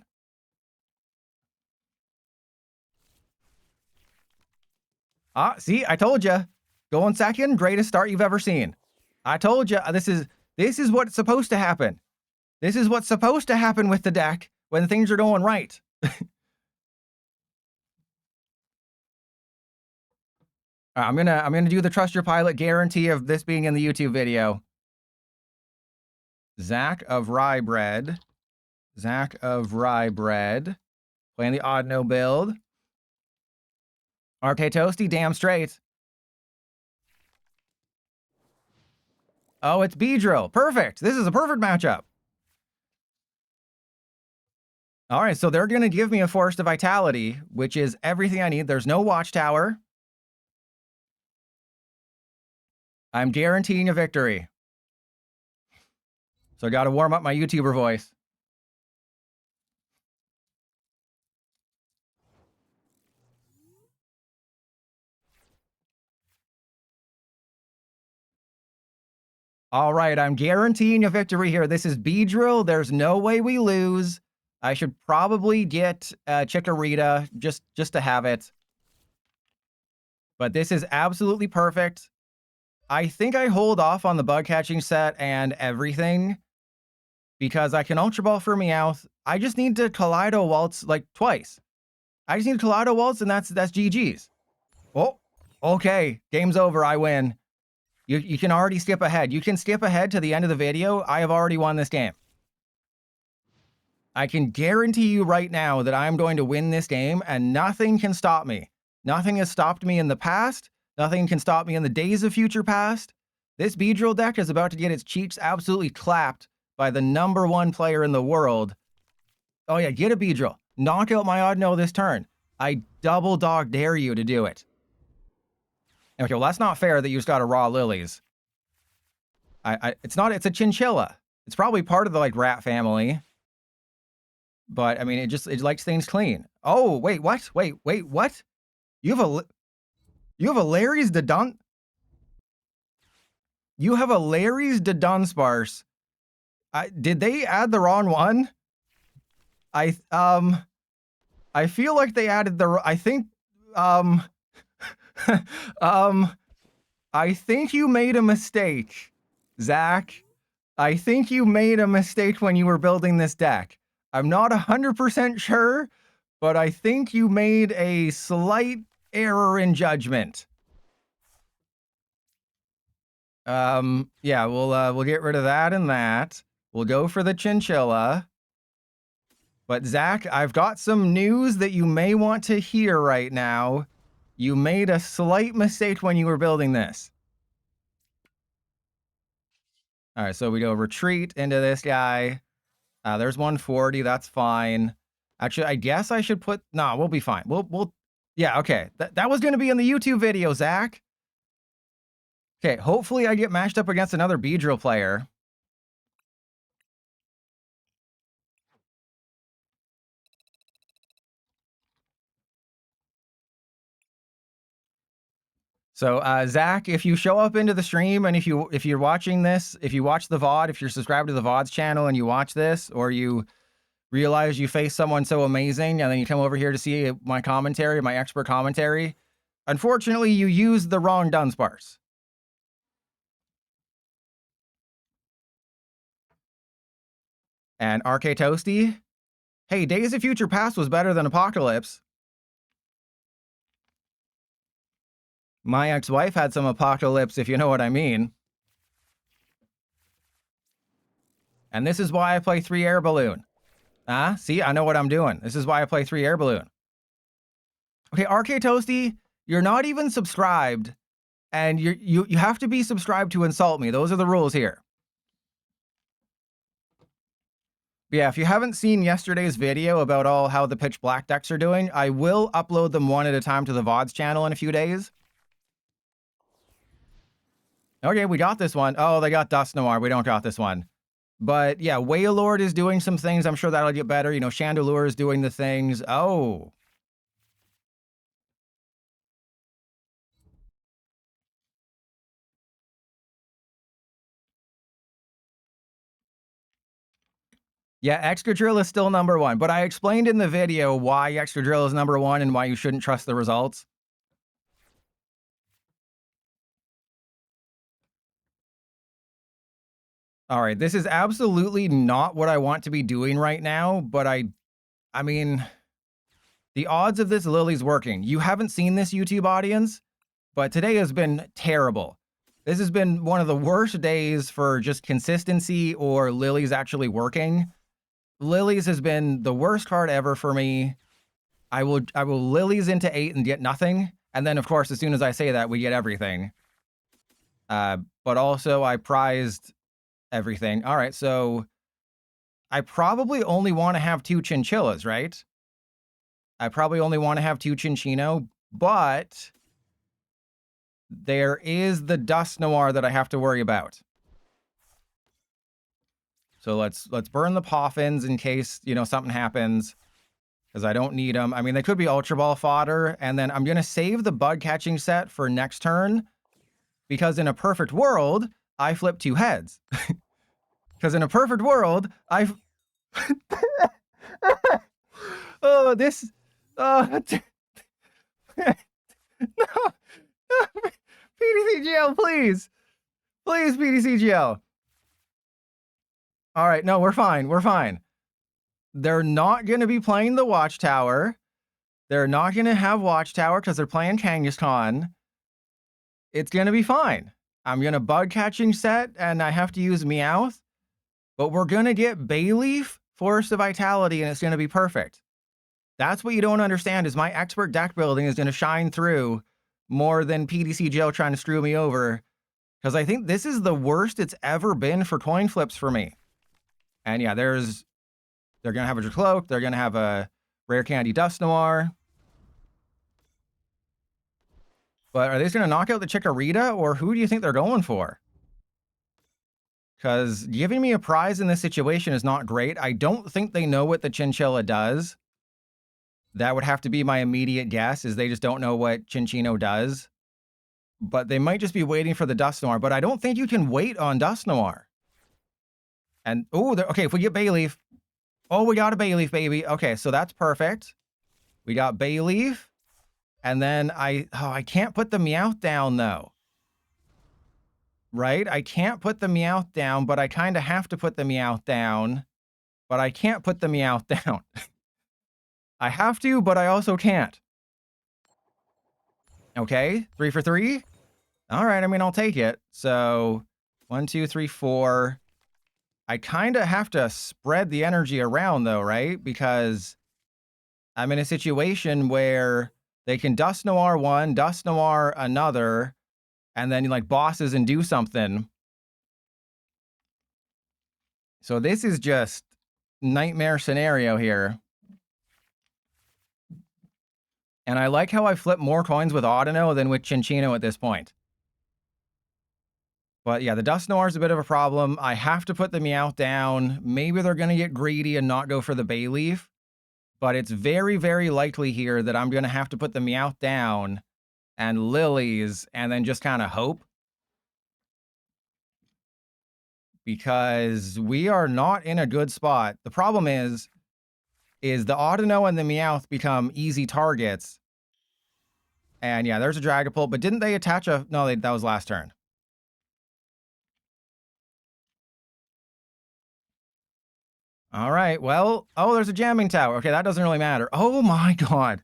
Ah, see, I told you. Going second, greatest start you've ever seen. I told you. This is what's supposed to happen. This is what's supposed to happen with the deck when things are going right. I'm gonna do the trust your pilot guarantee of this being in the YouTube video. Zach of Rye Bread. Zach of Rye Bread. Playing the odd no build. RK Toasty, damn straight. Oh, it's Beedrill. Perfect. This is a perfect matchup. All right, so they're going to give me a Force to Vitality, which is everything I need. There's no Watchtower. I'm guaranteeing a victory. So I got to warm up my YouTuber voice. All right, I'm guaranteeing a victory here. This is Beedrill. There's no way we lose. I should probably get Chikorita just to have it. But this is absolutely perfect. I think I hold off on the bug catching set and everything because I can Ultra Ball for Meowth. I just need to Kaleido Waltz like twice. I just need to Kaleido Waltz and that's GG's. Oh, okay. Game's over. I win. You can already skip ahead. You can skip ahead to the end of the video. I have already won this game. I can guarantee you right now that I'm going to win this game and nothing can stop me. Nothing has stopped me in the past. Nothing can stop me in the days of future past. This Beedrill deck is about to get its cheeks absolutely clapped by the #1 player in the world. Oh yeah, get a Beedrill. Knock out my odd no this turn. I double dog dare you to do it. Okay, well, that's not fair that you just got a raw lilies. It's a chinchilla. It's probably part of the like rat family. But I mean, it likes things clean. Oh, wait, what? Wait, what? You have a Larry's de Dun. You have a Larry's de Dunsparce. Did they add the wrong one? I feel like they added the. I think I think you made a mistake, Zach. I think you made a mistake when you were building this deck. I'm not 100% sure, but I think you made a slight error in judgment. Yeah, we'll get rid of that and that. We'll go for the chinchilla. But Zach, I've got some news that you may want to hear right now. You made a slight mistake when you were building this. All right, so we go retreat into this guy. There's 140. That's fine. Actually, I guess I should put. No, we'll be fine. We'll. Yeah, okay. That was going to be in the YouTube video, Zach. Okay, hopefully I get matched up against another Beedrill player. So, Zach, if you show up into the stream and if you're watching this, if you watch the VOD, if you're subscribed to the VOD's channel and you watch this, or you realize you face someone so amazing and then you come over here to see my commentary, my expert commentary, unfortunately, you used the wrong Dunsparce. And RK Toasty, hey, Days of Future Past was better than Apocalypse. My ex-wife had some Apocalypse, if you know what I mean. And this is why I play 3 Air Balloon. See, I know what I'm doing. This is why I play 3 Air Balloon. Okay, RK Toasty, you're not even subscribed, and you have to be subscribed to insult me. Those are the rules here. Yeah, if you haven't seen yesterday's video about how the Pitch Black decks are doing, I will upload them one at a time to the VOD's channel in a few days. Okay, we got this one. Oh, they got Dust Noir. We don't got this one. But yeah, Wailord is doing some things. I'm sure that'll get better. You know, Chandelure is doing the things. Oh. Yeah, Excadrill is still number one, but I explained in the video why Excadrill is number one and why you shouldn't trust the results. All right, this is absolutely not what I want to be doing right now, but I mean, the odds of this Lily's working. You haven't seen this, YouTube audience, but today has been terrible. This has been one of the worst days for just consistency or Lily's actually working. Lily's has been the worst card ever for me. I will Lily's into 8 and get nothing. And then, of course, as soon as I say that, we get everything. But also, I prized everything. All right, so I probably only want to have 2 chinchillas, right? I probably only want to have 2 Cinccino, but there is the Dust Noir that I have to worry about. So let's burn the Poffins in case, you know, something happens, because I don't need them. I mean, they could be Ultra Ball fodder, and then I'm going to save the bug catching set for next turn, because in a perfect world, I flip 2 heads. Because in a perfect world, oh, this... no! PDCGL, please! Please, PDCGL! Alright, no, we're fine. We're fine. They're not going to be playing the Watchtower. They're not going to have Watchtower because they're playing Kangaskhan. It's going to be fine. I'm going to bug catching set and I have to use Meowth. But we're going to get Bayleaf, Forest of Vitality, and it's going to be perfect. That's what you don't understand is my expert deck building is going to shine through more than PDCGL trying to screw me over. Because I think this is the worst it's ever been for coin flips for me. And yeah, they're going to have a Dracloak. They're going to have a Rare Candy Dust Noir. But are they just going to knock out the Chikorita, or who do you think they're going for? Because giving me a prize in this situation is not great. I don't think they know what the Chinchilla does. That would have to be my immediate guess, is they just don't know what Cinccino does. But they might just be waiting for the Dust Noir. But I don't think you can wait on Dust Noir. And, oh, okay, if we get Bayleaf. Oh, we got a Bayleaf, baby. Okay, so that's perfect. We got Bayleaf. And then I can't put the Meowth down, though. Right? I can't put the Meowth down, but I kind of have to put the Meowth down. But I can't put the Meowth down. I have to, but I also can't. Okay, 3 for 3. All right, I mean, I'll take it. So 1, 2, 3, 4. I kind of have to spread the energy around, though, right? Because I'm in a situation where they can Dust Noir one, Dust Noir another, and then like bosses and do something. So this is just nightmare scenario here. And I like how I flip more coins with Audino than with Cinccino at this point. But yeah, the Dust Noir is a bit of a problem. I have to put the Meowth down. Maybe they're going to get greedy and not go for the Bayleaf. But it's very, very likely here that I'm going to have to put the Meowth down and Lily's and then just kind of hope. Because we are not in a good spot. The problem is the Audino and the Meowth become easy targets. And yeah, there's a Dragapult, but didn't they attach a... No, that was last turn. All right, well... Oh, there's a Jamming Tower. Okay, that doesn't really matter. Oh my god.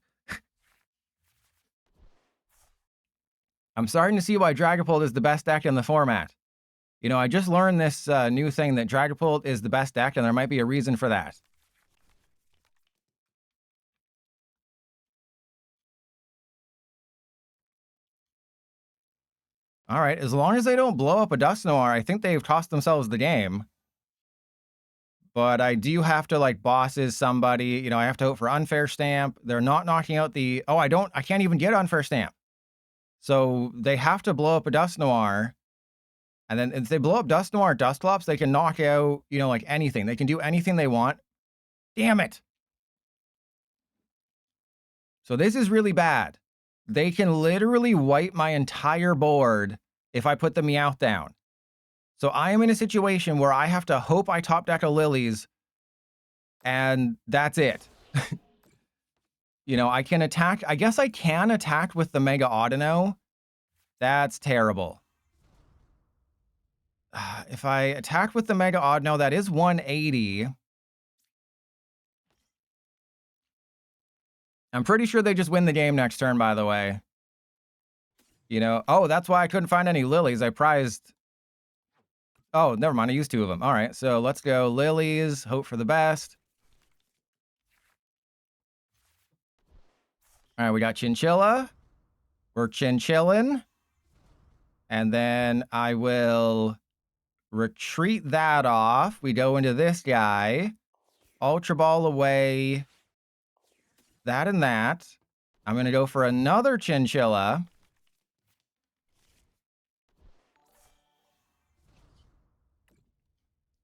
I'm starting to see why Dragapult is the best deck in the format. You know, I just learned this new thing that Dragapult is the best deck, and there might be a reason for that. All right, as long as they don't blow up a Dust Noir, I think they've cost themselves the game. But I do have to, like, bosses somebody. You know, I have to hope for Unfair Stamp. They're not knocking out the... Oh, I can't even get Unfair Stamp. So they have to blow up a Dust Noir. And then if they blow up Dust Noir Dusclops, they can knock out, you know, like anything. They can do anything they want. Damn it. So this is really bad. They can literally wipe my entire board if I put the Meowth down. So I am in a situation where I have to hope I top deck a Lily's and that's it. You know, I can attack. I guess I can attack with the Mega Audino. That's terrible. If I attack with the Mega Audino, that is 180. I'm pretty sure they just win the game next turn, by the way. You know, oh, that's why I couldn't find any lilies. I prized. Oh, never mind. I used 2 of them. All right, so let's go lilies. Hope for the best. All right, we got Chinchilla. We're chinchillin'. And then I will retreat that off. We go into this guy. Ultra Ball away. That and that. I'm going to go for another Chinchilla.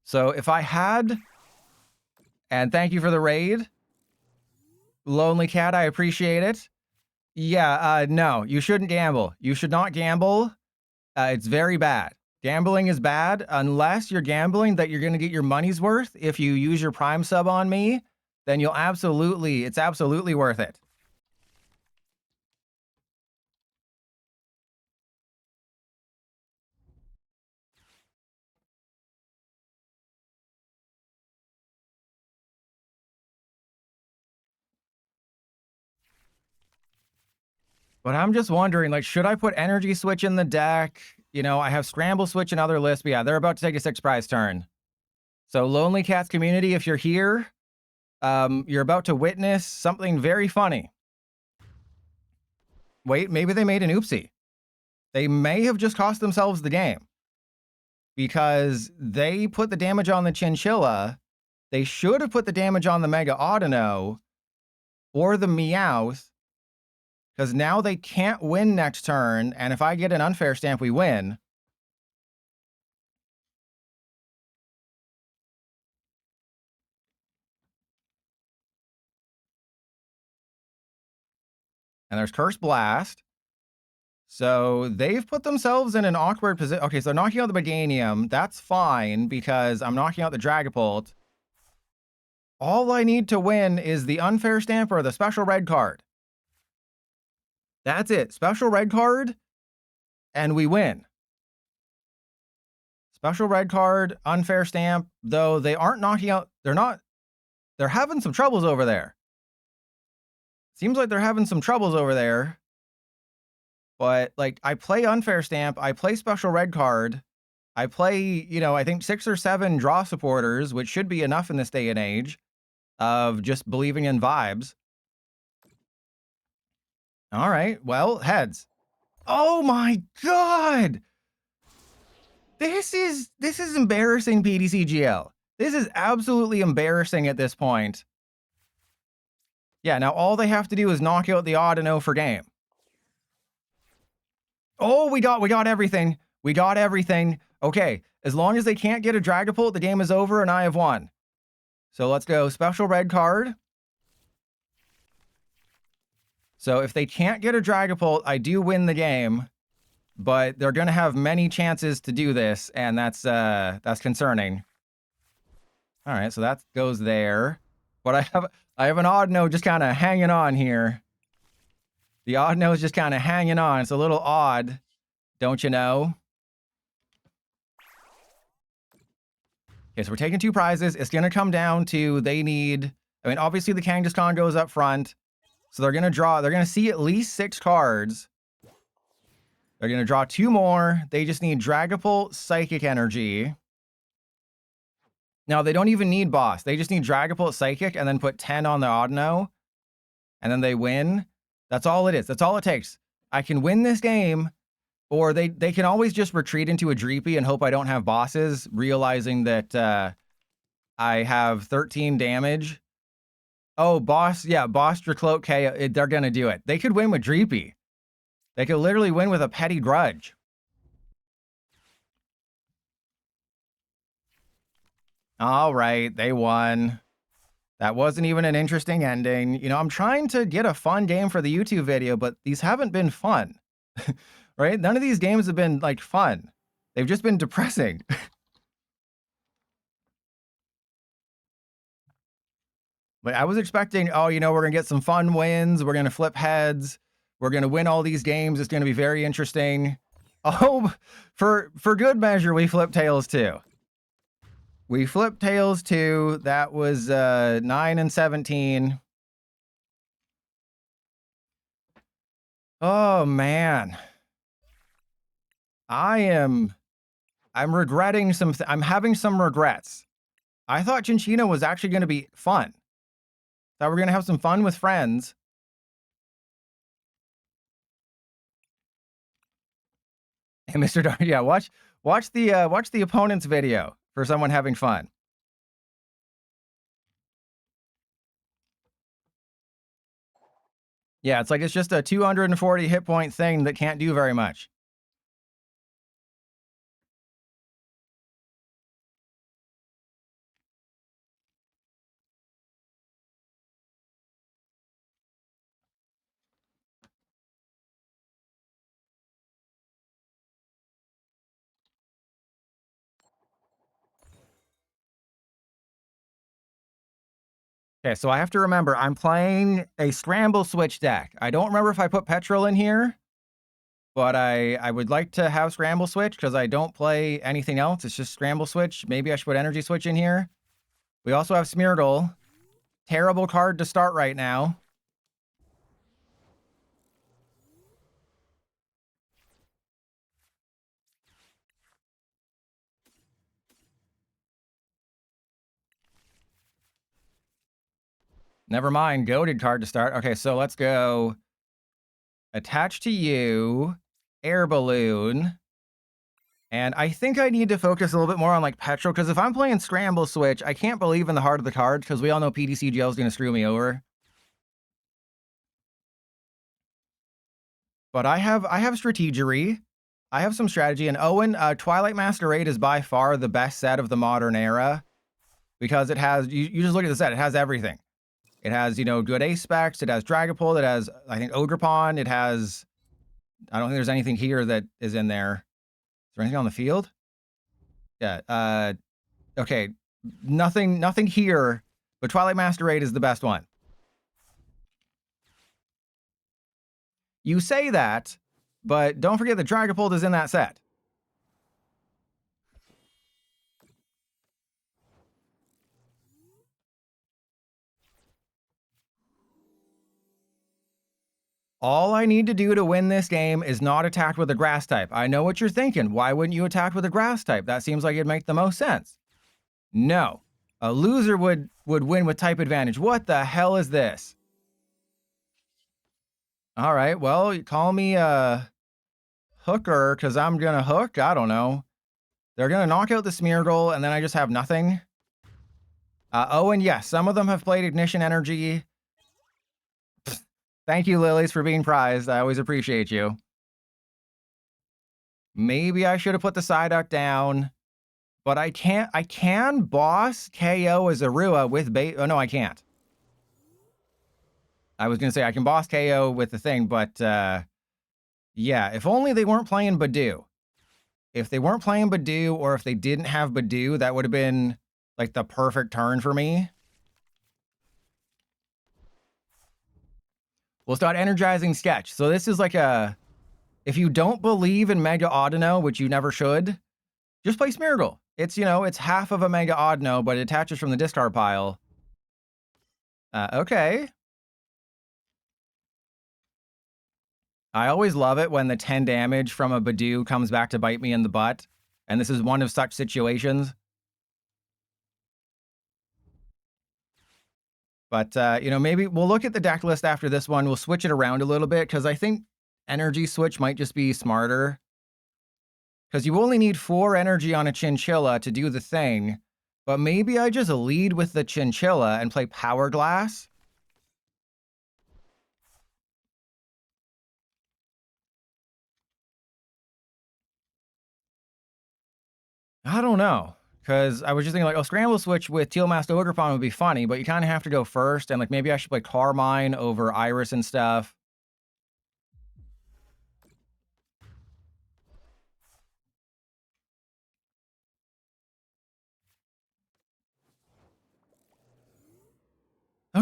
So if I had... And thank you for the raid. Lonely Cat, I appreciate it. Yeah, no, you shouldn't gamble. You should not gamble. It's very bad. Gambling is bad unless you're gambling that you're going to get your money's worth. If you use your Prime sub on me, then it's absolutely worth it. But I'm just wondering, like, should I put Energy Switch in the deck? You know, I have Scramble Switch and other lists, but yeah, they're about to take a 6 prize turn. So Lonely Cats community, if you're here, you're about to witness something very funny. Wait, maybe they made an oopsie. They may have just cost themselves the game. Because they put the damage on the Chinchilla. They should have put the damage on the Mega Audino or the Meowth. Because now they can't win next turn, and if I get an unfair stamp, we win. And there's Curse Blast. So they've put themselves in an awkward position. Okay, so knocking out the Meganium, that's fine, because I'm knocking out the Dragapult. All I need to win is the unfair stamp or the special red card. That's it. Special red card, and we win. Special red card, unfair stamp, though they aren't knocking out... They're having some troubles over there. Seems like they're having some troubles over there. But, like, I play unfair stamp, I play special red card, I play, you know, I think 6 or 7 draw supporters, which should be enough in this day and age of just believing in vibes. All right, well, heads. Oh my god! This is embarrassing, PDCGL. This is absolutely embarrassing at this point. Yeah, now all they have to do is knock out the Audino for game. Oh, we got everything. We got everything. Okay, as long as they can't get a Dragapult, the game is over and I have won. So let's go special red card. So if they can't get a Dragapult, I do win the game. But they're going to have many chances to do this, and that's concerning. All right, so that goes there. But I have an Audino just kind of hanging on here. The Audino is just kind of hanging on. It's a little odd, don't you know? Okay, so we're taking 2 prizes. It's going to come down to they need... I mean, obviously the Kangaskhan goes up front. So they're going to draw... They're going to see at least 6 cards. They're going to draw 2 more. They just need Dragapult, Psychic Energy. Now, they don't even need Boss. They just need Dragapult, Psychic, and then put 10 on the Audino. And then they win. That's all it is. That's all it takes. I can win this game, or they can always just retreat into a Dreepy and hope I don't have bosses, realizing that I have 13 damage. Oh, Boss, yeah, Boss, Dracloak, K, they're going to do it. They could win with Dreepy. They could literally win with a petty grudge. All right, they won. That wasn't even an interesting ending. You know, I'm trying to get a fun game for the YouTube video, but these haven't been fun. Right? None of these games have been, like, fun. They've just been depressing. Like, I was expecting, oh, you know, we're going to get some fun wins. We're going to flip heads. We're going to win all these games. It's going to be very interesting. Oh, for good measure, we flipped tails too. We flipped tails too. That was 9 and 17. Oh, man. I'm regretting I'm having some regrets. I thought Cinccino was actually going to be fun. Thought we're going to have some fun with friends. Hey, Mr. Dark, yeah, watch the opponent's video for someone having fun. Yeah, it's like it's just a 240 hit point thing that can't do very much. Okay, so I have to remember I'm playing a scramble switch deck. I don't remember if I put petrol in here, but I would like to have scramble switch because I don't play anything else. It's just scramble switch. Maybe I should put energy switch in here. We also have Smeargle. Terrible card to start right now. Never mind, goated card to start. Okay, so let's go attach to you, air balloon. And I think I need to focus a little bit more on like petrol, because if I'm playing scramble switch, I can't believe in the heart of the card, because we all know PDCGL is going to screw me over. But I have strategery. I have some strategy, and Owen, Twilight Masquerade is by far the best set of the modern era, because it has, you just look at the set, it has everything. It has, you know, good ace specs, it has Dragapult, it has, I think, Ogrepon, it has, I don't think there's anything here that is in there. Is there anything on the field? Yeah, okay, nothing here, but Twilight Masquerade is the best one. You say that, but don't forget that Dragapult is in that set. All I need to do to win this game is not attack with a grass type. I know what you're thinking. Why wouldn't you attack with a grass type? That seems like it'd make the most sense. No. A loser would win with type advantage. What the hell is this? All right, well, you call me a hooker because I'm going to hook? I don't know. They're going to knock out the Smeargle, and then I just have nothing. Oh, and yes, some of them have played Ignition Energy. Thank you, Lilies, for being prized. I always appreciate you. Maybe I should have put the Psyduck down, but I can boss KO as Arua with bait. Oh, no, I can't. I was going to say I can boss KO with the thing, but yeah, if only they weren't playing Badoo. If they weren't playing Badoo, or if they didn't have Badoo, that would have been like the perfect turn for me. We'll start energizing Sketch. So this is like a, if you don't believe in Mega Audino, which you never should, just play Smeargle. It's, you know, it's half of a Mega Audino, but it attaches from the discard pile. Okay. I always love it when the 10 damage from a Badoo comes back to bite me in the butt. And this is one of such situations. But, you know, maybe we'll look at the deck list after this one. We'll switch it around a little bit, because I think energy switch might just be smarter. Because you only need 4 energy on a Chinchilla to do the thing. But maybe I just lead with the Chinchilla and play Power Glass. I don't know. Because I was just thinking, like, oh, Scramble Switch with Teal Master Ogrepon would be funny, but you kind of have to go first. And, like, maybe I should play Carmine over Iris and stuff.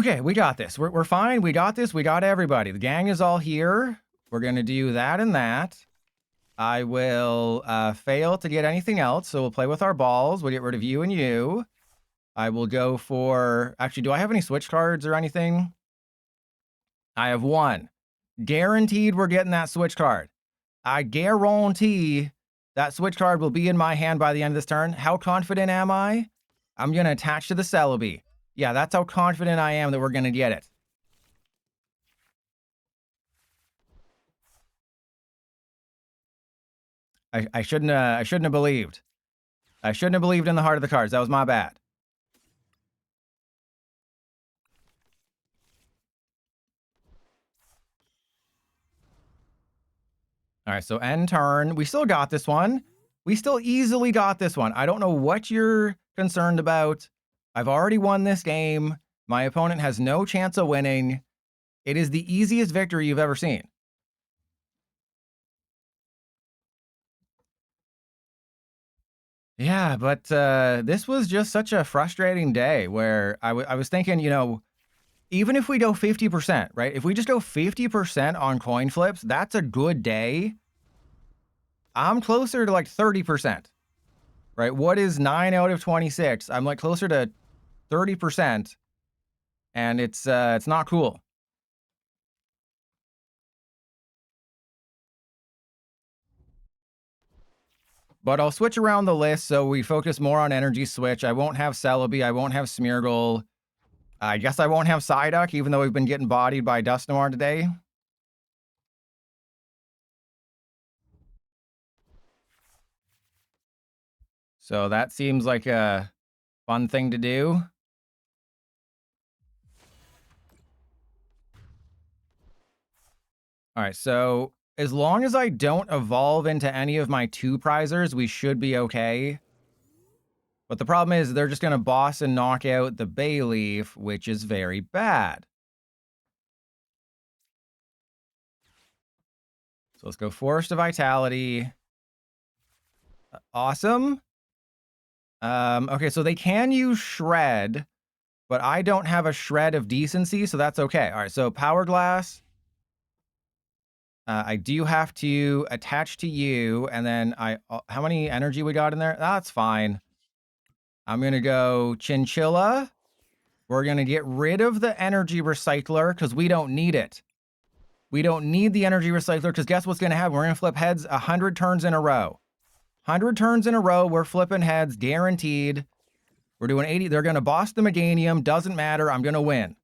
Okay, we got this. We're fine. We got this. We got everybody. The gang is all here. We're going to do that and that. I will fail to get anything else, so we'll play with our balls. We'll get rid of you and you. I will go for... Actually, do I have any switch cards or anything? I have one. Guaranteed we're getting that switch card. I guarantee that switch card will be in my hand by the end of this turn. How confident am I? I'm going to attach to the Celebi. Yeah, that's how confident I am that we're going to get it. I shouldn't have believed. I shouldn't have believed in the heart of the cards. That was my bad. All right, so end turn. We still got this one. We still easily got this one. I don't know what you're concerned about. I've already won this game. My opponent has no chance of winning. It is the easiest victory you've ever seen. Yeah, but this was just such a frustrating day where I was thinking, you know, even if we go 50%, right? If we just go 50% on coin flips, that's a good day. I'm closer to like 30%, right? What is 9 out of 26? I'm like closer to 30%, and it's not cool. But I'll switch around the list so we focus more on energy switch. I won't have Celebi. I won't have Smeargle. I guess I won't have Psyduck, even though we've been getting bodied by Dusknoir today. So that seems like a fun thing to do. All right, so as long as I don't evolve into any of my 2-prizers, we should be okay. But the problem is they're just going to boss and knock out the Bayleaf, which is very bad. So let's go Force to Vitality. Awesome. Okay, so they can use Shred, but I don't have a Shred of Decency, so that's okay. All right, so Power Glass. I do have to attach to you, and then how many energy we got in there? That's fine. I'm going to go Chinchilla. We're going to get rid of the energy recycler because we don't need it. We don't need the energy recycler because guess what's going to happen? We're going to flip heads 100 turns in a row. 100 turns in a row, we're flipping heads, guaranteed. We're doing 80. They're going to boss the Meganium. Doesn't matter. I'm going to win.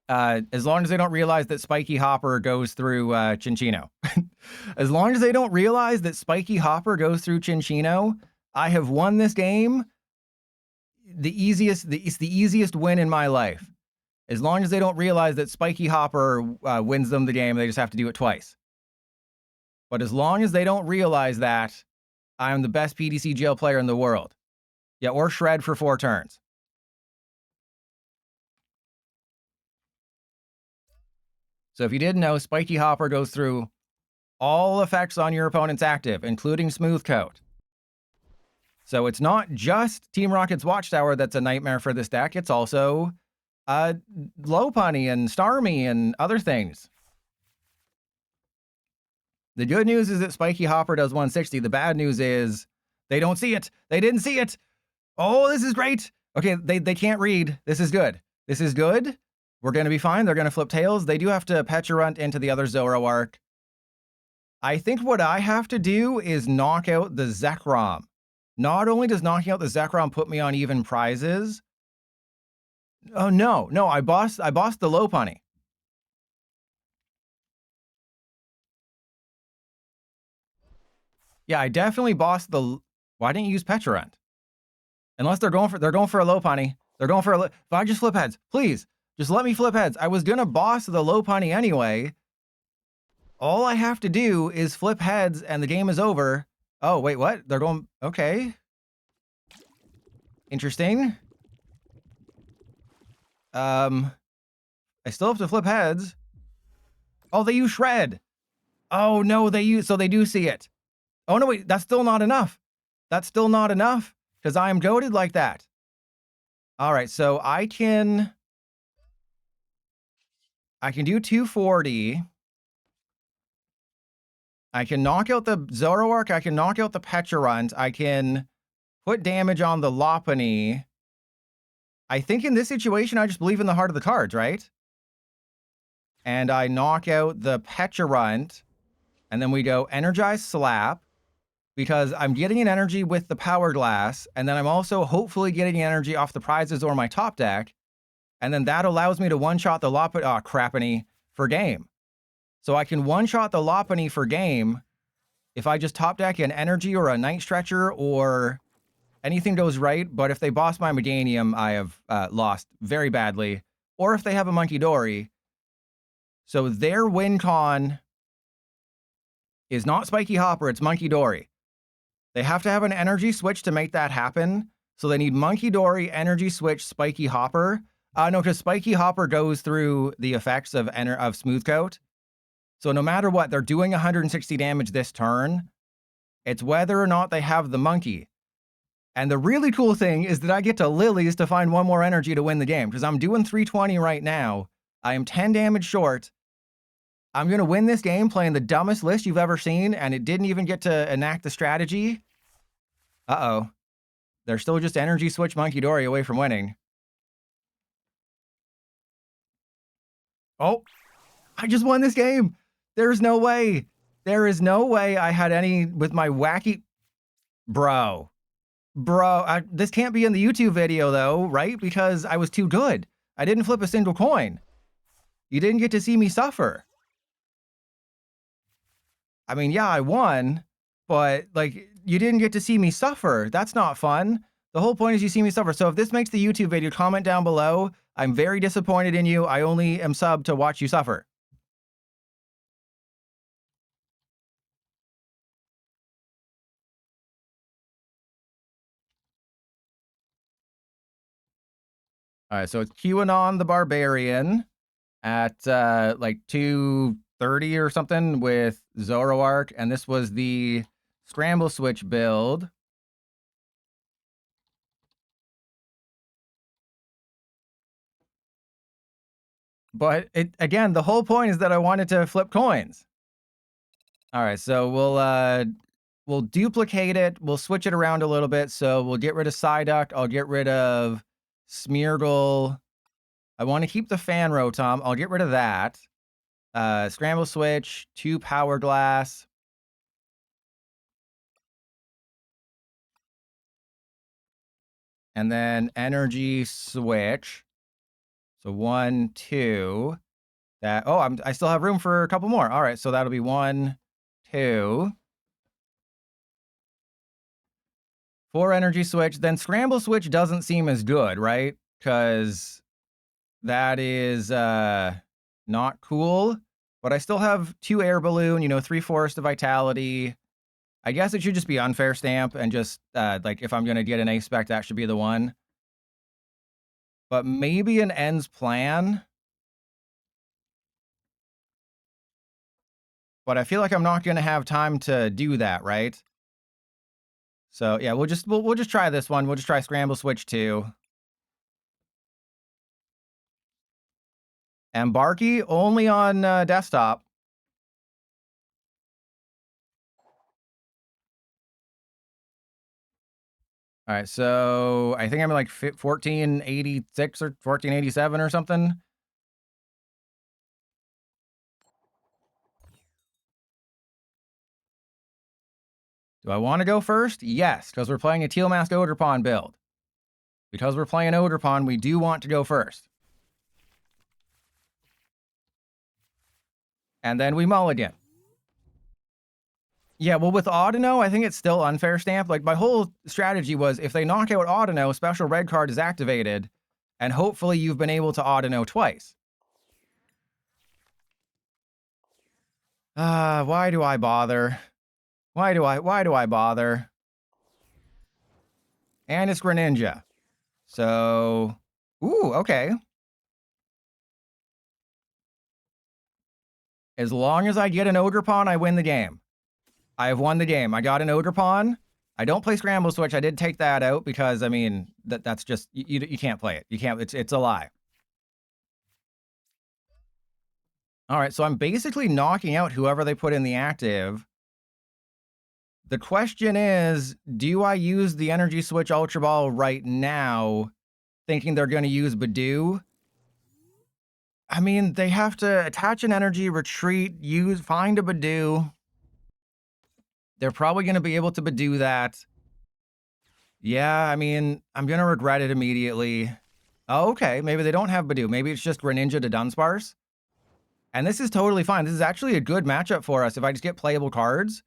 As long as they don't realize that Spiky Hopper goes through Cinccino. As long as they don't realize that Spiky Hopper goes through Cinccino, I have won this game. It's the easiest win in my life. As long as they don't realize that Spiky Hopper wins them the game, they just have to do it twice. But as long as they don't realize that, I am the best PDC jail player in the world. Yeah, or Shred for 4 turns. So if you didn't know, Spiky Hopper goes through all effects on your opponent's active, including Smooth Coat. So it's not just Team Rocket's Watchtower that's a nightmare for this deck. It's also Lopunny and Starmie and other things. The good news is that Spiky Hopper does 160. The bad news is they don't see it. They didn't see it. Oh, this is great. Okay, they can't read. This is good. This is good. We're going to be fine. They're going to flip tails. They do have to Pecharunt into the other Zoroark. I think what I have to do is knock out the Zekrom. Not only does knocking out the Zekrom put me on even prizes. Oh, no. I bossed the Lopunny. Yeah, I definitely bossed the... Why didn't you use Pecharunt? Unless they're going for a Lopunny. They're going for a... If I just flip heads, please. Just let me flip heads. I was going to boss the Lopunny anyway. All I have to do is flip heads and the game is over. Oh, wait, what? They're going... Okay. Interesting. I still have to flip heads. Oh, they use Shred. Oh, no, so they do see it. Oh, no, wait, that's still not enough. That's still not enough because I am goated like that. All right, so I can do 240. I can knock out the Zoroark. I can knock out the Pecharunt. I can put damage on the Lopunny. I think in this situation, I just believe in the heart of the cards, right? And I knock out the Pecharunt. And then we go Energize Slap, because I'm getting an energy with the Power Glass. And then I'm also hopefully getting energy off the prizes or my top deck. And then that allows me to one-shot the Crappany for game. So I can one-shot the Lopunny for game if I just top deck an energy or a Night Stretcher or anything goes right. But if they boss my Meganium, I have lost very badly. Or if they have a Monkey Dory. So their win con is not Spiky Hopper, it's Monkey Dory. They have to have an energy switch to make that happen. So they need Monkey Dory, energy switch, Spiky Hopper. No, because Spiky Hopper goes through the effects of Smooth Coat. So no matter what, they're doing 160 damage this turn. It's whether or not they have the monkey. And the really cool thing is that I get to Lilies to find one more energy to win the game, because I'm doing 320 right now. I am 10 damage short. I'm going to win this game playing the dumbest list you've ever seen, and it didn't even get to enact the strategy. Uh-oh. They're still just energy switch Monkey Dory away from winning. Oh, I just won this game. There's no way. There is no way I had any with my wacky... Bro, this can't be in the YouTube video though, right? Because I was too good. I didn't flip a single coin. You didn't get to see me suffer. I mean, yeah, I won, but like, you didn't get to see me suffer. That's not fun. The whole point is you see me suffer. So if this makes the YouTube video, comment down below. I'm very disappointed in you. I only am subbed to watch you suffer. All right, so it's QAnon the Barbarian at like 230 or something with Zoroark, and this was the Scramble Switch build. But again, the whole point is that I wanted to flip coins. All right, so we'll duplicate it. We'll switch it around a little bit. So we'll get rid of Psyduck. I'll get rid of Smeargle. I want to keep the Fan Rotom. I'll get rid of that. Scramble Switch, 2 Power Glass. And then Energy Switch. So 1, 2. That, oh, I still have room for a couple more. All right, so that'll be 1, 2. 4 Energy Switch. Then Scramble Switch doesn't seem as good, right? Because that is not cool. But I still have 2 Air Balloon, 3 Forest of Vitality. I guess it should just be Unfair Stamp, and just, like, if I'm going to get an Ace Spec, that should be the one. But maybe an Ends Plan. But I feel like I'm not going to have time to do that, right? So, yeah, we'll just try this one. We'll just try Scramble Switch 2. And Barky only on desktop. All right, so I think I'm like 1486 or 1487 or something. Do I want to go first? Yes, because we're playing a Teal Mask Ogerpon build. Because we're playing Ogerpon, we do want to go first. And then we mulligan. Yeah, well, with Audino, I think it's still Unfair Stamp. Like, my whole strategy was, if they knock out Audino, special red card is activated, and hopefully you've been able to Audino twice. Why do I bother? Why do I bother? And it's Greninja. So, ooh, okay. As long as I get an Ogerpon, I win the game. I have won the game. I got an Ogerpon. I don't play Scramble Switch. I did take that out because, I mean, that's just, you can't play it. You can't, it's a lie. All right, so I'm basically knocking out whoever they put in the active. The question is, do I use the Energy Switch Ultra Ball right now, thinking they're going to use Badoo? I mean, they have to attach an energy, retreat, find a Badoo. They're probably going to be able to Badoo that. Yeah, I mean, I'm going to regret it immediately. Oh, okay, maybe they don't have Badoo. Maybe it's just Greninja to Dunsparce. And this is totally fine. This is actually a good matchup for us if I just get playable cards,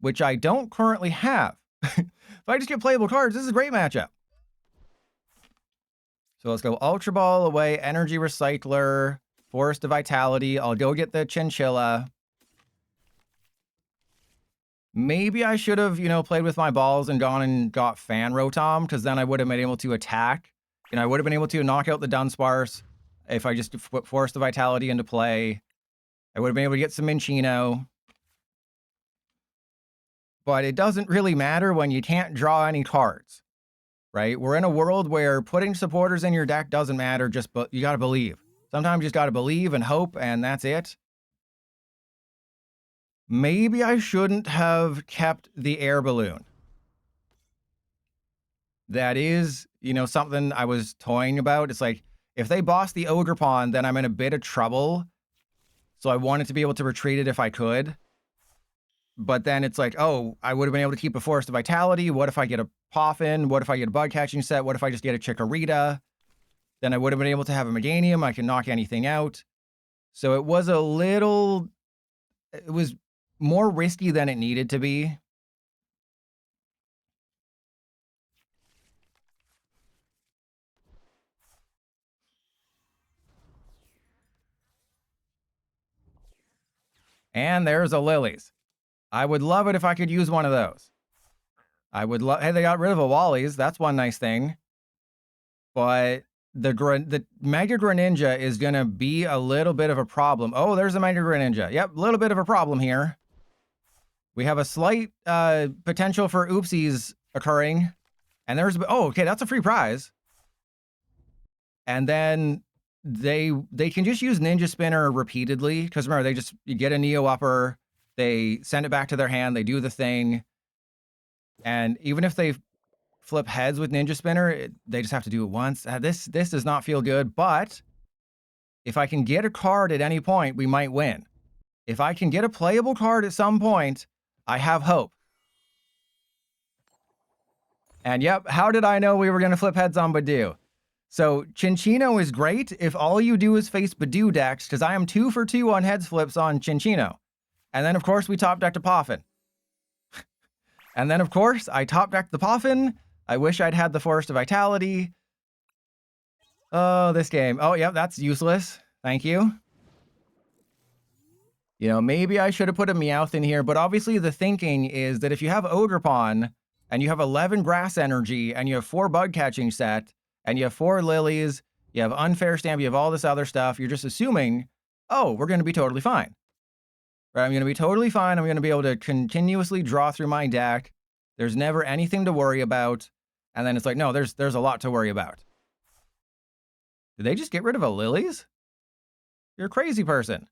which I don't currently have. If I just get playable cards, this is a great matchup. So let's go Ultra Ball away, Energy Recycler, Forest of Vitality. I'll go get the Chinchilla. Maybe I should have, played with my balls and gone and got Fan Rotom, because then I would have been able to attack. I would have been able to knock out the Dunsparce if I just put Forest of Vitality into play. I would have been able to get some Cinccino. But it doesn't really matter when you can't draw any cards, right? We're in a world where putting supporters in your deck doesn't matter, but you got to believe. Sometimes you just got to believe and hope, and that's it. Maybe I shouldn't have kept the air balloon. That is, something I was toying about. It's like, if they boss the Ogre Pond, then I'm in a bit of trouble. So I wanted to be able to retreat it if I could. But then it's like, oh, I would have been able to keep a Forest of Vitality. What if I get a Poffin? What if I get a Bug Catching set? What if I just get a Chikorita? Then I would have been able to have a Meganium. I can knock anything out. So it was more risky than it needed to be. And there's a Lilies. I would love it if I could use one of those. I would love. Hey, they got rid of a Wally's. That's one nice thing. But the Mega Greninja is going to be a little bit of a problem. Oh, there's a Mega Greninja. Yep, a little bit of a problem here. We have a slight potential for oopsies occurring. And there's, oh, okay, that's a free prize. And then they can just use Ninja Spinner repeatedly. Because remember, you get a Neo Upper, they send it back to their hand, they do the thing. And even if they flip heads with Ninja Spinner, they just have to do it once. This does not feel good, but if I can get a card at any point, we might win. If I can get a playable card at some point, I have hope. And yep, how did I know we were going to flip heads on Badoo? So Cinccino is great if all you do is face Badoo decks, because I am 2 for 2 on heads flips on Cinccino. And then, of course, we top decked a Poffin. And then, of course, I top decked the Poffin. I wish I'd had the Forest of Vitality. Oh, this game. Oh, yeah, that's useless. Thank you. Maybe I should have put a Meowth in here, but obviously the thinking is that if you have Ogerpon and you have 11 Grass Energy and you have 4 Bug Catching set and you have 4 Lilies, you have Unfair Stamp, you have all this other stuff, you're just assuming, oh, we're going to be totally fine. Right? I'm going to be totally fine. I'm going to be able to continuously draw through my deck. There's never anything to worry about. And then it's like, no, there's a lot to worry about. Did they just get rid of a Lilies? You're a crazy person.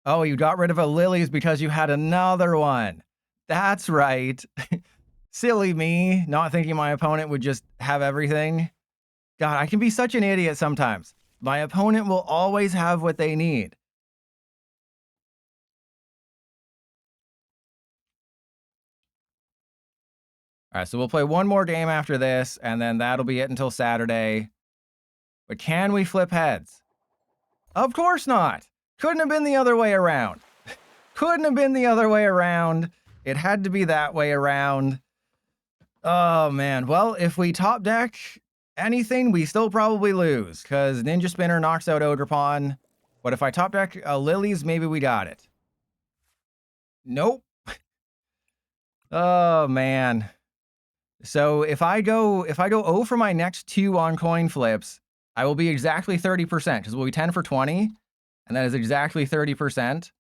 Oh, you got rid of a Lilies because you had another one. That's right. Silly me, not thinking my opponent would just have everything. God, I can be such an idiot sometimes. My opponent will always have what they need. All right, so we'll play one more game after this, and then that'll be it until Saturday. But can we flip heads? Of course not. Couldn't have been the other way around. Couldn't have been the other way around. It had to be that way around. Oh, man. Well, if we top deck anything, we still probably lose, because Ninja Spinner knocks out Ogerpon. But if I top deck Lilies, maybe we got it. Nope. Oh, man. So if I go 0 for my next 2 on coin flips, I will be exactly 30%, because we'll be 10 for 20, and that is exactly 30%.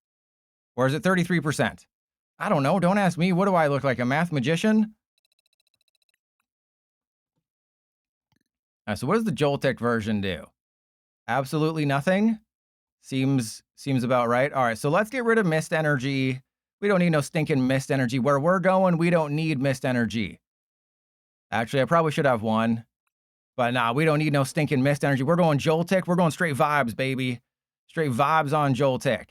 Or is it 33%? I don't know. Don't ask me. What do I look like? A math magician? So what does the Joltik version do? Absolutely nothing? Seems about right. All right, so let's get rid of mist energy. We don't need no stinking mist energy. Where we're going, we don't need mist energy. Actually, I probably should have one. But nah, we don't need no stinking mist energy. We're going Joltik. We're going straight vibes, baby. Straight vibes on Joltik.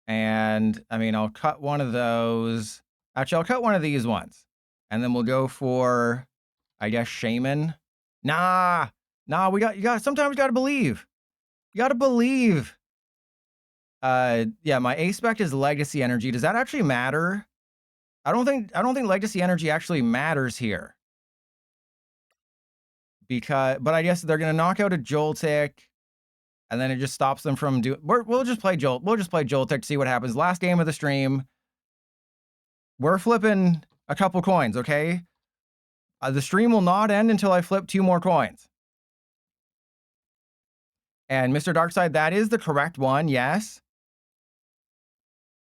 And, I mean, I'll cut one of those. Actually, I'll cut one of these ones. And then we'll go for, I guess, Shaman. Nah, sometimes you gotta believe. You gotta believe. Yeah, my A-spec is legacy energy. Does that actually matter? I don't think legacy energy actually matters here. But I guess they're gonna knock out a Joltik, and then it just stops them from doing. We'll just play Joltik to see what happens. Last game of the stream. We're flipping a couple coins, okay? The stream will not end until I flip 2 more coins. And Mr. Darkside, that is the correct one, yes.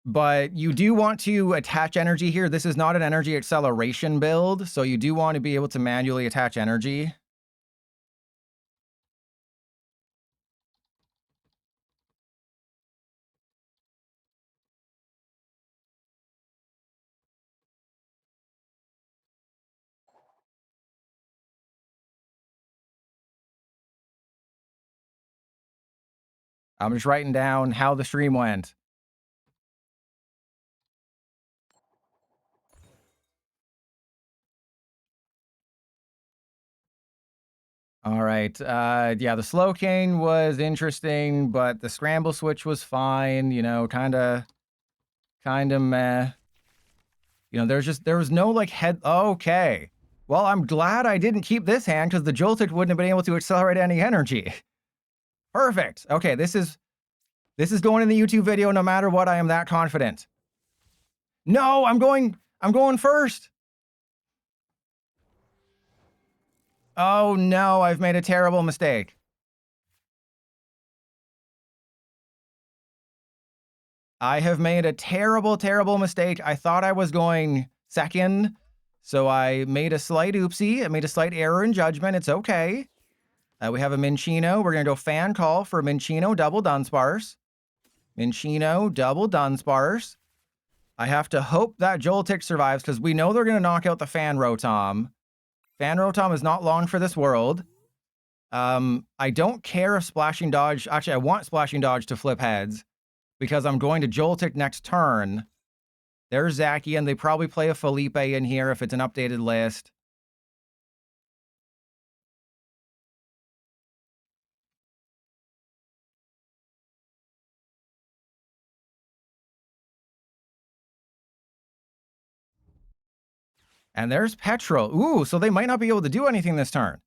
But you do want to attach energy here. This is not an energy acceleration build, so you do want to be able to manually attach energy. I'm just writing down how the stream went. All right. Yeah, the slow cane was interesting, but the scramble switch was fine. You know, kind of meh. You know, there was no like head. Okay. Well, I'm glad I didn't keep this hand because the Joltik wouldn't have been able to accelerate any energy. Perfect. Okay, this is going in the YouTube video no matter what. I am that confident. No, I'm going first. Oh no, I've made a terrible mistake. I have made a terrible, terrible mistake. I thought I was going second, so I made a slight oopsie. I made a slight error in judgment. It's okay. We have a Cinccino. We're going to go fan call for Cinccino double Dunsparce. Cinccino double Dunsparce. I have to hope that Joltik survives because we know they're going to knock out the Fan Rotom. Fan Rotom is not long for this world. I don't care if Splashing Dodge... Actually, I want Splashing Dodge to flip heads because I'm going to Joltik next turn. There's Zacian. They probably play a Felipe in here if it's an updated list. And there's Petrol. Ooh, so they might not be able to do anything this turn.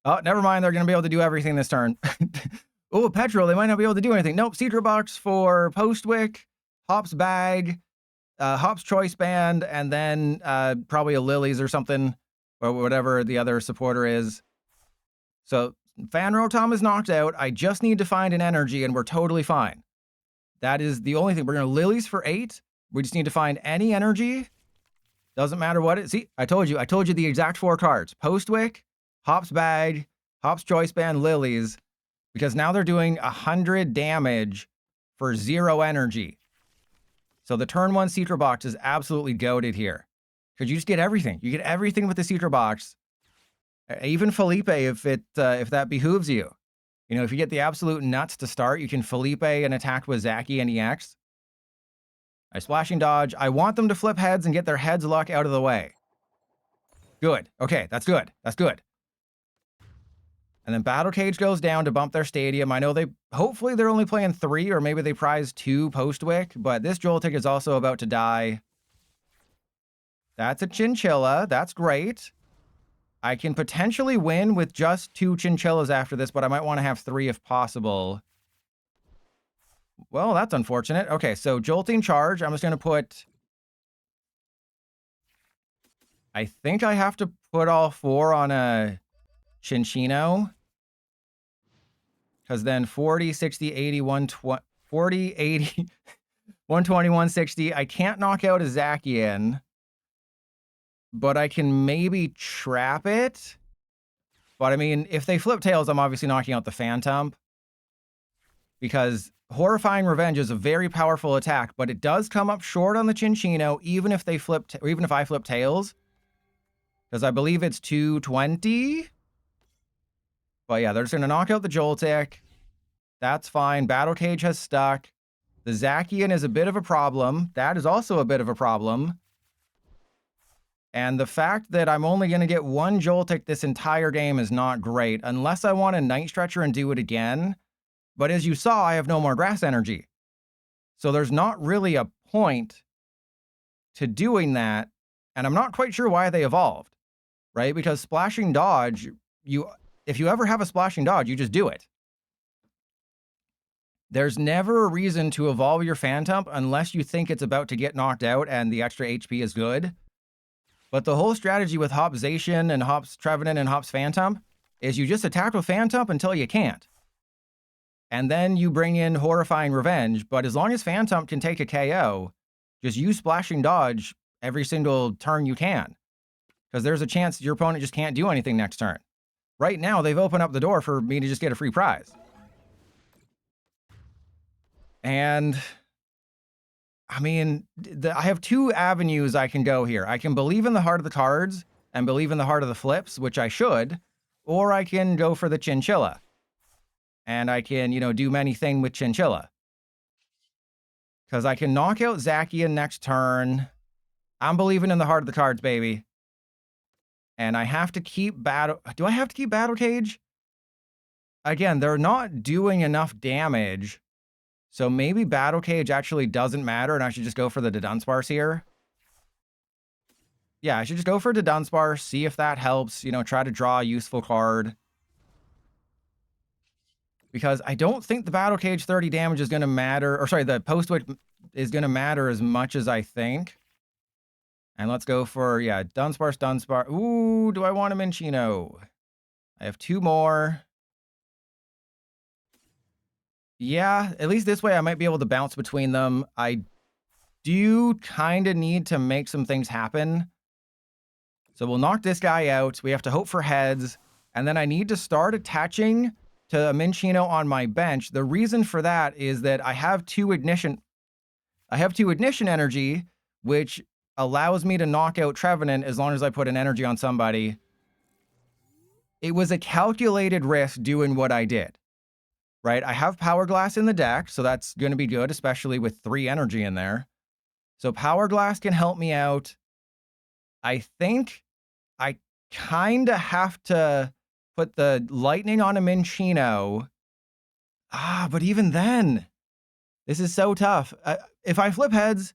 Oh, never mind. They're going to be able to do everything this turn. Oh, Petrol. They might not be able to do anything. Nope. Cedra Box for Postwick, Hop's Bag, Hop's Choice Band, and then probably a Lily's or something, or whatever the other supporter is. So Fan Rotom is knocked out. I just need to find an energy, and we're totally fine. That is the only thing. We're going to Lily's for 8. We just need to find any energy. Doesn't matter what it... See, I told you the exact 4 cards. Postwick, Hop's Bag, Hop's Choice Band, Lily's. Because now they're doing 100 damage for 0 energy. So the turn 1 Citra Box is absolutely goated here. Because you just get everything. You get everything with the Citra Box. Even Felipe, if that behooves you. You know, if you get the absolute nuts to start, you can Felipe and attack with Zacian and EX. I Splashing Dodge. I want them to flip heads and get their heads luck out of the way. Good. Okay, that's good. That's good. And then Battle Cage goes down to bump their stadium. I know hopefully they're only playing 3, or maybe they prize 2 Postwick, but this Joltik is also about to die. That's a Chinchilla. That's great. I can potentially win with just 2 Chinchillas after this, but I might want to have 3 if possible. Well, that's unfortunate. Okay, so Jolting Charge. I'm just going to put... I think I have to put all 4 on a Cinccino. Because then 40, 60, 80, 120, 40, 80, 120, 160. I can't knock out a Zacian, but I can maybe trap it. But I mean, if they flip tails, I'm obviously knocking out the Phantom. Because Horrifying Revenge is a very powerful attack, but it does come up short on the Cinccino, even if they flip, or even if I flip tails. Because I believe it's 220. But yeah, they're just going to knock out the Joltik. That's fine. Battle Cage has stuck. The Zacian is a bit of a problem. That is also a bit of a problem. And the fact that I'm only going to get 1 Joltik this entire game is not great, unless I want a Night Stretcher and do it again. But as you saw, I have no more grass energy. So there's not really a point to doing that. And I'm not quite sure why they evolved, right? Because Splashing Dodge, if you ever have a Splashing Dodge, you just do it. There's never a reason to evolve your Phantom unless you think it's about to get knocked out and the extra HP is good. But the whole strategy with Hops Zacian and Hops Trevenant and Hops Phantom is you just attack with Phantom until you can't. And then you bring in Horrifying Revenge, but as long as Phantom can take a KO, just use Splashing Dodge every single turn you can. Because there's a chance your opponent just can't do anything next turn. Right now, they've opened up the door for me to just get a free prize. And I mean, I have 2 avenues I can go here. I can believe in the heart of the cards and believe in the heart of the flips, which I should, or I can go for the Chinchilla. And I can, do many things with Chinchilla. Because I can knock out Zacian next turn. I'm believing in the heart of the cards, baby. And I have to keep Do I have to keep Battle Cage? Again, they're not doing enough damage. So maybe Battle Cage actually doesn't matter and I should just go for the Dunsparce here. Yeah, I should just go for Dunsparce, see if that helps, try to draw a useful card. Because I don't think the Battle Cage 30 damage is going to matter, or sorry, the Post-Witch is going to matter as much as I think. And let's go for, yeah, Dunsparce. Ooh, do I want a Cinccino? I have 2 more. Yeah, at least this way I might be able to bounce between them. I do kind of need to make some things happen. So we'll knock this guy out. We have to hope for heads. And then I need to start attaching to a Cinccino on my bench. The reason for that is that I have 2 ignition. I have 2 ignition energy, which allows me to knock out Trevenant as long as I put an energy on somebody. It was a calculated risk doing what I did. Right, I have Power Glass in the deck, so that's going to be good, especially with 3 energy in there. So Power Glass can help me out. I think I kind of have to put the Lightning on a Cinccino. But even then, this is so tough. If I flip heads,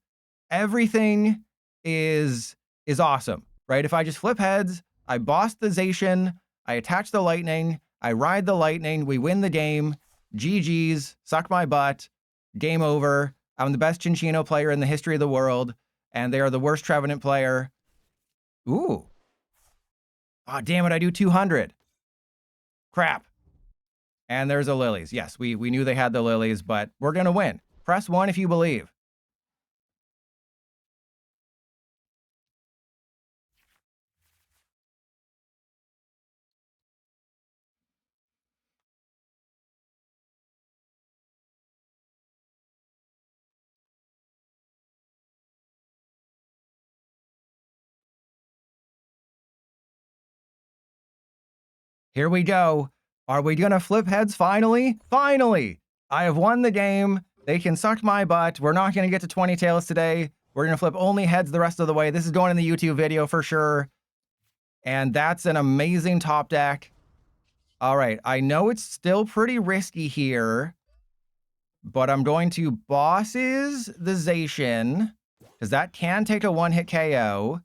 everything is awesome, right? If I just flip heads, I boss the Zacian, I attach the Lightning, I ride the Lightning, we win the game. GG's, suck my butt, game over. I'm the best Cinccino player in the history of the world, and they are the worst Trevenant player. Ooh. Oh, damn it, I do 200. Crap. And there's a Lilies. Yes, we knew they had the Lilies, but we're going to win. Press 1 if you believe. Here we go. Are we going to flip heads finally? Finally! I have won the game. They can suck my butt. We're not going to get to 20 tails today. We're going to flip only heads the rest of the way. This is going in the YouTube video for sure. And that's an amazing top deck. All right, I know it's still pretty risky here, but I'm going to bosses the Zacian, because that can take a 1-hit KO.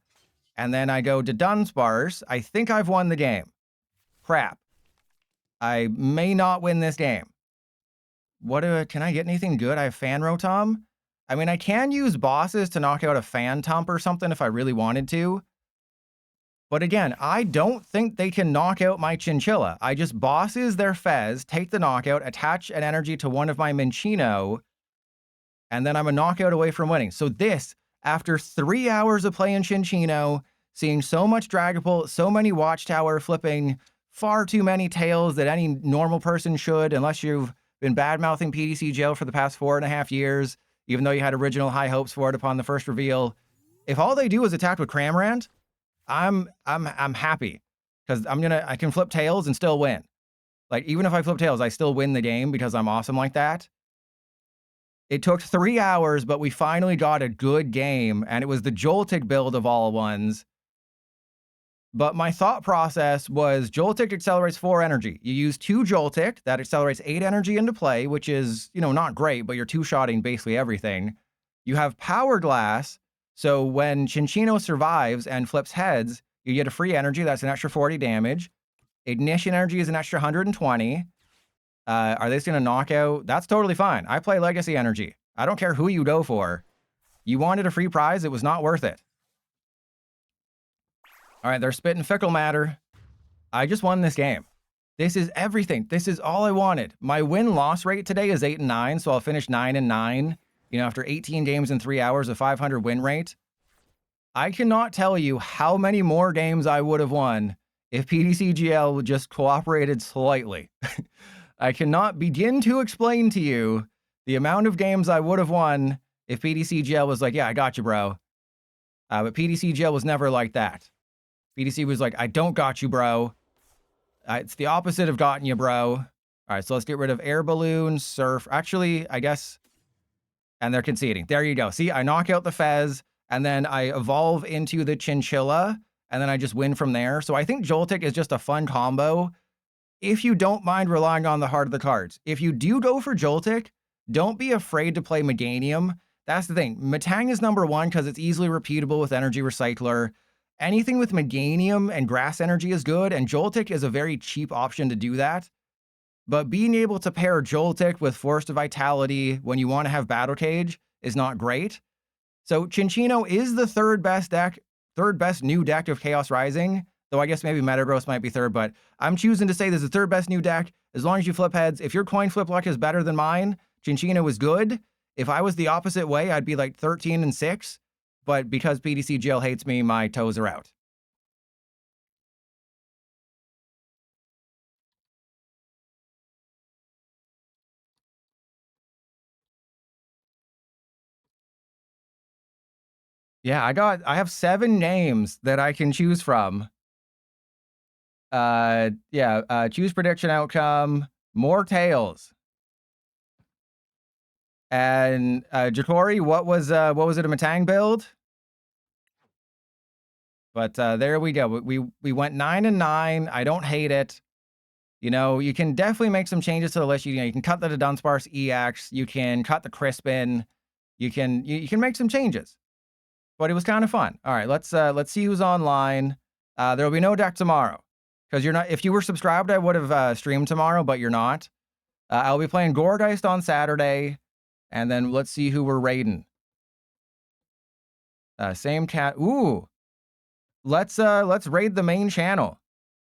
And then I go to Dunsparce. I think I've won the game. Crap. I may not win this game. Can I get anything good? I have Fan Rotom. I mean, I can use bosses to knock out a Phantom or something if I really wanted to. But again, I don't think they can knock out my Chinchilla. I just bosses their Fez, take the knockout, attach an energy to one of my Cinccino, and then I'm a knockout away from winning. So this, after 3 hours of playing Cinccino, seeing so much Dragapult, so many Watchtower, flipping far too many tails that any normal person should, unless you've been bad-mouthing PDC Jail for the past 4.5 years, even though you had original high hopes for it upon the first reveal. If all they do is attack with Cramorant, I'm happy, because I can flip tails and still win. Like, even if I flip tails, I still win the game because I'm awesome like that. It took 3 hours, but we finally got a good game, and it was the Joltik build of all ones. But my thought process was Joltik accelerates 4 energy. You use 2 Joltik, that accelerates 8 energy into play, which is, not great, but you're two-shotting basically everything. You have Power Glass, so when Cinccino survives and flips heads, you get a free energy. That's an extra 40 damage. Ignition energy is an extra 120. Are they just going to knock out? That's totally fine. I play Legacy energy. I don't care who you go for. You wanted a free prize. It was not worth it. All right, they're spitting Fickle Matter. I just won this game. This is everything. This is all I wanted. My win-loss rate today is 8-9, so I'll finish 9-9. After 18 games in 3 hours, a 500 win rate. I cannot tell you how many more games I would have won if PDCGL just cooperated slightly. I cannot begin to explain to you the amount of games I would have won if PDCGL was like, yeah, I got you, bro. But PDCGL was never like that. PDC was like, I don't got you, bro. It's the opposite of gotten you, bro. All right, so let's get rid of Air Balloon, Surf. Actually, I guess... And they're conceding. There you go. See, I knock out the Fez, and then I evolve into the Chinchilla, and then I just win from there. So I think Joltik is just a fun combo if you don't mind relying on the heart of the cards. If you do go for Joltik, don't be afraid to play Meganium. That's the thing. Metang is number 1 because it's easily repeatable with Energy Recycler. Anything with Meganium and Grass Energy is good, and Joltik is a very cheap option to do that. But being able to pair Joltik with Force to Vitality when you want to have Battle Cage is not great. So Cinccino is the third best new deck of Chaos Rising, though I guess maybe Metagross might be third, but I'm choosing to say this is the third best new deck as long as you flip heads. If your coin flip luck is better than mine, Cinccino is good. If I was the opposite way, I'd be like 13-6, but because PDC Jail hates me, my toes are out. Yeah, I have 7 names that I can choose from. Choose prediction outcome, more tails. And Jatori, what was it, a Metang build? But there we go. We went 9-9. I don't hate it. You can definitely make some changes to the list. You can cut the Dunsparce EX. You can cut the Crispin. You can make some changes. But it was kind of fun. All right, let's see who's online. There will be no deck tomorrow because you're not. If you were subscribed, I would have streamed tomorrow, but you're not. I'll be playing Gourgeist on Saturday, and then let's see who we're raiding. Same cat. Ooh, let's raid the main channel.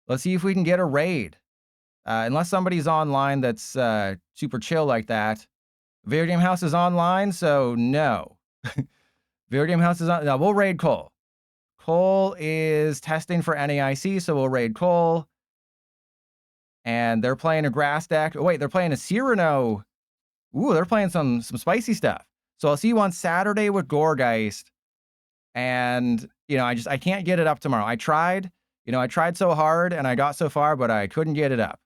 Let's see if we can get a raid. Unless somebody's online that's super chill like that. Video Game House is online, so no. Video Game House is on. No, we'll raid Cole. Cole is testing for NAIC, so we'll raid Cole. And they're playing a grass deck. Oh, wait, they're playing a Cyrano. Ooh, they're playing some spicy stuff. So I'll see you on Saturday with Gourgeist. And, I can't get it up tomorrow. I tried so hard and I got so far, but I couldn't get it up.